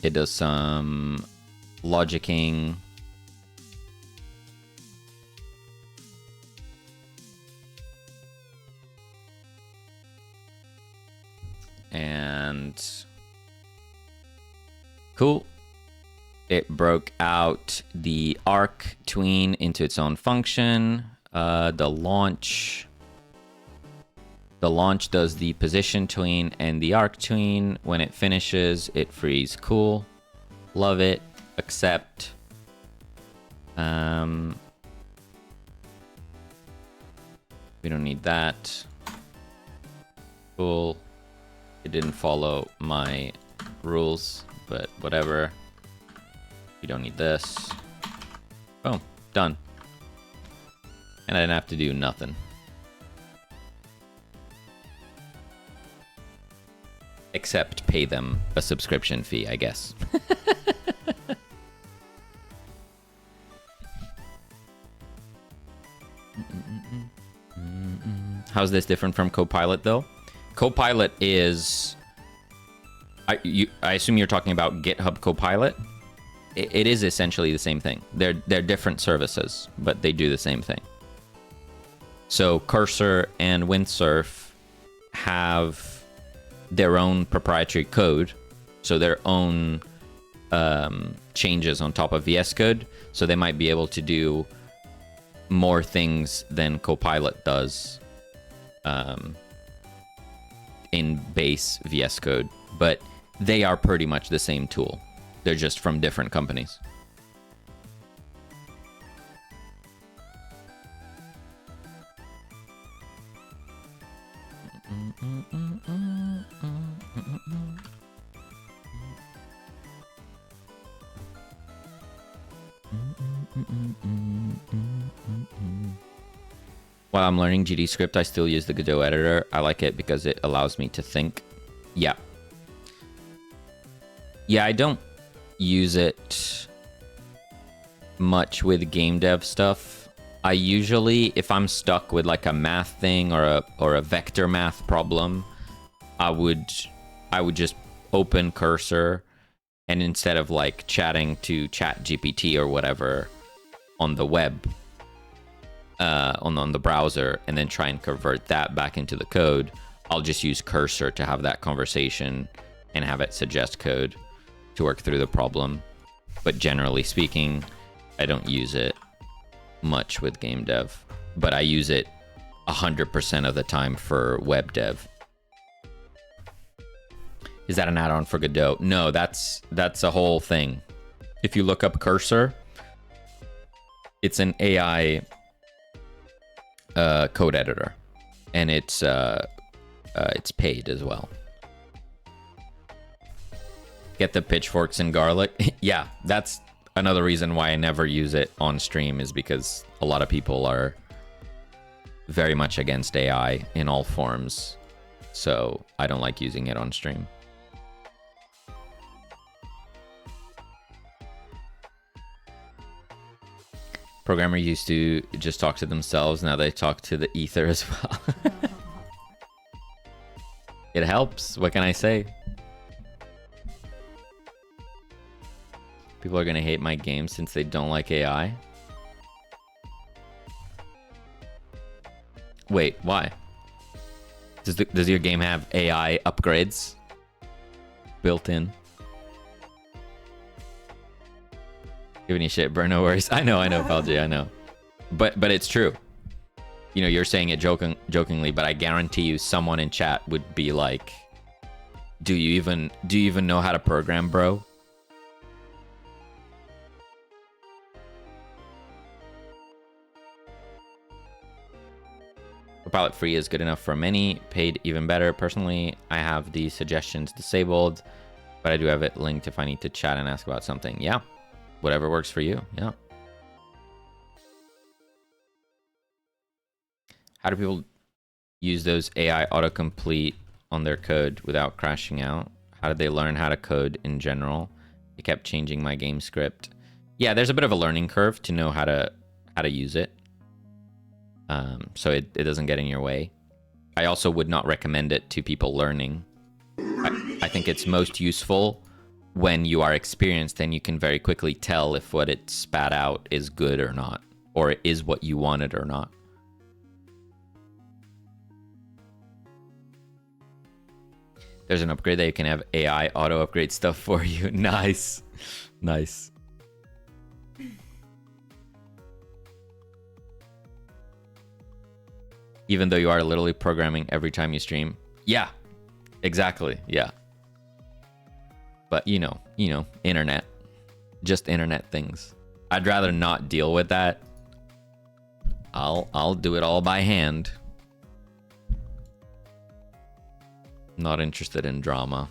It does some logicking. And cool. It broke out the arc tween into its own function. The launch does the position tween and the arc tween. When it finishes, it frees. Cool. Love it. Accept. We don't need that. Cool. It didn't follow my rules, but whatever. You don't need this. Boom. Done. And I didn't have to do nothing. Except pay them a subscription fee, I guess. How's this different from Copilot, though? Copilot is... I assume you're talking about GitHub Copilot. It is essentially the same thing. They're different services, but they do the same thing. So Cursor and Windsurf have their own proprietary code, so their own changes on top of VS Code. So they might be able to do more things than Copilot does in base VS Code, but they are pretty much the same tool. They're just from different companies. While I'm learning GDScript, I still use the Godot editor. I like it because it allows me to think. Yeah. Yeah, I don't use it much with game dev stuff. I usually, if I'm stuck with like a math thing or a vector math problem, I would just open Cursor, and instead of like chatting to ChatGPT or whatever on the web, on the browser, and then try and convert that back into the code, I'll just use Cursor to have that conversation and have it suggest code to work through the problem. But generally speaking, I don't use it much with game dev, but I use it 100% of the time for web dev. Is that an add-on for Godot? No, that's a whole thing. If you look up Cursor, it's an AI code editor, and it's paid as well. Get the pitchforks and garlic. Yeah, that's another reason why I never use it on stream, is because a lot of people are very much against AI in all forms, so I don't like using it on stream. Programmers used to just talk to themselves, now they talk to the ether as well. It helps, what can I say? People are gonna hate my game since they don't like AI. Wait, why? Does your game have AI upgrades built in? Giving you shit, bro. No worries. I know, Palji, I know. But it's true. You know, you're saying it jokingly, but I guarantee you, someone in chat would be like, "Do you even know how to program, bro?" Pilot free is good enough for many, paid even better. Personally, I have the suggestions disabled, but I do have it linked if I need to chat and ask about something. Yeah, whatever works for you. Yeah. How do people use those AI autocomplete on their code without crashing out? How did they learn how to code in general? It kept changing my game script. Yeah, there's a bit of a learning curve to know how to use it. So it doesn't get in your way. I also would not recommend it to people learning. I think it's most useful when you are experienced and you can very quickly tell if what it spat out is good or not, or is what you wanted or not. There's an upgrade that you can have AI auto upgrade stuff for you. Nice. Nice. Even though you are literally programming every time you stream. Yeah, exactly. Yeah. But you know, internet. Just internet things. I'd rather not deal with that. I'll do it all by hand. Not interested in drama.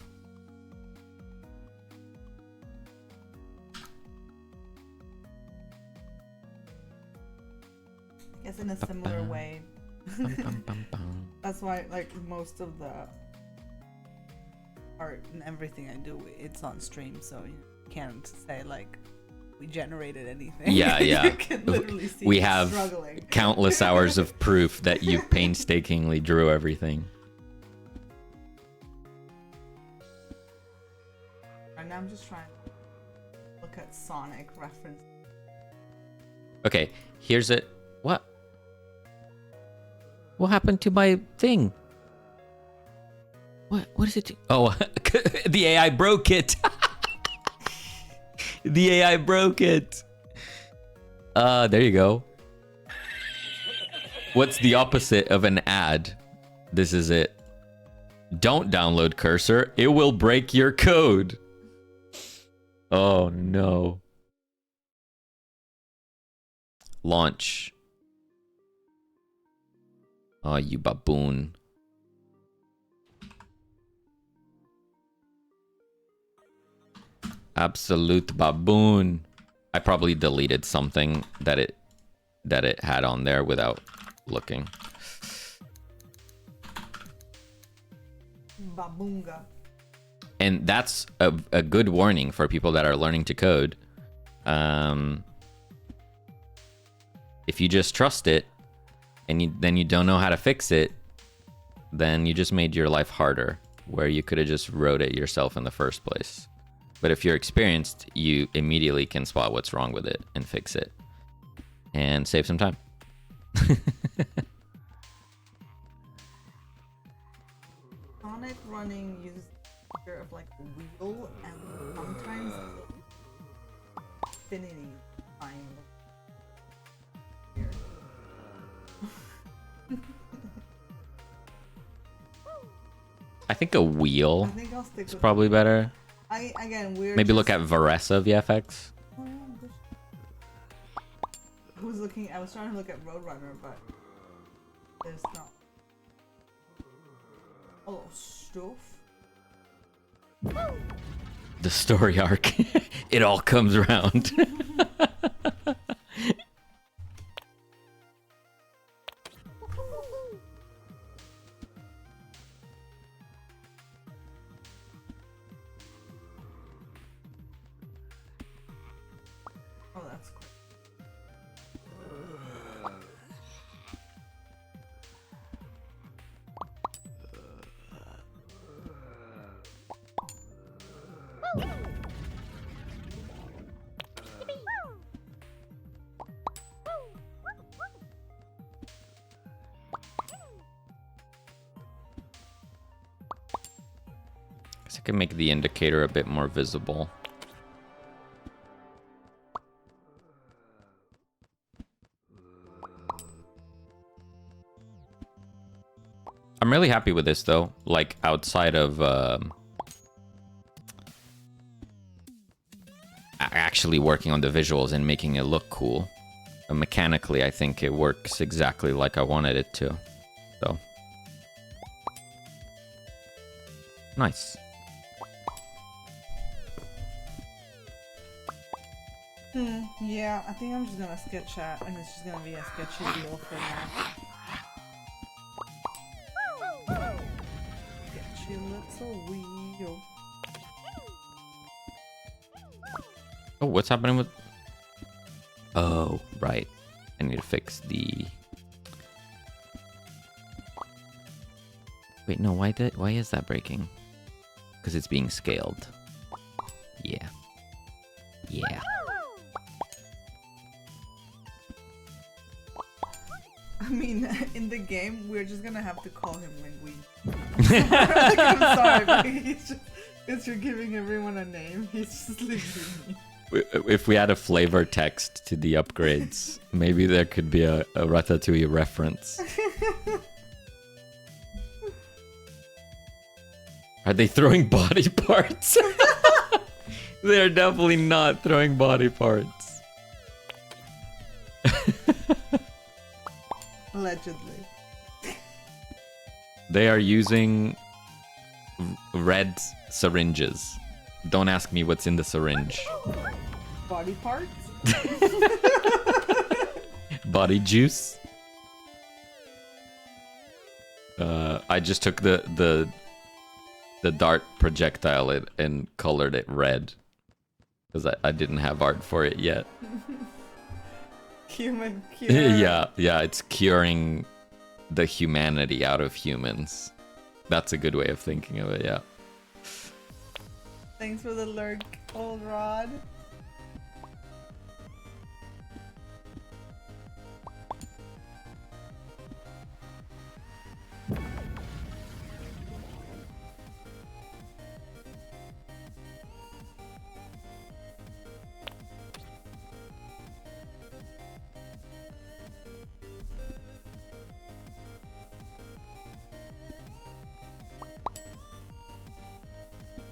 I guess in a similar way. That's why, like, most of the art and everything I do, it's on stream, so you can't say like we generated anything. Yeah. You can literally see we me have struggling. countless hours of proof that you painstakingly drew everything. And I'm just trying to look at Sonic reference. Okay, here's it. What happened to my thing? What is it? Oh, the AI broke it. The AI broke it. There you go. What's the opposite of an ad? This is it. Don't download Cursor. It will break your code. Oh no. Launch. Oh, you baboon. Absolute baboon. I probably deleted something that it had on there without looking. Babunga. And that's a good warning for people that are learning to code. If you just trust it, and then you don't know how to fix it, then you just made your life harder, where you could have just wrote it yourself in the first place. But if you're experienced, you immediately can spot what's wrong with it and fix it and save some time. Sonic running uses a picture of like a wheel and sometimes infinity time. Here. I think a wheel I think I'll stick is with probably better. we're Maybe just, look at Varesa VFX. I was trying to look at Roadrunner, but there's not. Oh, stuff. The story arc. It all comes around. can make the indicator a bit more visible. I'm really happy with this though, like outside of actually working on the visuals and making it look cool. Mechanically, I think it works exactly like I wanted it to. So nice. Yeah, I think I'm just gonna sketch that, and it's just gonna be a sketchy deal for now. Sketchy little wheel. Oh, what's happening with... Oh, right. I need to fix the... Wait, no, why is that breaking? Because it's being scaled. Yeah. Yeah. I mean, in the game, we're just gonna have to call him Linguine. I'm sorry, but he's just... Because you're giving everyone a name, he's just leaving me. If we add a flavor text to the upgrades, maybe there could be a Ratatouille reference. Are they throwing body parts? They're definitely not throwing body parts. Allegedly. They are using red syringes. Don't ask me what's in the syringe. Body parts? Body juice. I just took the dart projectile and colored it red because I didn't have art for it yet. Human cure. Yeah, it's curing the humanity out of humans. That's a good way of thinking of it, yeah. Thanks for the lurk, old Rod.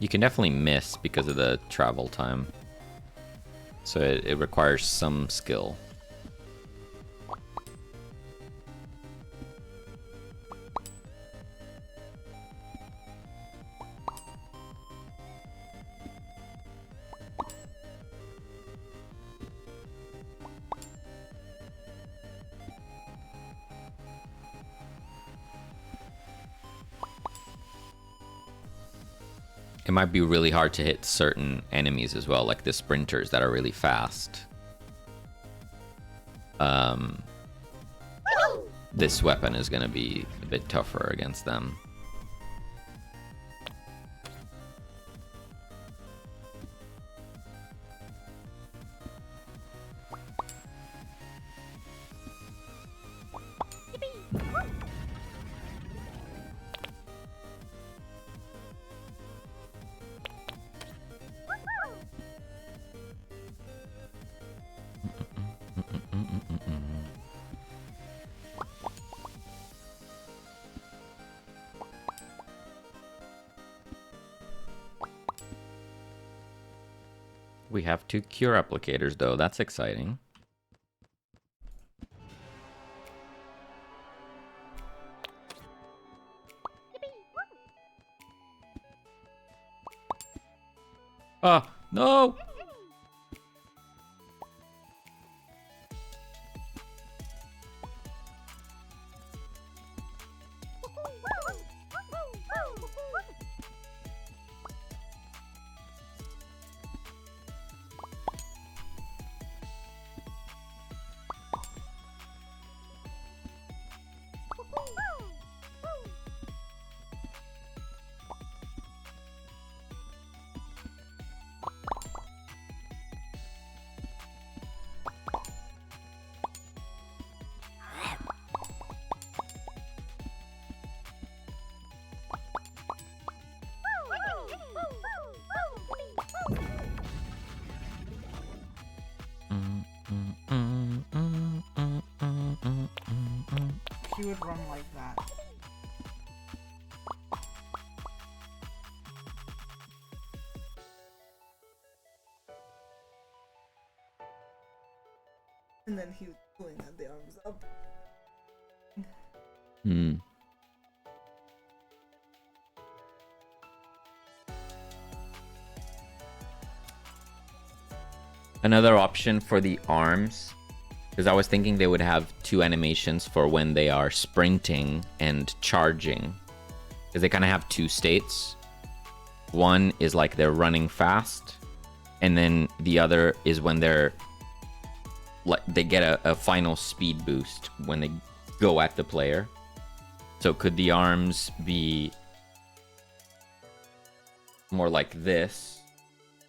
You can definitely miss because of the travel time. So it requires some skill. It might be really hard to hit certain enemies as well, like the sprinters that are really fast. This weapon is going to be a bit tougher against them. We have 2 cure applicators, though. That's exciting. Oh, no! he would run like that. And then he was pulling the arms up. Hmm. Another option for the arms, because I was thinking they would have two animations for when they are sprinting and charging, because they kind of have two states. One is like they're running fast, and then the other is when they're like they get a final speed boost when they go at the player. So could the arms be more like this,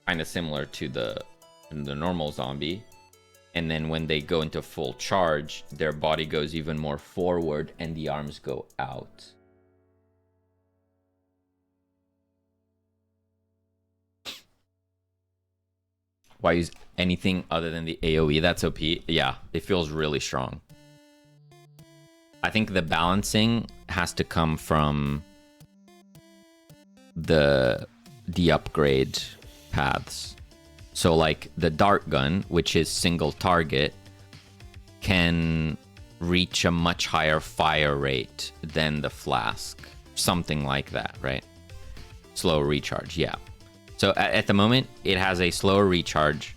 kind of similar to the normal zombie, and then when they go into full charge, their body goes even more forward and the arms go out? Why use anything other than the AoE? That's OP. Yeah, it feels really strong. I think the balancing has to come from the upgrade paths. So like the dart gun, which is single target, can reach a much higher fire rate than the flask. Something like that, right? Slow recharge, yeah. So at the moment, it has a slower recharge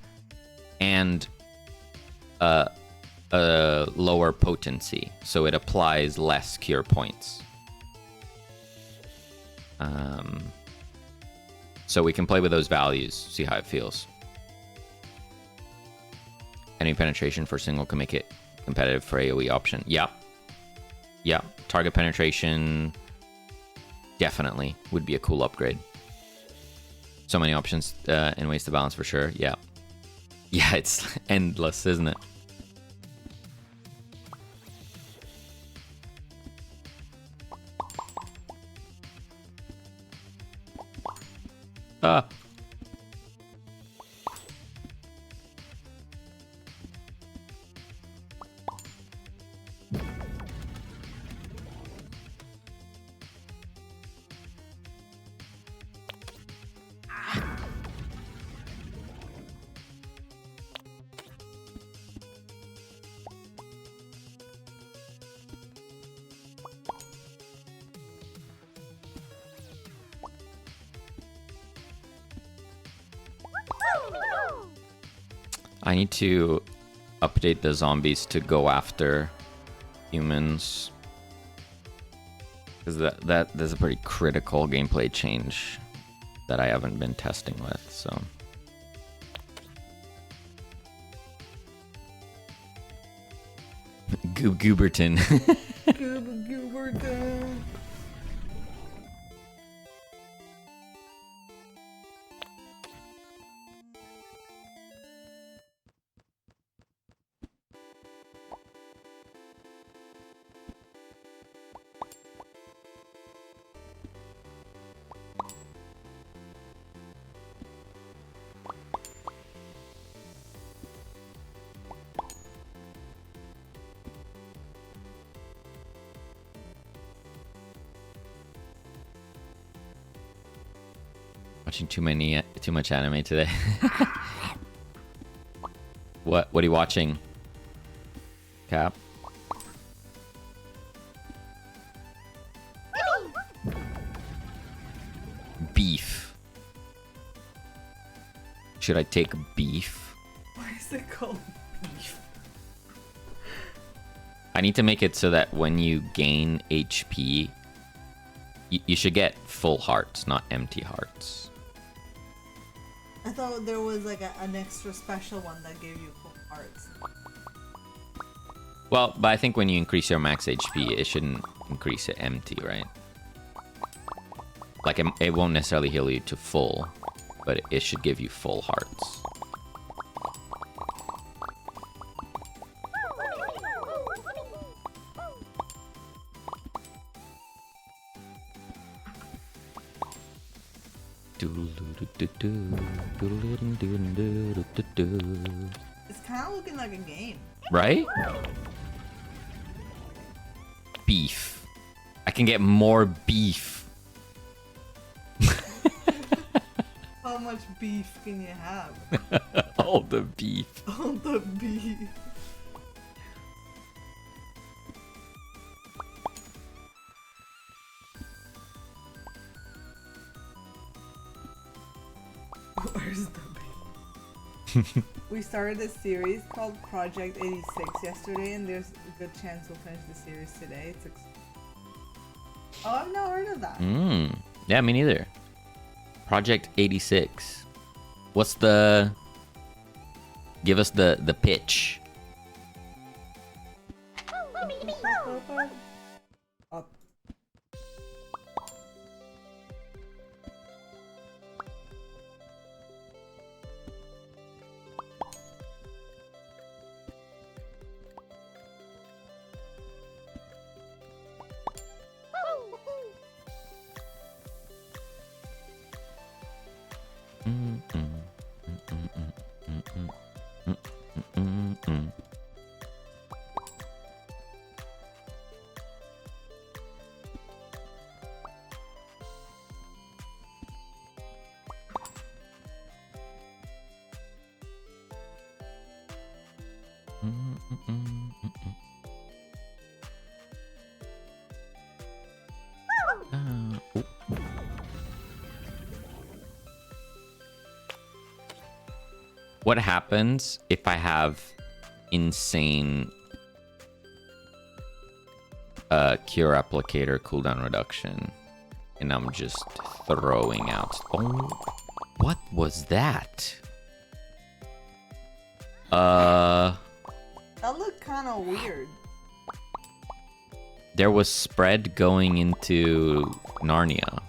and a lower potency. So it applies less cure points. So we can play with those values, see how it feels. Enemy penetration for single can make it competitive for AoE option. Yeah. Yeah. Target penetration definitely would be a cool upgrade. So many options and ways to balance for sure. Yeah. Yeah, it's endless, isn't it? Ah. I need to update the zombies to go after humans, because there's a pretty critical gameplay change that I haven't been testing with. So Gooberton. Gooberton. Watching too much anime today. What are you watching, Cap? Beef. Should I take beef? Why is it called beef? I need to make it so that when you gain HP, you should get full hearts, not empty hearts. I thought there was like an extra special one that gave you full hearts. Well, but I think when you increase your max HP, it shouldn't increase it empty, right? Like, it won't necessarily heal you to full, but it should give you full hearts. It's kind of looking like a game. Right? beef. I can get more beef. How much beef can you have? All the beef. All the beef. Where's the beef? We started a series called Project 86 yesterday, and there's a good chance we'll finish the series today. Oh, I've not heard of that. Yeah, me neither. Project 86. What's the... Give us the pitch. Oh, What happens if I have insane cure applicator cooldown reduction and I'm just throwing out? Oh, what was that? that looked kind of weird. There was spread going into Narnia.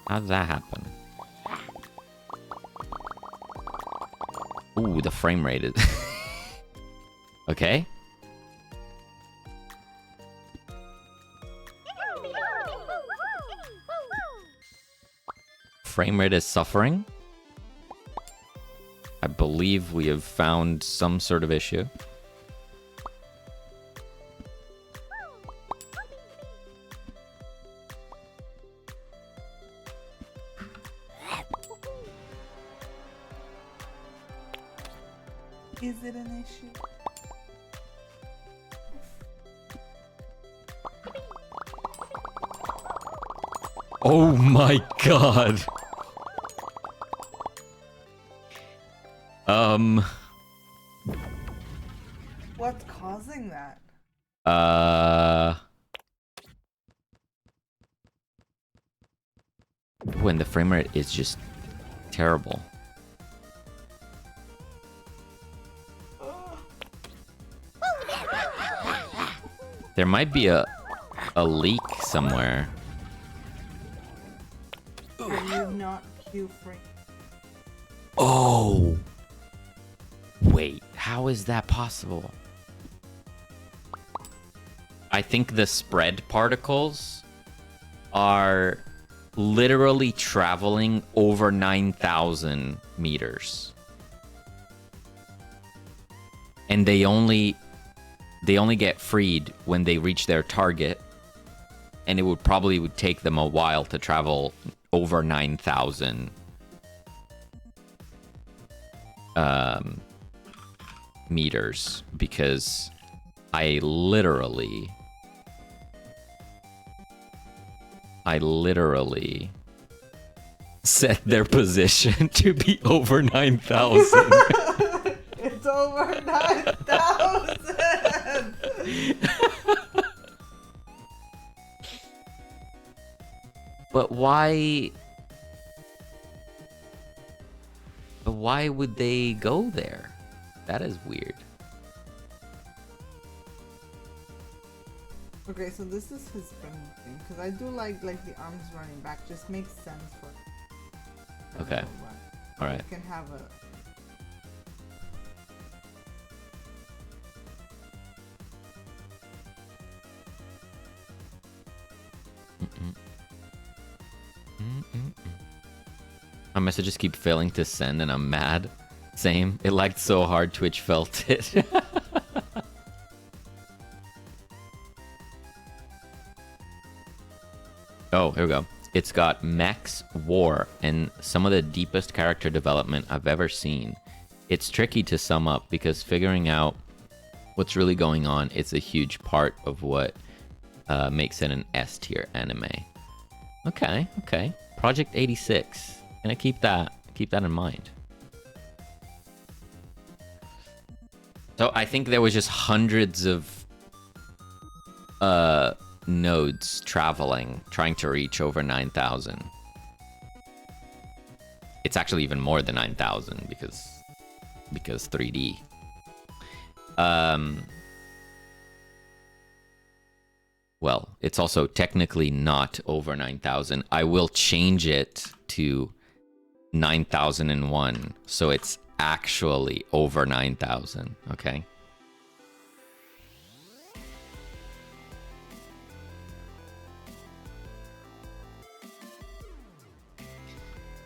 How did that happen? Ooh, the frame rate is... Okay. Frame rate is suffering. I believe we have found some sort of issue. Is it an issue? Oh my god. What's causing that? When the frame rate is just terrible. There might be a leak somewhere. Can you not queue frame? Oh! Wait, how is that possible? I think the spread particles are literally traveling over 9,000 meters. And they only get freed when they reach their target, and it would take them a while to travel over 9,000 meters, because I literally set their position to be over 9,000. It's over 9,000! But why would they go there? That is weird. Okay, so this is his spring thing, because I do like the arms running back. Just makes sense for. Okay. All right. You can have a. My messages keep failing to send and I'm mad. Same. It lagged so hard Twitch felt it. here we go. It's got mechs, war, and some of the deepest character development I've ever seen. It's tricky to sum up because figuring out what's really going on, it's a huge part of what makes it an S tier anime. Okay. Project 86. Gonna keep that in mind. So I think there was just hundreds of nodes traveling, trying to reach over 9,000. It's actually even more than 9,000 because 3D. Well, it's also technically not over 9,000. I will change it to 9,001, so it's actually over 9,000, okay?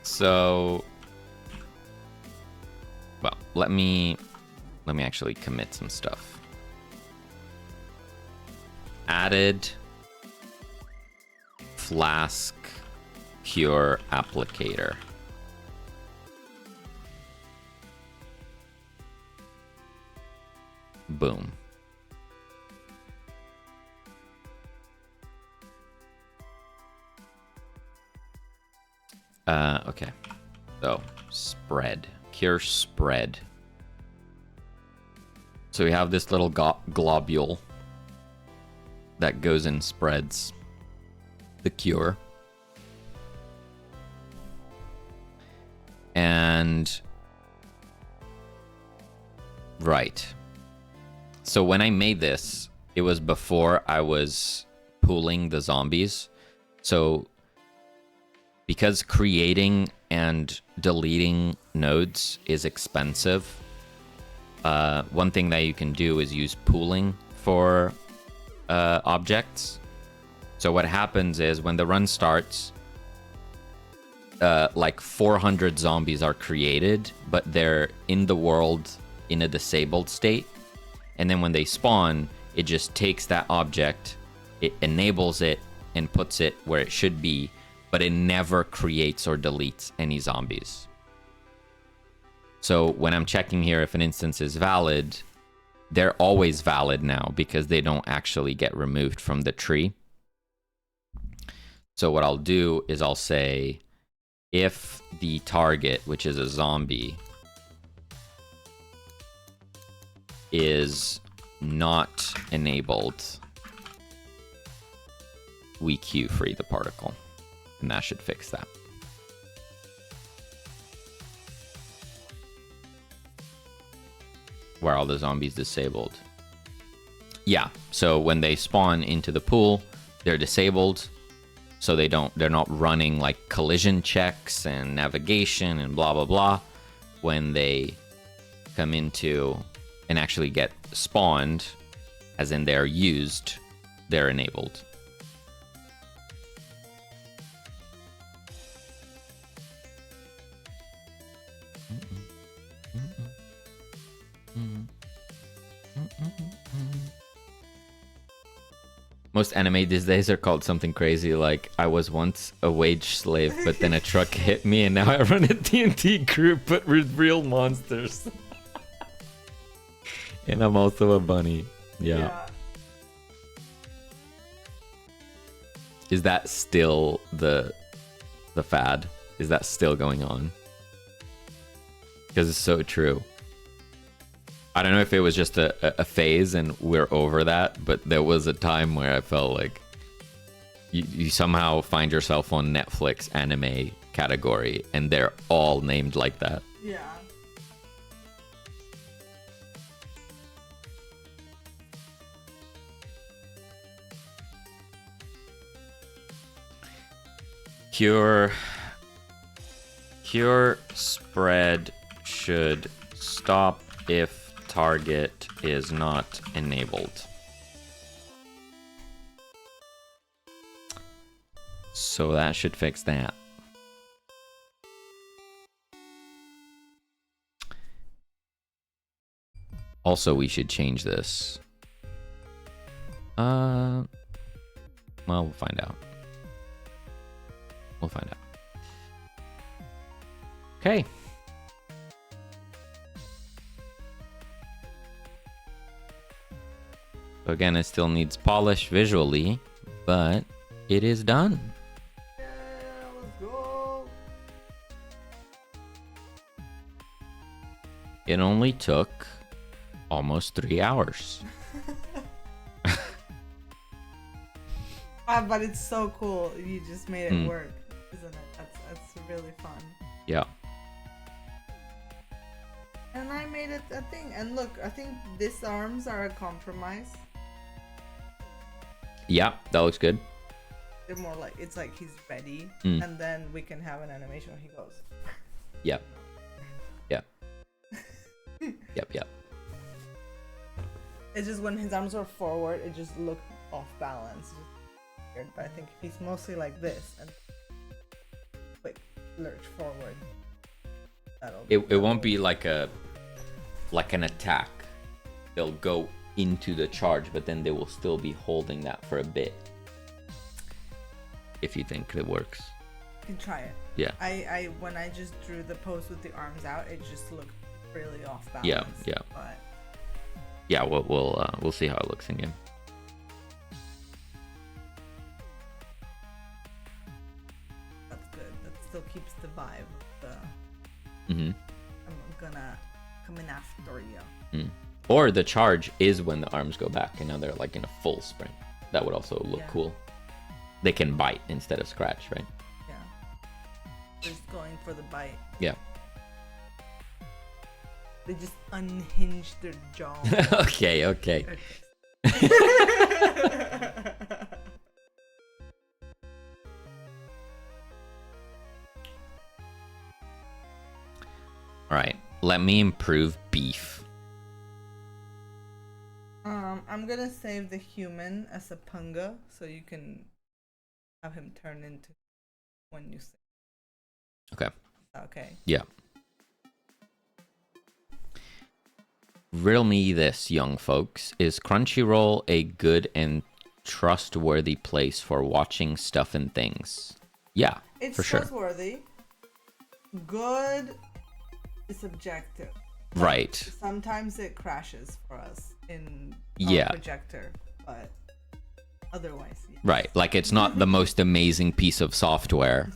So, well, let me actually commit some stuff. Added flask cure applicator. Boom. Okay. So, spread. Cure spread. So we have this little globule that goes and spreads the cure. And right. So when I made this, it was before I was pooling the zombies. So because creating and deleting nodes is expensive, one thing that you can do is use pooling for objects. So what happens is when the run starts, like 400 zombies are created, but they're in the world in a disabled state. And then when they spawn, it just takes that object, it enables it, and puts it where it should be, but it never creates or deletes any zombies. So when I'm checking here if an instance is valid, they're always valid now because they don't actually get removed from the tree. So what I'll do is I'll say if the target, which is a zombie, is not enabled, we queue free the particle. And that should fix that. Where all the zombies disabled. Yeah, so when they spawn into the pool, they're disabled. So they're not running like collision checks and navigation and blah blah blah. When they come into and actually get spawned, as in they're used, they're enabled. Most anime these days are called something crazy like I was once a wage slave, but then a truck hit me and now I run a D&D group but with real monsters. And I'm also a bunny. Yeah. Is that still the fad? Is that still going on? Because it's so true. I don't know if it was just a phase and we're over that, but there was a time where I felt like you somehow find yourself on Netflix anime category and they're all named like that. Yeah. Cure spread should stop if target is not enabled. So that should fix that. Also, we should change this. Well, we'll find out. We'll find out. Okay. So again, it still needs polish visually, but it is done. Yeah, let's go. It only took almost 3 hours. But it's so cool. You just made it Mm. work, isn't it? That's really fun. Yeah. And I made it a thing. And look, I think these arms are a compromise. Yeah, that looks good. They're more like, it's like he's ready, Mm. and then we can have an animation where he goes. Yep. Yep. Yep. It's just when his arms were forward, it just looked off balance. Just weird. But I think if he's mostly like this and quick lurch forward, It won't be like an attack. They'll go into the charge, but then they will still be holding that for a bit. If you think it works. You can try it. Yeah. I when I just drew the pose with the arms out, it just looked really off balance. Yeah. But Yeah, we'll see how it looks in game. that's good. That still keeps the vibe of the Mm-hmm. I'm gonna come in after you. Mm. Or the charge is when the arms go back and now they're like in a full sprint. That would also look Yeah. cool. They can bite instead of scratch, right? Yeah. Just going for the bite. Yeah. They just unhinged their jaw. Okay. All right, let me improve beef. I'm gonna save the human as a punga, so you can have him turn into when you say. Okay. Okay. Yeah. Riddle me this, young folks. Is Crunchyroll a good and trustworthy place for watching stuff and things? Yeah, It's for sure. trustworthy. Good is subjective. Right. Sometimes it crashes for us in our Yeah. projector, but otherwise, yeah. Right. Like it's not the most amazing piece of software,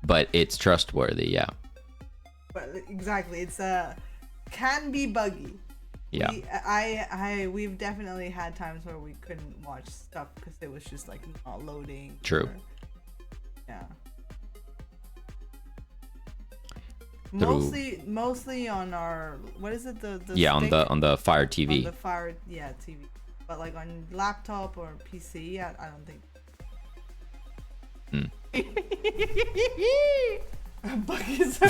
but it's trustworthy. Yeah. But exactly, it's can be buggy. Yeah. We've definitely had times where we couldn't watch stuff because it was just like not loading. True. Yeah. True. Mostly on our, what is it, the Yeah, stick? on the Fire On TV. the Fire, yeah, TV. But like on laptop or PC, I don't think. Buggies are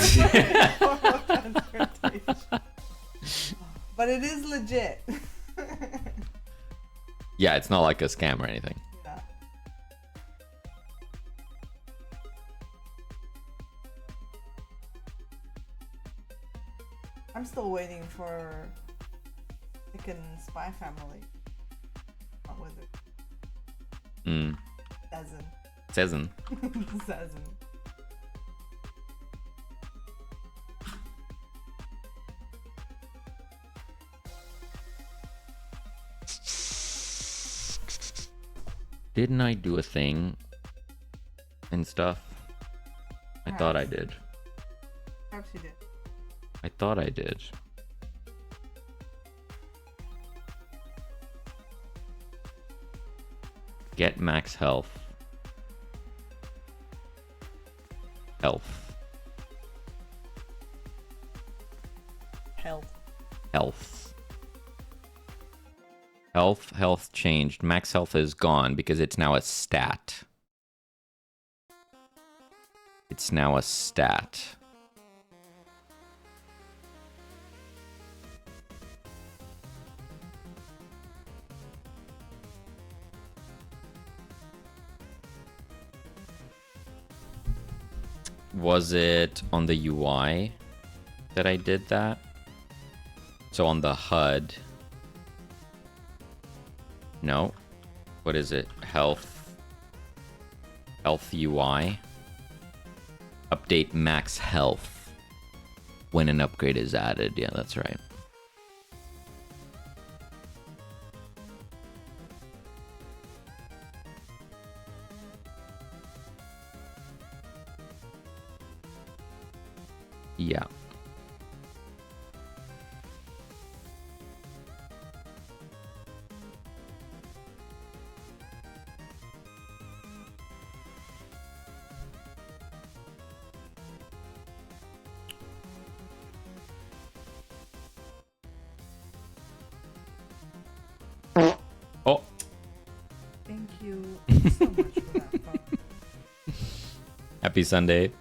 transportation. But it is legit. Yeah, it's not like a scam or anything. Yeah. I'm still waiting for Chicken Spy Family. Not with it. Mm. Doesn't. Doesn't. Doesn't. Didn't I do a thing and stuff? I thought I did. Perhaps you did. I thought I did. Get max health. Health. Health changed. Max health is gone because it's now a stat. It's now a stat. Was it on the UI that I did that? So on the HUD. No. What is it? Health UI. Update max health when an upgrade is added. Yeah, that's right. Yeah. Oh, Thank you so much for that. Bob. happy Sunday,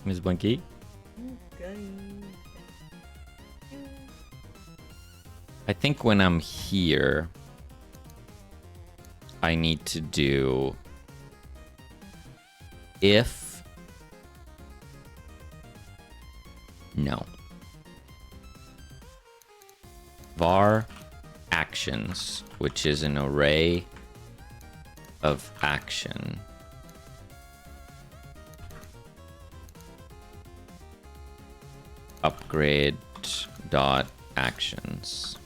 Ms. Blinky. Okay. I think when I'm here, I need to do if no var actions, which is an array of action. Upgrade dot actions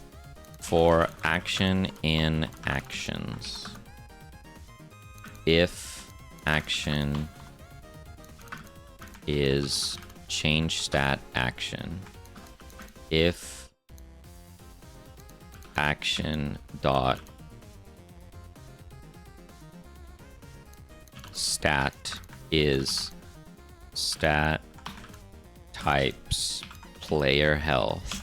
for action in actions. If action is change stat action, if action dot stat is stat types player health,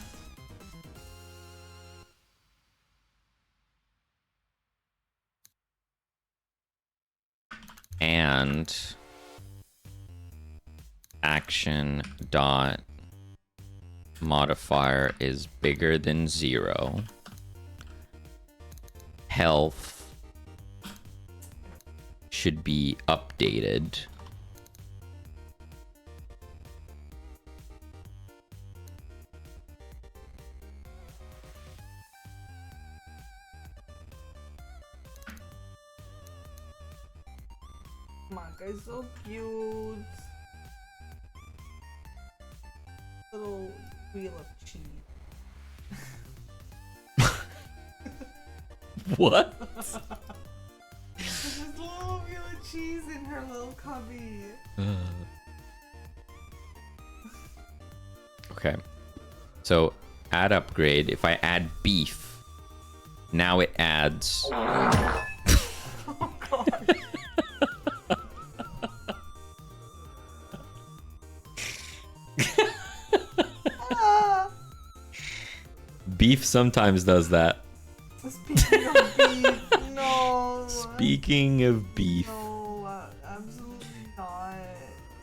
and action dot modifier is bigger than 0, health should be updated. Manga is so cute. Little wheel of cheese. What? There's this little wheel of cheese in her little cubby. Okay. So add upgrade. If I add beef, now it adds. Oh god. Ah, Beef sometimes does that. speaking of beef, no. Speaking of beef. No, absolutely not.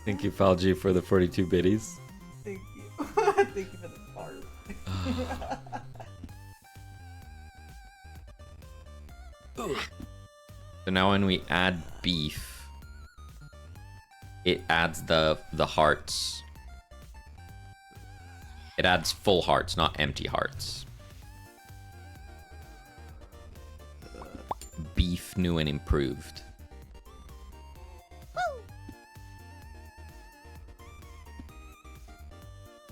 Thank you, Falji, for the 42 biddies. Thank you. Thank you for the fart. So now when we add beef, it adds the hearts. It adds full hearts, not empty hearts. Beef new and improved.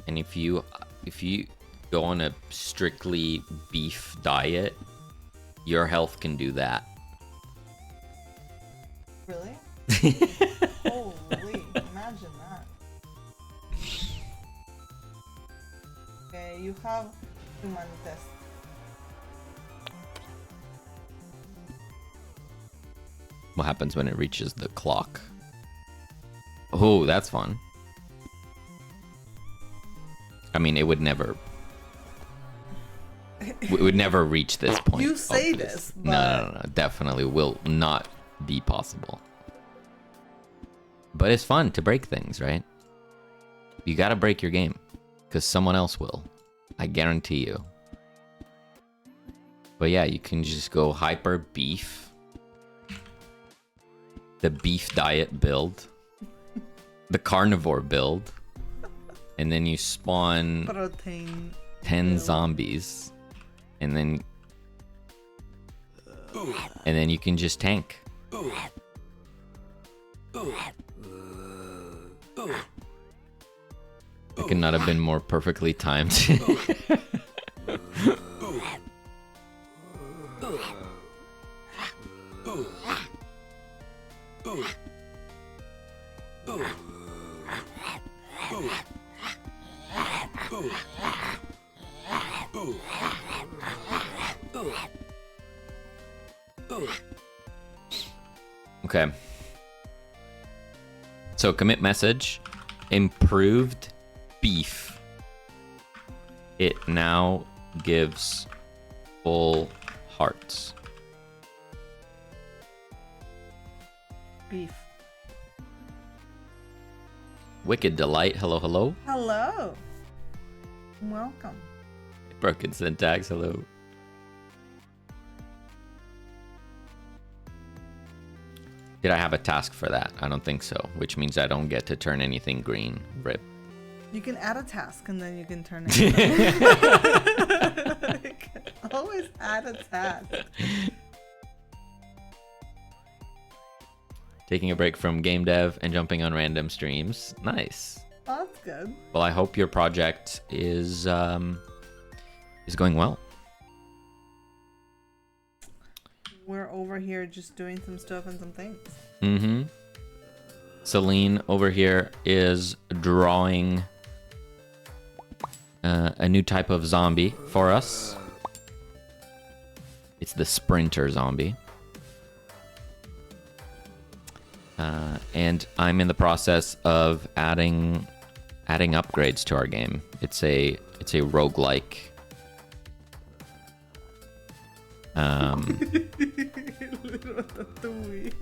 And if you go on a strictly beef diet, your health can do that. Really? Holy, imagine that. Okay, you have human test. What happens when it reaches the clock? Oh, that's fun. I mean, it would never. We would never reach this point. You say of this, No, no, definitely will not be possible. But it's fun to break things, right? You gotta break your game, because someone else will. I guarantee you. But yeah, you can just go hyper beef. The beef diet build. The carnivore build. And then you spawn Protein. 10 build. zombies. And then you can just tank. It could not have been more perfectly timed. Okay. So commit message, improved beef. It now gives full hearts. Beef. Wicked Delight, hello, hello. Hello. Welcome. Broken syntax, hello. Did I have a task for that? I don't think so, which means I don't get to turn anything green. Rip. You can add a task and then you can turn it. Always add a task. Taking a break from game dev and jumping on random streams. Nice. Oh, that's good. Well, I hope your project is going well. We're over here just doing some stuff and some things. Mm-hmm. Celine over here is drawing a new type of zombie for us. It's the sprinter zombie. And I'm in the process of adding upgrades to our game. It's a roguelike. Little ratatouille.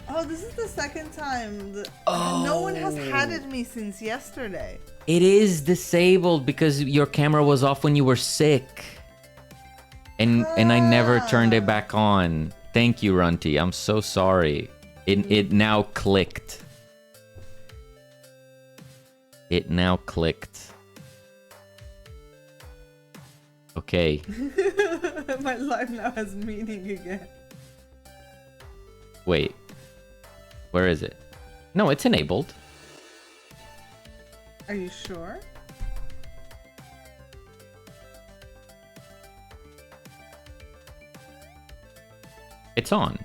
Oh, this is the second time that no one has hatted me since yesterday. It is disabled because your camera was off when you were sick. And I never turned it back on. Thank you, Runty. I'm so sorry. It now clicked. It now clicked. Okay. My life now has meaning again. Wait. Where is it? No, it's enabled. Are you sure? It's on.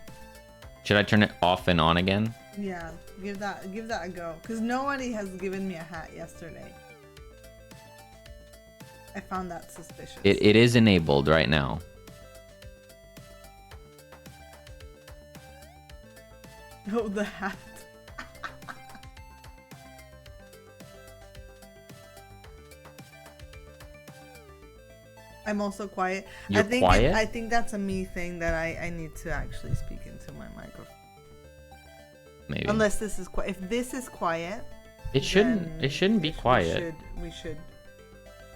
Should I turn it off and on again? Yeah, give that a go. Cause nobody has given me a hat yesterday. I found that suspicious. It is enabled right now. Oh, the hat. I'm also quiet. You're I think quiet? I think that's a me thing that I need to actually speak into my microphone. Maybe. Unless this is quiet. If this is quiet, It shouldn't. then It shouldn't be quiet. We should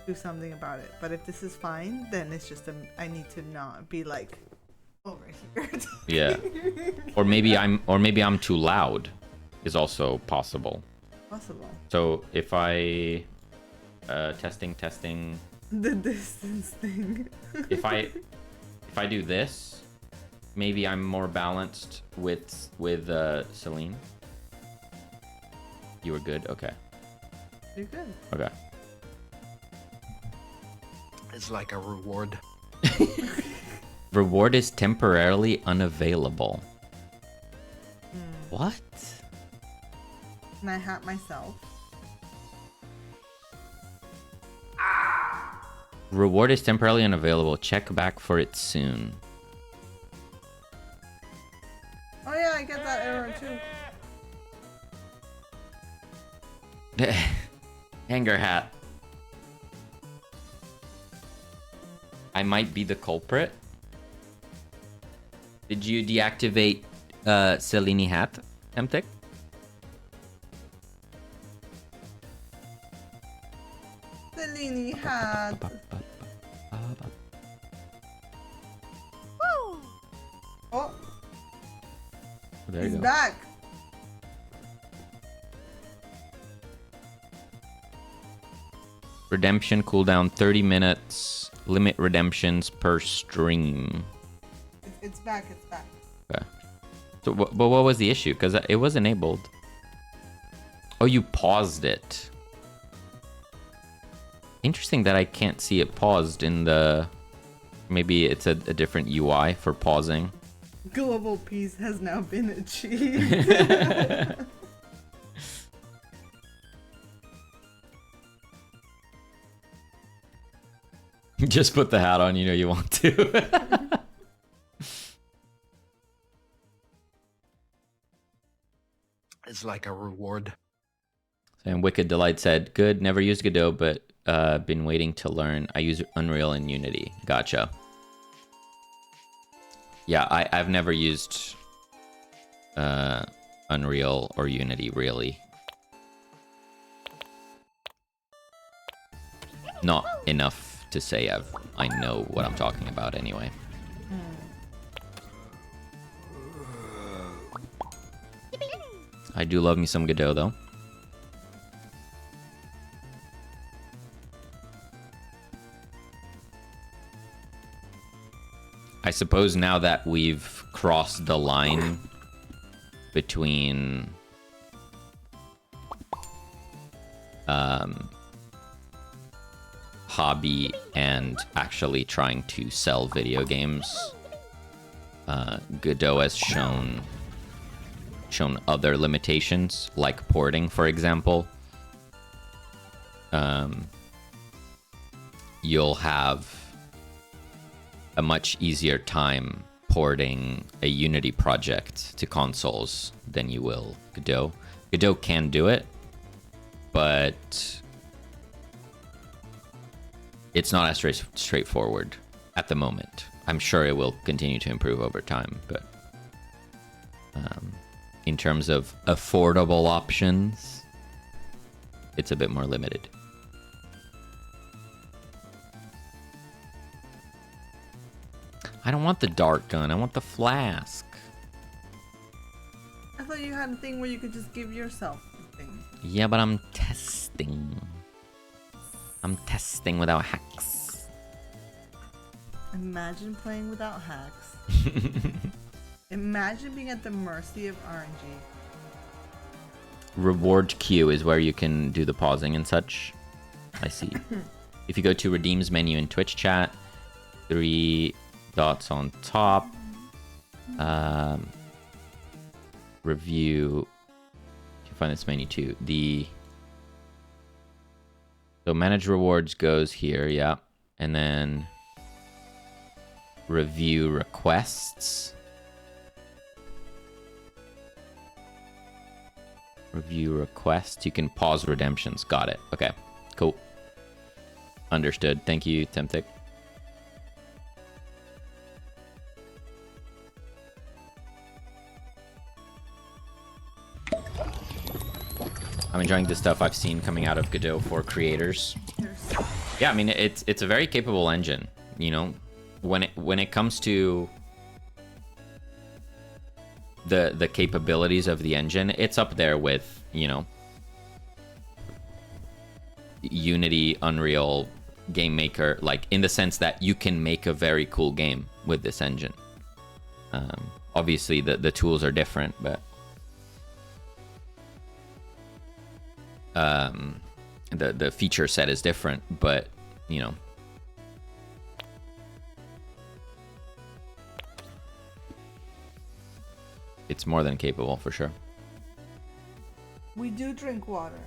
do something about it. But if this is fine, then it's just I need to not be like over here. Yeah. Or maybe I'm too loud. Is also possible. Possible. So if I testing. The distance thing. If I do this, maybe I'm more balanced with Celine. You were good. Okay. You're good. Okay. It's like a reward. Reward is temporarily unavailable. What? Can I hat myself? Reward is temporarily unavailable. Check back for it soon. Oh yeah, I get that error too. Hanger hat. I might be the culprit. Did you deactivate Selini hat, Emtek? Selini hat. Oh, There he's you go. back. Redemption cooldown 30 minutes. Limit redemptions per stream. It's back. It's back. Okay. So, but what was the issue? Because it was enabled. Oh, you paused it. Interesting that I can't see it paused in the... Maybe it's a different UI for pausing. Global peace has now been achieved. Just put the hat on, you know you want to. It's like a reward. And Wicked Delight said, good, never used Godot, but been waiting to learn. I use Unreal and Unity. Gotcha. Yeah, I've never used Unreal or Unity, really. Not enough to say I know what I'm talking about anyway. I do love me some Godot, though. I suppose now that we've crossed the line between hobby and actually trying to sell video games, Godot has shown other limitations, like porting, for example. You'll have a much easier time porting a Unity project to consoles than you will Godot. Godot can do it, but it's not as straightforward at the moment. I'm sure it will continue to improve over time, but in terms of affordable options, it's a bit more limited. I don't want the dart gun, I want the flask. I thought you had a thing where you could just give yourself the thing. Yeah, but I'm testing. I'm testing without hacks. Imagine playing without hacks. Imagine being at the mercy of RNG. Reward queue is where you can do the pausing and such. I see. If you go to Redeems menu in Twitch chat, 3 dots on top. Review. You can find this menu too. So manage rewards goes here, yeah. And then review requests. Review requests. You can pause redemptions. Got it. Okay, cool. Understood. Thank you, Temtic. I'm enjoying the stuff I've seen coming out of Godot for creators. Yeah, I mean it's a very capable engine. You know, when it comes to the capabilities of the engine, it's up there with, you know, Unity, Unreal, Game Maker, like in the sense that you can make a very cool game with this engine. Obviously the tools are different, but the feature set is different, but you know, it's more than capable for sure. We do drink water.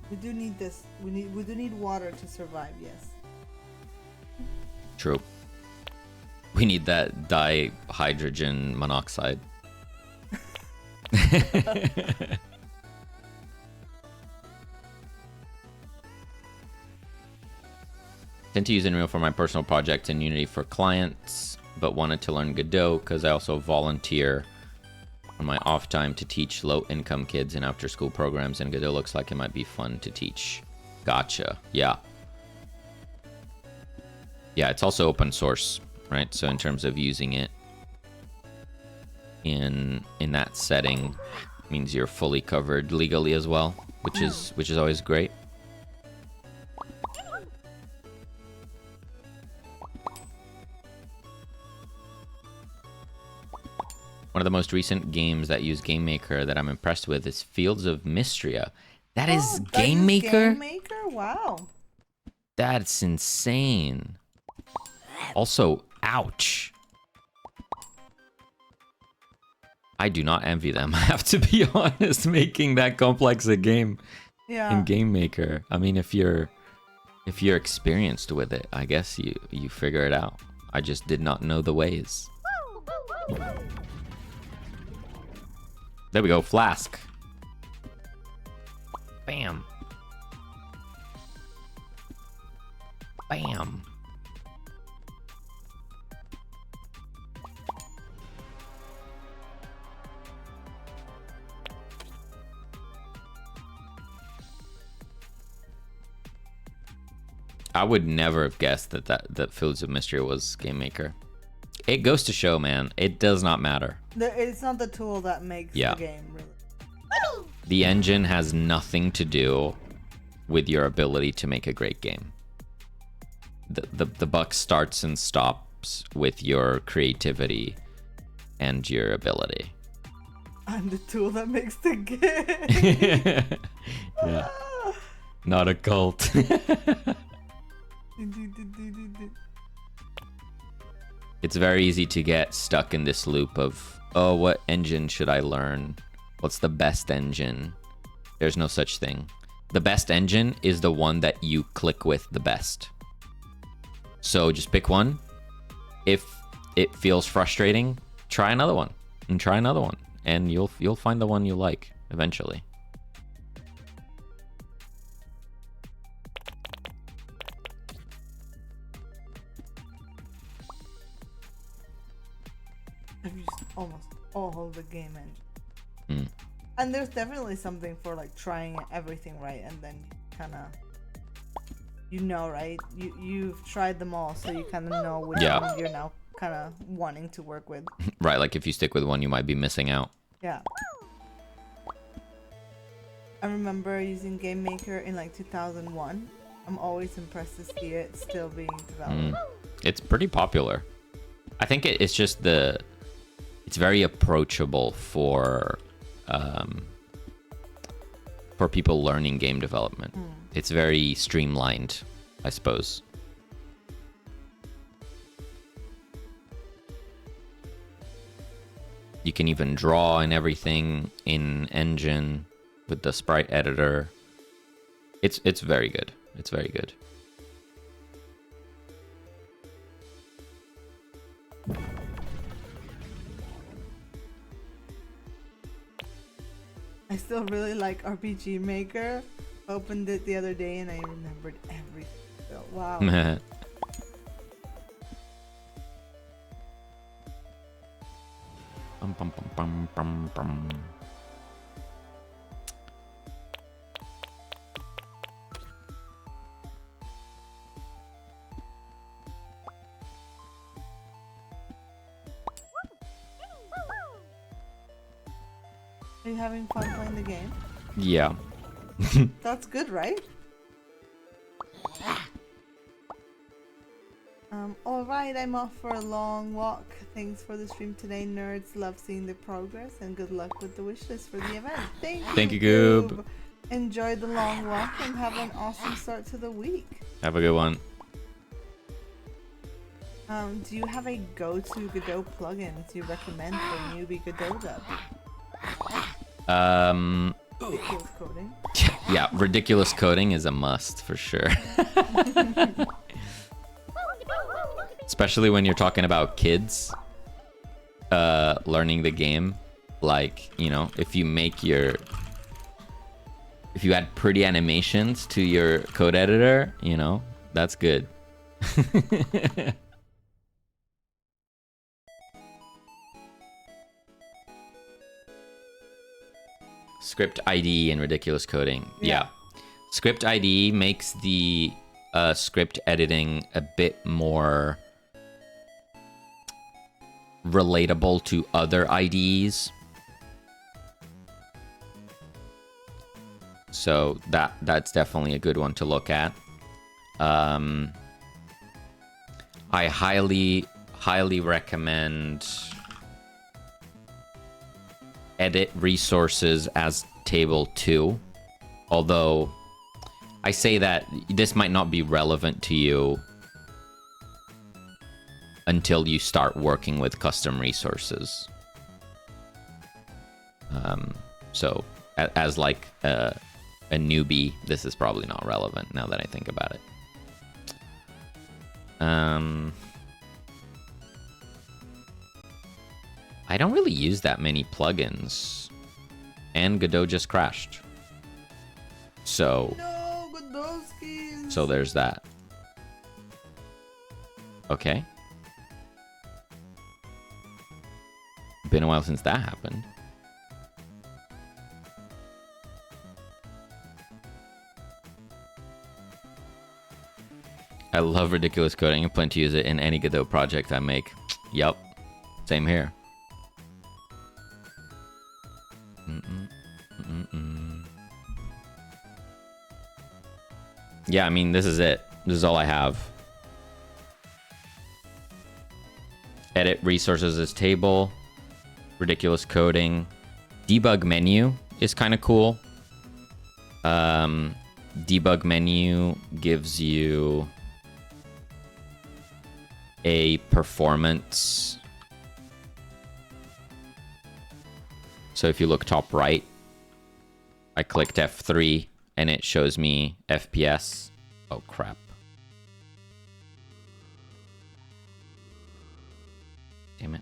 We do need this. We do need water to survive, yes. True. We need that dihydrogen monoxide. Tend to use Unreal for my personal projects and Unity for clients, but wanted to learn Godot because I also volunteer on my off time to teach low-income kids in after-school programs, and Godot looks like it might be fun to teach. Gotcha. Yeah. Yeah, it's also open source, right? So in terms of using it in that setting, means you're fully covered legally as well, which is always great. the most recent games that use Game Maker that I'm impressed with is Fields of Mystria. That is Game Maker? Game Maker? Wow. That's insane. Also, ouch. I do not envy them. I have to be honest, making that complex a game in Game Maker. I mean, if you're experienced with it, I guess you figure it out. I just did not know the ways. There we go, flask. Bam. Bam. I would never have guessed that Fields of Mystery was Game Maker. It goes to show, man, it does not matter. It's not the tool that makes the game, really. The engine has nothing to do with your ability to make a great game. The buck starts and stops with your creativity and your ability. I'm the tool that makes the game. Yeah. Not a cult. It's very easy to get stuck in this loop of, oh, what engine should I learn? What's the best engine? There's no such thing. The best engine is the one that you click with the best. So just pick one. If it feels frustrating, try another one and try another one, and you'll find the one you like eventually. I've used almost all of the game engine. And there's definitely something for like trying everything right, and then kind of, right? You've tried them all, so you kind of know which one you're now kind of wanting to work with. Right, like if you stick with one, you might be missing out. Yeah. I remember using Game Maker in like 2001. I'm always impressed to see it still being developed. It's pretty popular. I think it's just it's very approachable for people learning game development. It's very streamlined, I suppose. You can even draw and everything in engine with the sprite editor. It's very good. It's very good. I still really like RPG Maker. Opened it the other day and I remembered everything. So, wow. Bum, bum, bum, bum, bum. Are you having fun playing the game? Yeah. That's good, right? Alright, I'm off for a long walk. Thanks for the stream today, nerds. Love seeing the progress and good luck with the wish list for the event. Thank you, Goob. Enjoy the long walk and have an awesome start to the week. Have a good one. Do you have a go-to Godot plugins you recommend for newbie Godot dub? Ridiculous coding. Yeah, ridiculous coding is a must for sure. Especially when you're talking about kids learning the game. Like, if you add pretty animations to your code editor, that's good. Script ID and ridiculous coding. Yeah. Script ID makes the script editing a bit more relatable to other IDs. So that's definitely a good one to look at. I highly recommend edit resources as table 2. Although I say that this might not be relevant to you until you start working with custom resources. So as like a newbie, this is probably not relevant now that I think about it. I don't really use that many plugins, and Godot just crashed. So No, Godowskis. so there's that. Okay. Been a while since that happened. I love ridiculous coding. I plan to use it in any Godot project I make. Yup. Same here. Yeah, I mean, this is it. This is all I have. Edit resources as table. Ridiculous coding. Debug menu is kind of cool. Debug menu gives you a performance. So if you look top right, I clicked F3 and it shows me FPS. Oh crap. Damn it.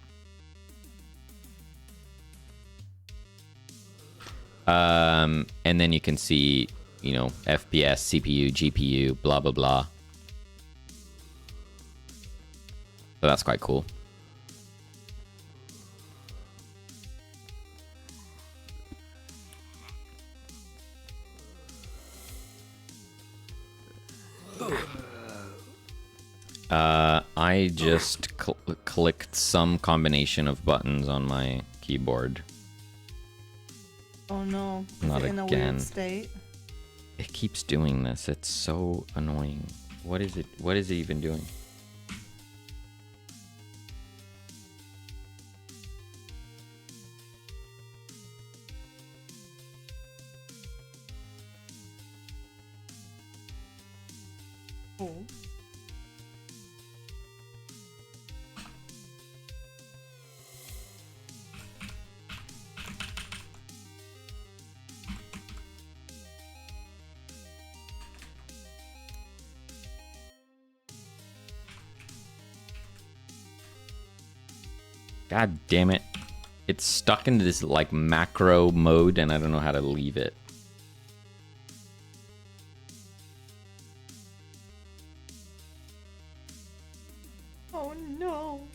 And then you can see, you know, FPS, CPU, GPU, blah, blah, blah. So that's quite cool. I just clicked some combination of buttons on my keyboard. Oh no. Is Not it in a again. weird state? It keeps doing this. It's so annoying. What is it? What is it even doing? Oh. God damn it. It's stuck into this like macro mode and I don't know how to leave it. Oh no.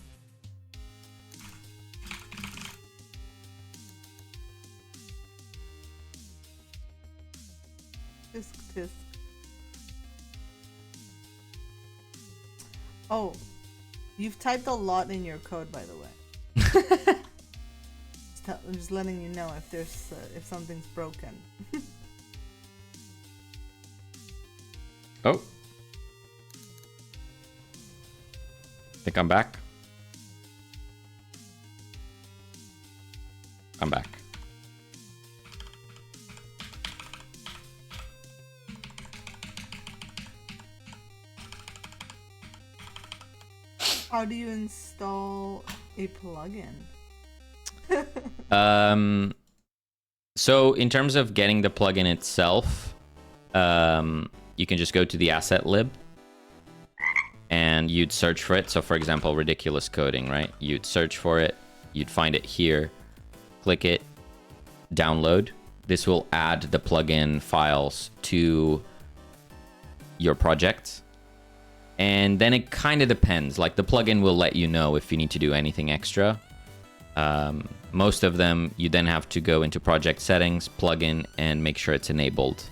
Tisk. Oh, you've typed a lot in your code, by the way. I'm just letting you know if there's if something's broken. Oh. Think I'm back? I'm back. How do you install a plugin? So in terms of getting the plugin itself, you can just go to the asset lib and you'd search for it. So for example, ridiculous coding, right? You'd search for it, you'd find it here, click it, download. This will add the plugin files to your project. And then it kind of depends. Like the plugin will let you know if you need to do anything extra. Most of them, you then have to go into project settings, plugin, and make sure it's enabled.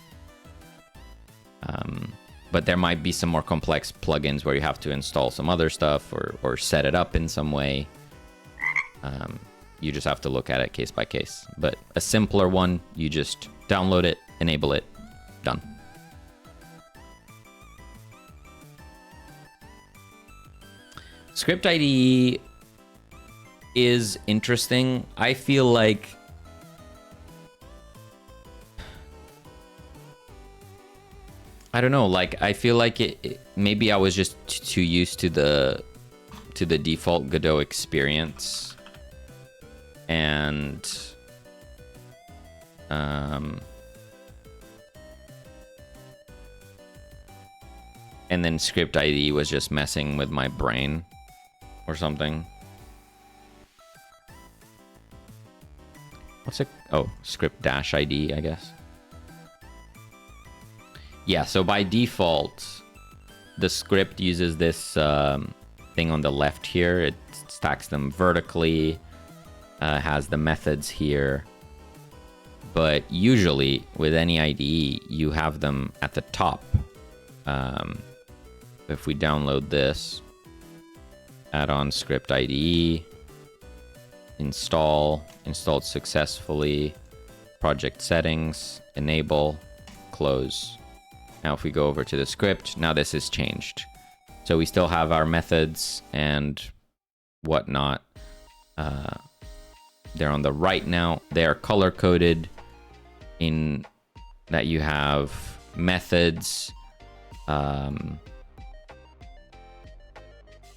But there might be some more complex plugins where you have to install some other stuff or set it up in some way. You just have to look at it case by case. But a simpler one, you just download it, enable it, done. Script IDE is interesting. I feel like I don't know. Like I feel like maybe I was just too used to the default Godot experience, and then script ID was just messing with my brain or something. What's it? Oh, script dash ID, I guess. Yeah, so by default, the script uses this thing on the left here. It stacks them vertically, has the methods here. But usually, with any IDE, you have them at the top. If we download this, add on script IDE, installed successfully, project settings, enable, close. Now if we go over to the script, now this is changed. So we still have our methods and whatnot. They're on the right now. They're color coded in that you have methods.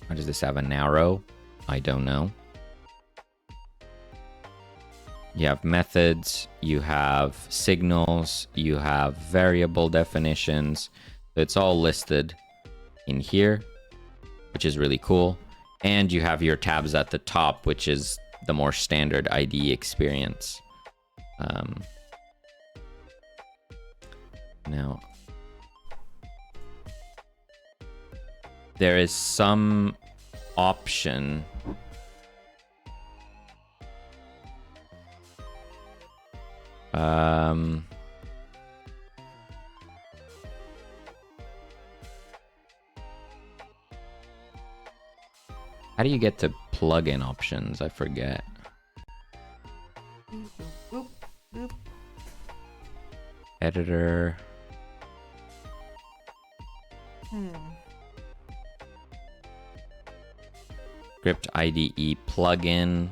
Why does this have an arrow? I don't know. You have methods, you have signals, you have variable definitions. It's all listed in here, which is really cool. And you have your tabs at the top, which is the more standard IDE experience. Now, there is some option. How do you get to plugin options? I forget. Boop, boop. Editor. Script IDE plugin.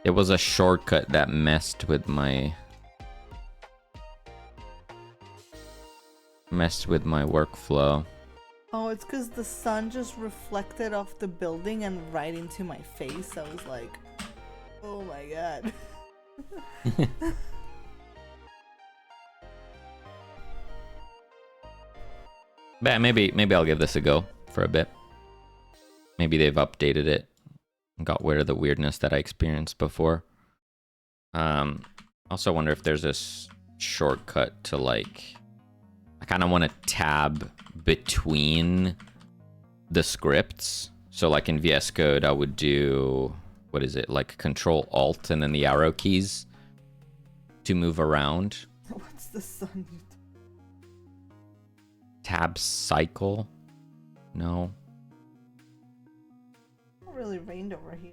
It was a shortcut that messed with my workflow. Oh, it's because the sun just reflected off the building and right into my face. I was like, oh my god. But maybe I'll give this a go for a bit. Maybe they've updated it and got rid of the weirdness that I experienced before. Also wonder if there's this shortcut to like, I kind of want to tab between the scripts. So like in VS Code, I would do, what is it? Like Control Alt and then the arrow keys to move around. What's the sun? Tab cycle? No. It really rained over here.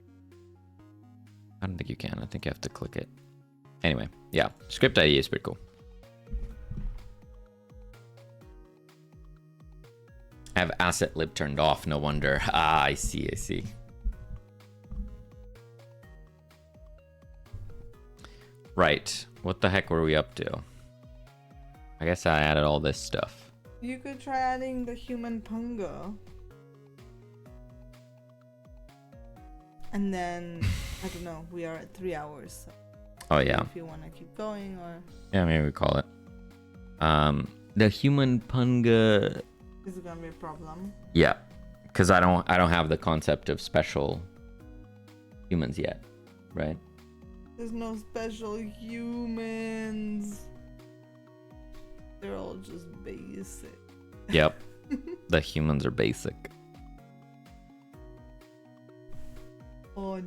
I don't think you can. I think you have to click it. Anyway, yeah. Script IDE is pretty cool. I have asset lib turned off, no wonder. Ah, I see. Right. What the heck were we up to? I guess I added all this stuff. You could try adding the human punga. And then, I don't know, we are at 3 hours. So Oh, yeah. if you want to keep going or... Yeah, maybe we call it. The human punga... Is it gonna be a problem? Yeah, because I don't have the concept of special humans yet, right? There's no special humans. They're all just basic. Yep. The humans are basic. Oh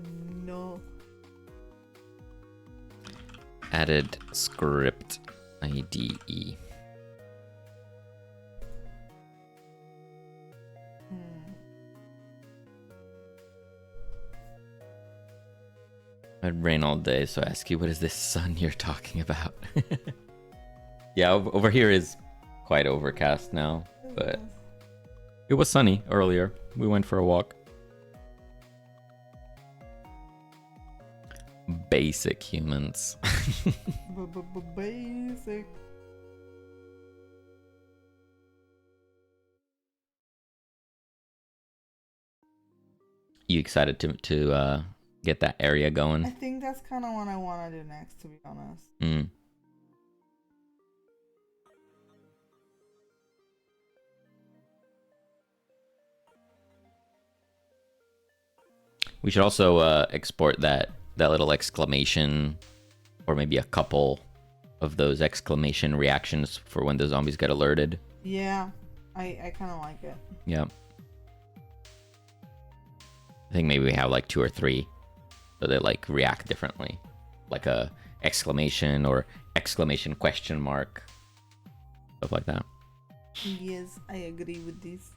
no. Added script IDE. I'd rain all day, so I ask you, what is this sun you're talking about? Yeah, over here is quite overcast now, but it was sunny earlier. We went for a walk. Basic humans. Basic. You excited to get that area I going? think that's kind of what I want to do next, to be honest. Mm. We should also export that little exclamation, or maybe a couple of those exclamation reactions for when the zombies get alerted. Yeah, I kind of like it. Yeah. I think maybe we have like 2 or 3, so they like react differently, like a exclamation or exclamation question mark, stuff like that. Yes, I agree with this.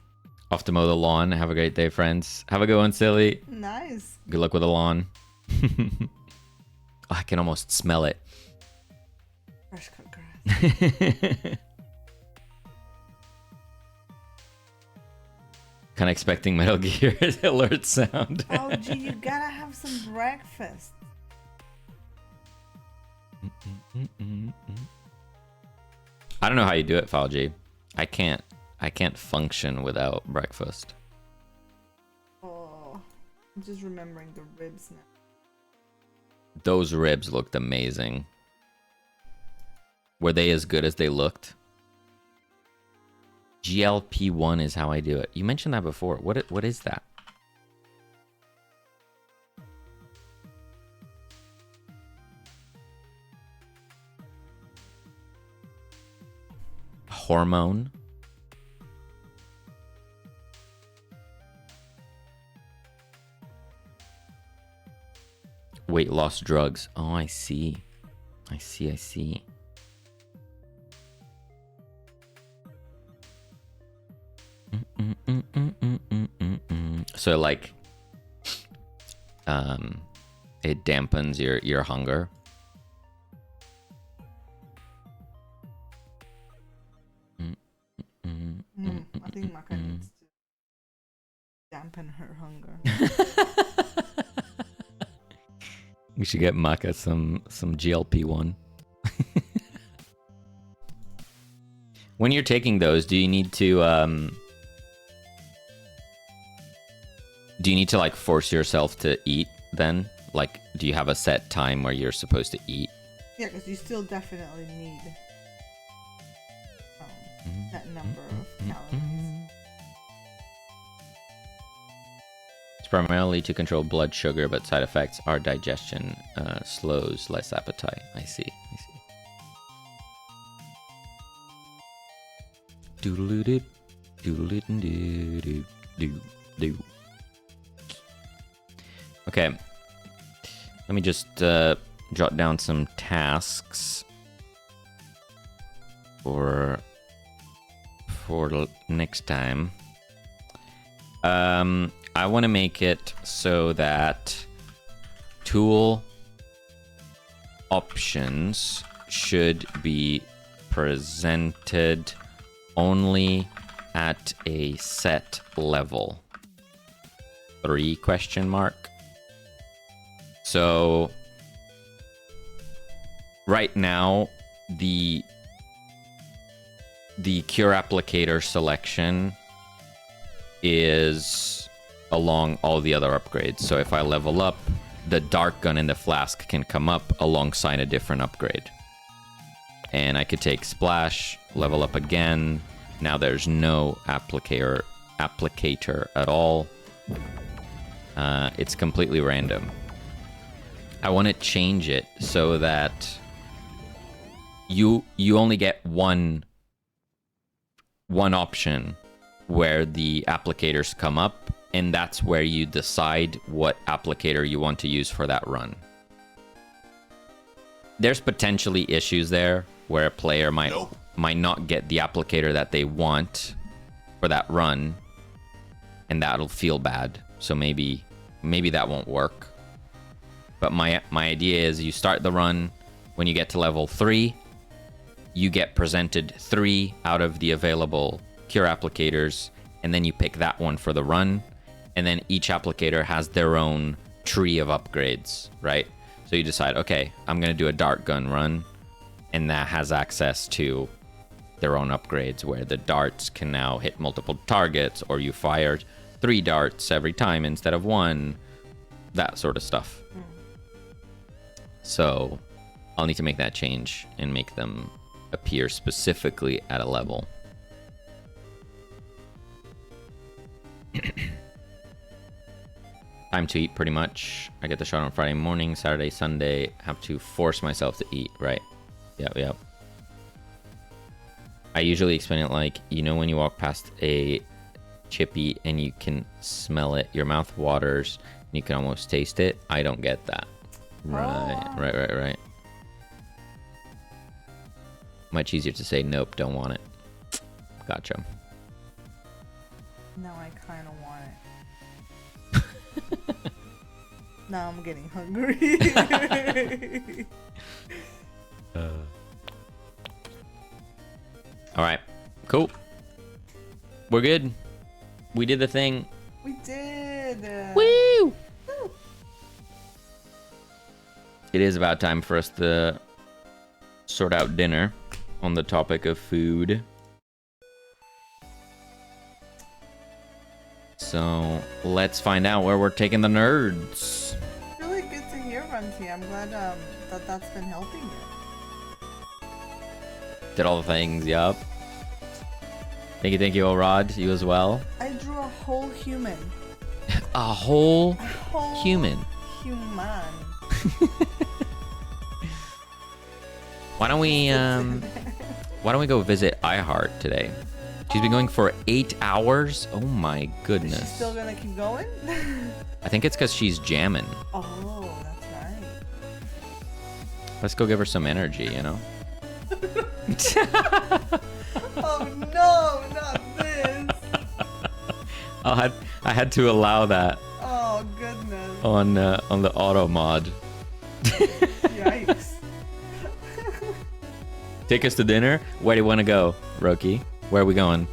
Off to mow the lawn. Have a great day, friends. Have a good one, Silly. Nice. Good luck with the lawn. Oh, I can almost smell it. Fresh cut grass. Kind of expecting Metal Gear alert sound. Oh, gee, you gotta have some breakfast. I don't know how you do it, Falji. I can't function without breakfast. Oh, I'm just remembering the ribs now. Those ribs looked amazing. Were they as good as they looked? GLP-1 is how I do it. You mentioned that before. What is that? Hormone? Weight loss drugs. Oh, I see. I see. So like, it dampens your hunger. I think Maka needs to dampen her hunger. We should get Maka some GLP-1. When you're taking those, do you need to like force yourself to eat then? Like, do you have a set time where you're supposed to eat? Yeah, because you still definitely need that number of calories. It's primarily to control blood sugar, but side effects are digestion, slows, less appetite. I see. Doodle-doo, doodle-doo. Okay, let me just jot down some tasks for next time. I want to make it so that tool options should be presented only at a set level. 3 question mark. So right now the cure applicator selection is along all the other upgrades. So if I level up, the dark gun and the flask can come up alongside a different upgrade. And I could take splash, level up again. Now there's no applicator at all. It's completely random. I want to change it so that you only get one option where the applicators come up, and that's where you decide what applicator you want to use for that run. There's potentially issues there where a player might not get the applicator that they want for that run, and that'll feel bad. So maybe that won't work. But my idea is you start the run. When you get to level 3, you get presented 3 out of the available cure applicators, and then you pick that one for the run. And then each applicator has their own tree of upgrades, right? So you decide, okay, I'm going to do a dart gun run, and that has access to their own upgrades where the darts can now hit multiple targets, or you fire 3 darts every time instead of 1, that sort of stuff. So I'll need to make that change and make them appear specifically at a level. Time to eat, pretty much. I get the shot on Friday morning, Saturday, Sunday. Have to force myself to eat, right? Yep. I usually explain it like, you know, when you walk past a chippy and you can smell it, your mouth waters, and you can almost taste it. I don't get that. Right. Much easier to say, nope, don't want it. Gotcha. Now I kind of want it. Now I'm getting hungry. All right, cool. We're good. We did the thing. We did. Woo! It is about time for us to sort out dinner on the topic of food. So let's find out where we're taking the nerds. Really good to hear, Runty. I'm glad that's been helping you. Did all the things, yup. Thank you, Rod. You as well. I drew a whole human. A whole human. Human. Why don't we go visit iHeart today? She's been going for 8 hours. Oh my goodness. She's still gonna keep going? I think it's because she's jamming. Oh, that's right. Let's go give her some energy, you know? Oh no, not this. I had to allow that Oh goodness. on the auto mod. Yikes. Take us to dinner? Where do you want to go, Roki? Where are we going?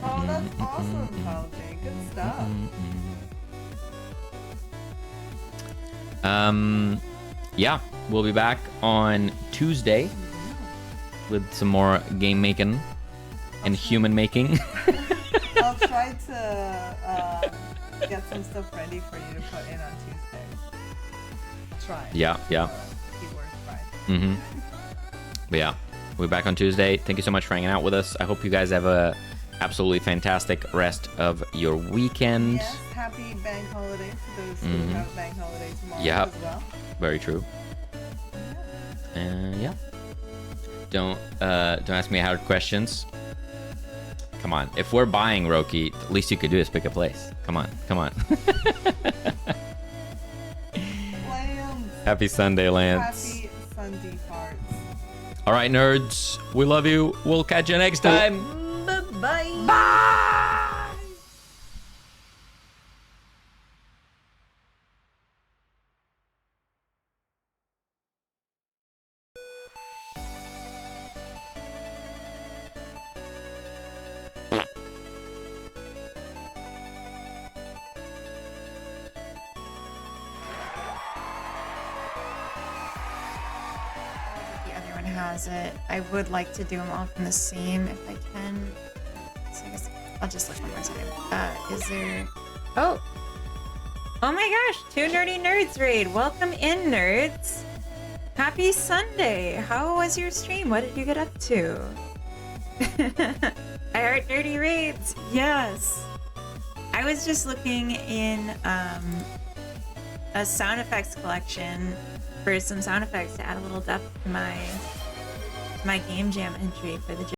Oh, that's awesome, Paladin. Good stuff. Yeah, we'll be back on Tuesday with some more game making and human making. I'll try to get some stuff ready for you to put in on Tuesday. Try. Yeah. Keyword try. But yeah, we'll be back on Tuesday. Thank you so much for hanging out with us. I hope you guys have a absolutely fantastic rest of your weekend. Yes, happy bank holiday to those who have a bank holiday tomorrow Yep. as well. Very true. And yeah. Don't ask me hard questions. Come on. If we're buying Roki, the least you could do is pick a place. Come on. Lambs. Happy Sunday, Lance. Happy Sunday parts. All right, nerds. We love you. We'll catch you next time. Bye. Bye. The other one has it. I would like to do them all from the same if I can. So I guess I'll just look one more time. Is there... Oh! Oh my gosh! 2 Nerdy Nerds raid! Welcome in, nerds! Happy Sunday! How was your stream? What did you get up to? I heart nerdy raids! Yes! I was just looking in a sound effects collection for some sound effects to add a little depth to my game jam entry for the